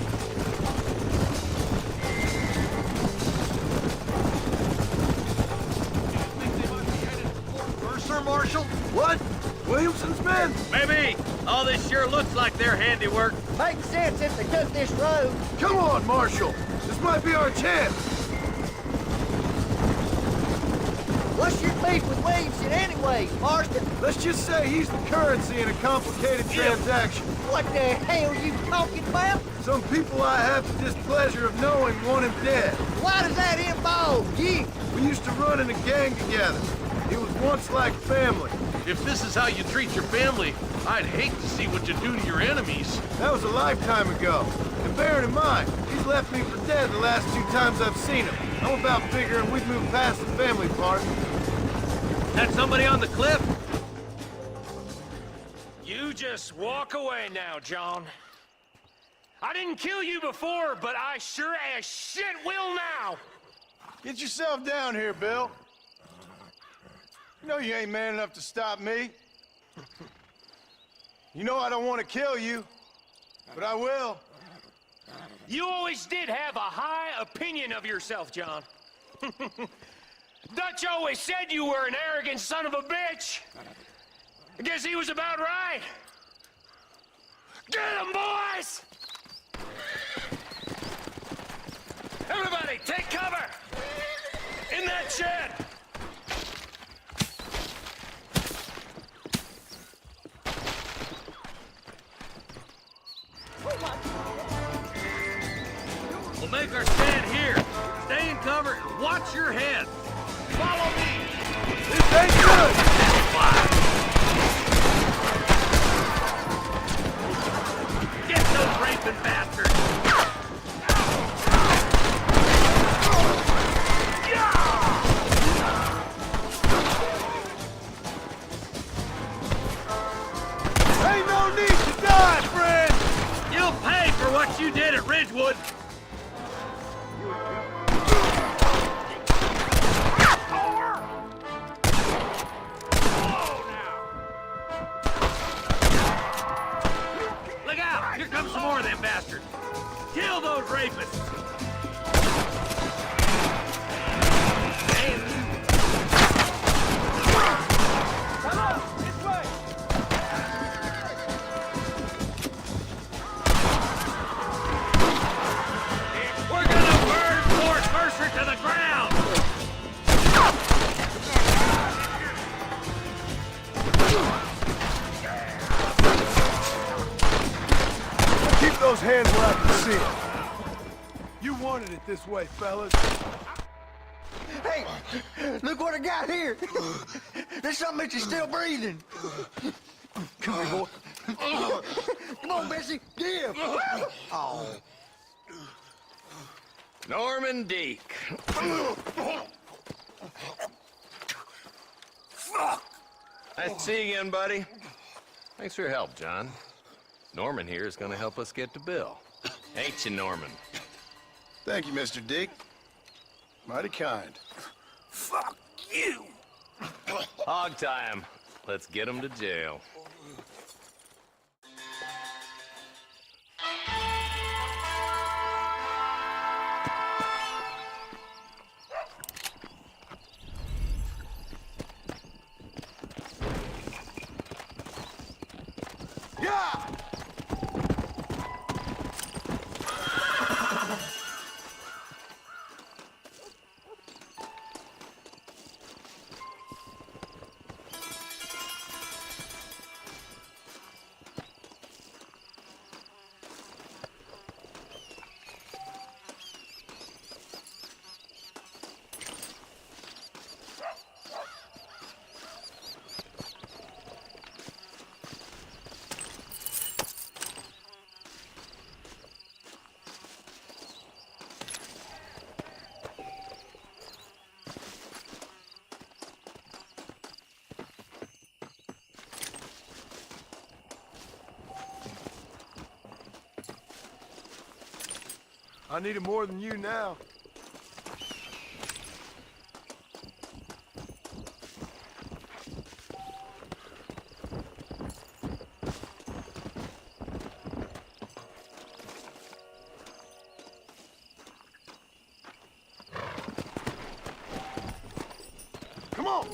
Mercer, Marshal? What? Williamson's men? Maybe. All this sure looks like their handiwork. Makes sense if they took this road. Come on, Marshal! This might be our chance! What's your beef with Williamson anyway, Marston? Let's just say he's the currency in a complicated transaction. What the hell are you talking about? Some people I have the displeasure of knowing want him dead. Why does that involve you? We used to run in a gang together. It was once like family. If this is how you treat your family, I'd hate to see what you do to your enemies. That was a lifetime ago. And bearing in mind, he's left me for dead the last 2 times I've seen him. I'm about figuring we've moved past the family part. That somebody on the cliff? You just walk away now, John. I didn't kill you before, but I sure as shit will now. Get yourself down here, Bill. You know you ain't man enough to stop me. You know I don't want to kill you, but I will. You always did have a high opinion of yourself, John. Dutch always said you were an arrogant son of a bitch. I guess he was about right. Get him, boys! Everybody, take cover! In that shed! We'll make our stand here. Stay in cover and watch your head. Follow me! This ain't good! Get those raping bastards! Ain't no need to die, friend! You'll pay for what you did at Ridgewood! Look out! Here comes some more of them bastards! Kill those rapists! We're gonna burn Fort Mercer to the ground! Keep those hands where I can see them. You wanted it this way, fellas. Hey, look what I got here. There's something that you're still breathing. Come here, boy. Come on, Bessie. Give. Oh. Norman Deek. Nice to see you again, buddy. Thanks for your help, John. Norman here is going to help us get to Bill. Ain't you, Norman? Thank you, Mr. Dick. Mighty kind. Fuck you! Hog time. Let's get him to jail. Yeah! I need it more than you now. Come on!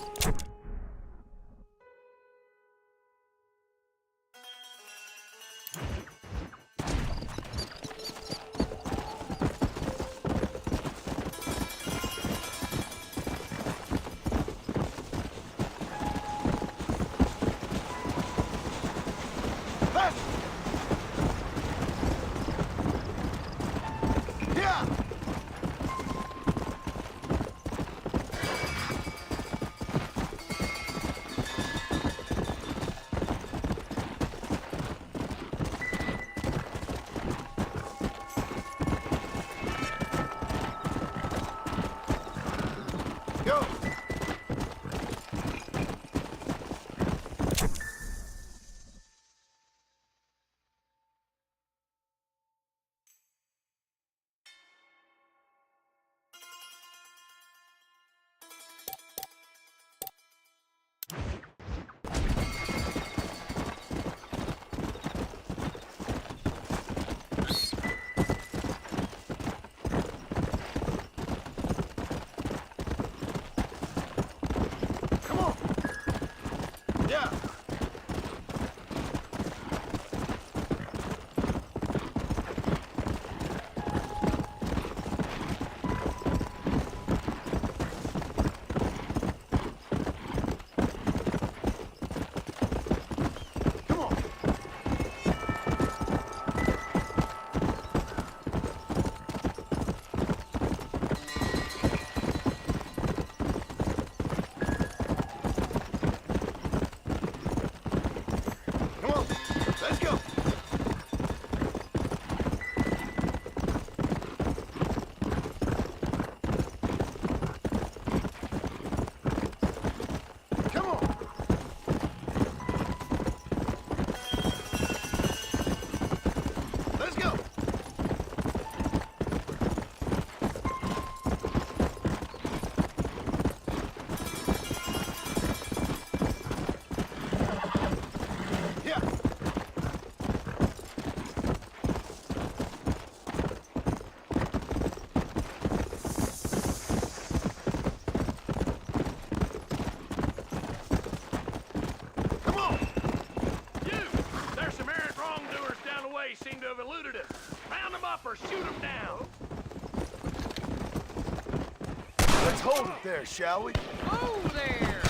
Hold it there, shall we? Oh, there!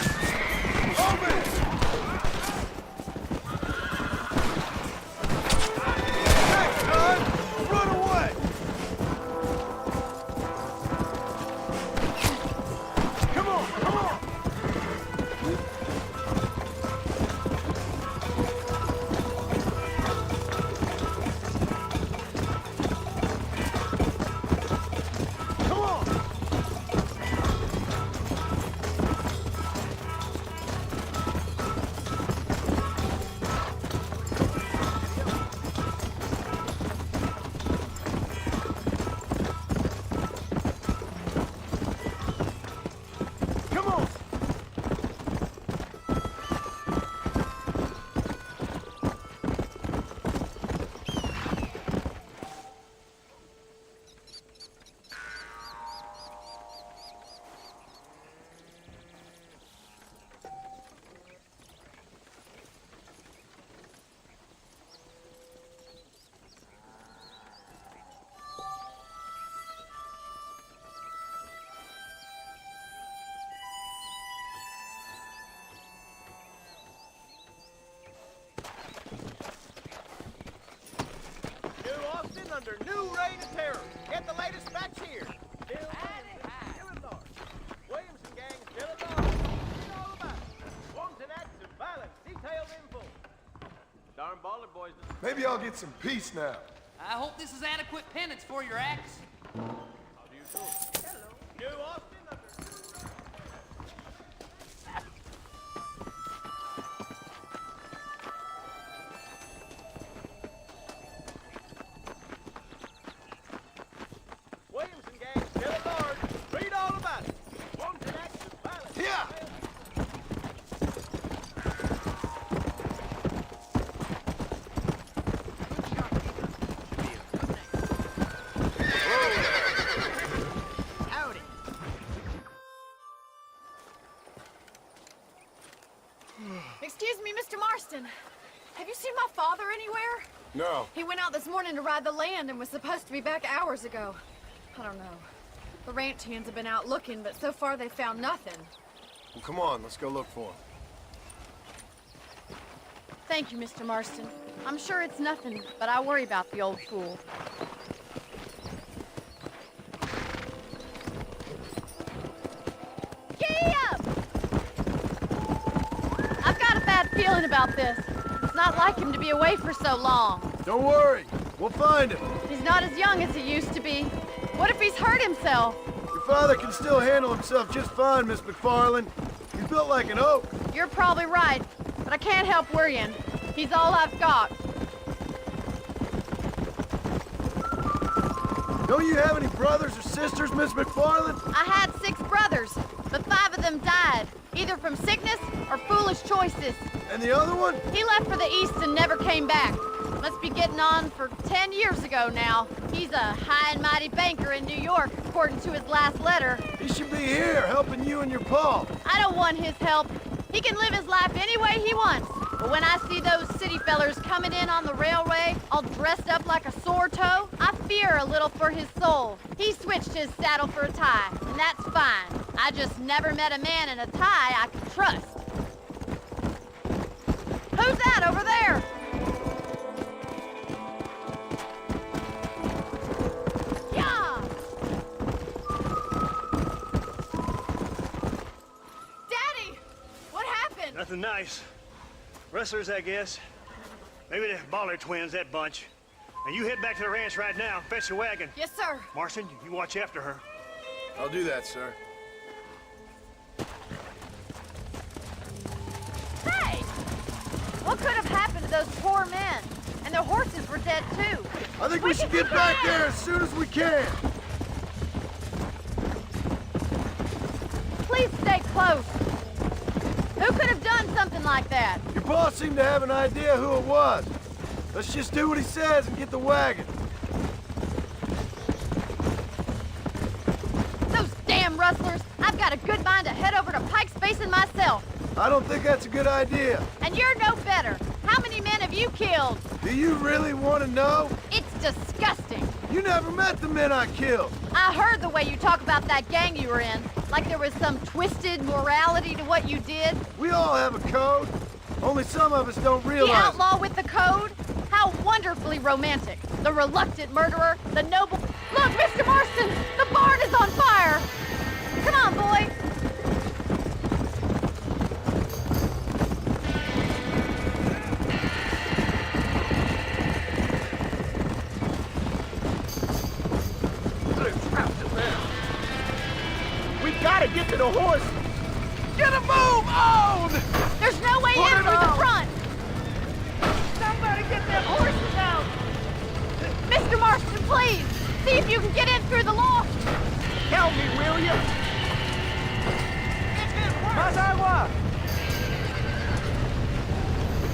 Open! Hey, son! Run away! Come on, come on! Under new reign of terror. Get the latest facts here. Still in North. Williamson gang still at large. You know all about it. Wanton acts of violence detailed in full. Darn baller boys. Maybe I'll get some peace now. I hope this is adequate penance for your acts. How do you do? Hello. New Austin under Excuse me, Mr. Marston. Have you seen my father anywhere? No. He went out this morning to ride the land and was supposed to be back hours ago. I don't know. The ranch hands have been out looking, but so far they found nothing. Well, come on, let's go look for him. Thank you, Mr. Marston. I'm sure it's nothing, but I worry about the old fool. Giddy up! I've got a bad feeling about this. It's not like him to be away for so long. Don't worry, we'll find him. He's not as young as he used to be. What if he's hurt himself? Your father can still handle himself just fine, Miss McFarland. He's built like an oak. You're probably right, but I can't help worrying. He's all I've got. Don't you have any brothers or sisters, Miss McFarland? I had 6 brothers, but 5 of them died, either from sickness or foolish choices. And the other one? He left for the east and never came back. Must be getting on for 10 years ago now. He's a high and mighty banker in New York, according to his last letter. He should be here, helping you and your pa. I don't want his help. He can live his life any way he wants. But when I see those city fellers coming in on the railway, all dressed up like a sore toe, I fear a little for his soul. He switched his saddle for a tie, and that's fine. I just never met a man in a tie I could trust. Who's that over there? Yeah! Daddy! What happened? Nothing nice. Rustlers, I guess. Maybe the Baller twins, that bunch. Now you head back to the ranch right now. Fetch the wagon. Yes, sir. Marston, you watch after her. I'll do that, sir. Hey! What could have happened to those poor men? And their horses were dead, too. I think we should get back there as soon as we can. Please stay close. Who could have done something like that? Your boss seemed to have an idea who it was. Let's just do what he says and get the wagon. Those damn rustlers! I've got a good mind to head over to Pike's Basin myself. I don't think that's a good idea. And you're no better. How many men have you killed? Do you really want to know? It's disgusting. You never met the men I killed. I heard the way you talk about that gang you were in. Like there was some twisted morality to what you did. We all have a code. Only some of us don't realize The outlaw with the code? How wonderfully romantic. The reluctant murderer, the noble... Look, Mr. Marston! The barn is on fire! Come on, boy! We gotta get to the horse. Get a move on! There's no way in through the front! Somebody get them horses out! Mr. Marston, please! See if you can get in through the loft! Help me, will you? Más agua!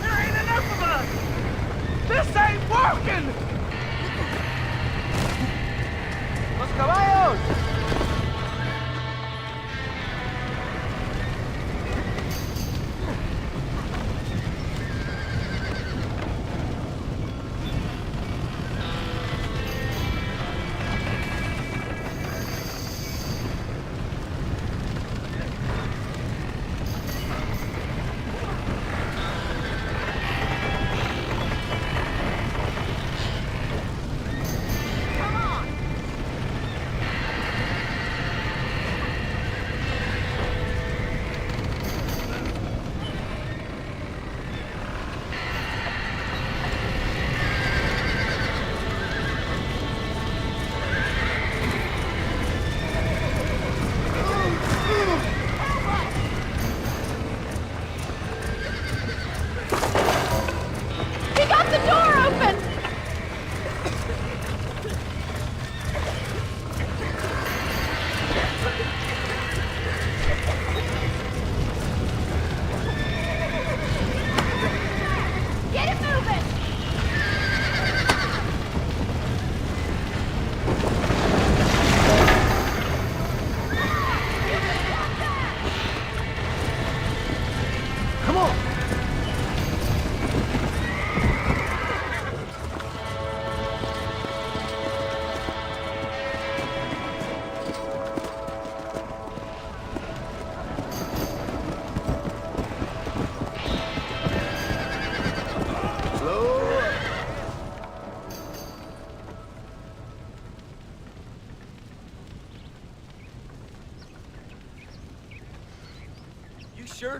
There ain't enough of us! This ain't working! Los caballos!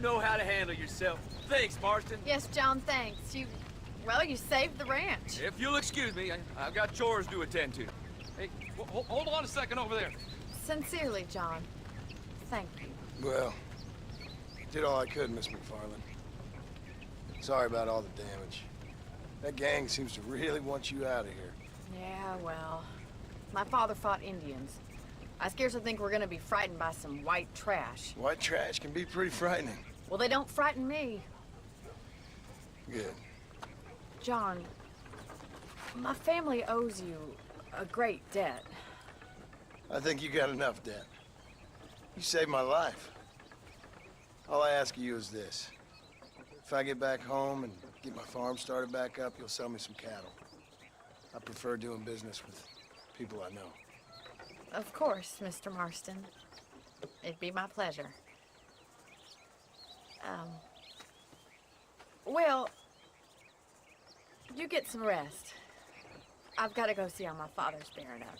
know how to handle yourself. Thanks, Marston. Yes, John, thanks. Well, you saved the ranch. If you'll excuse me, I've got chores to attend to. Hey, hold on a second over there. Sincerely, John. Thank you. Well, did all I could, Miss McFarland. Sorry about all the damage. That gang seems to really want you out of here. Yeah, well, my father fought Indians. I scarcely think we're gonna be frightened by some white trash. White trash can be pretty frightening. Well, they don't frighten me. Good. John, my family owes you a great debt. I think you got enough debt. You saved my life. All I ask of you is this. If I get back home and get my farm started back up, you'll sell me some cattle. I prefer doing business with people I know. Of course, Mr. Marston. It'd be my pleasure. Well, you get some rest. I've got to go see how my father's bearing up.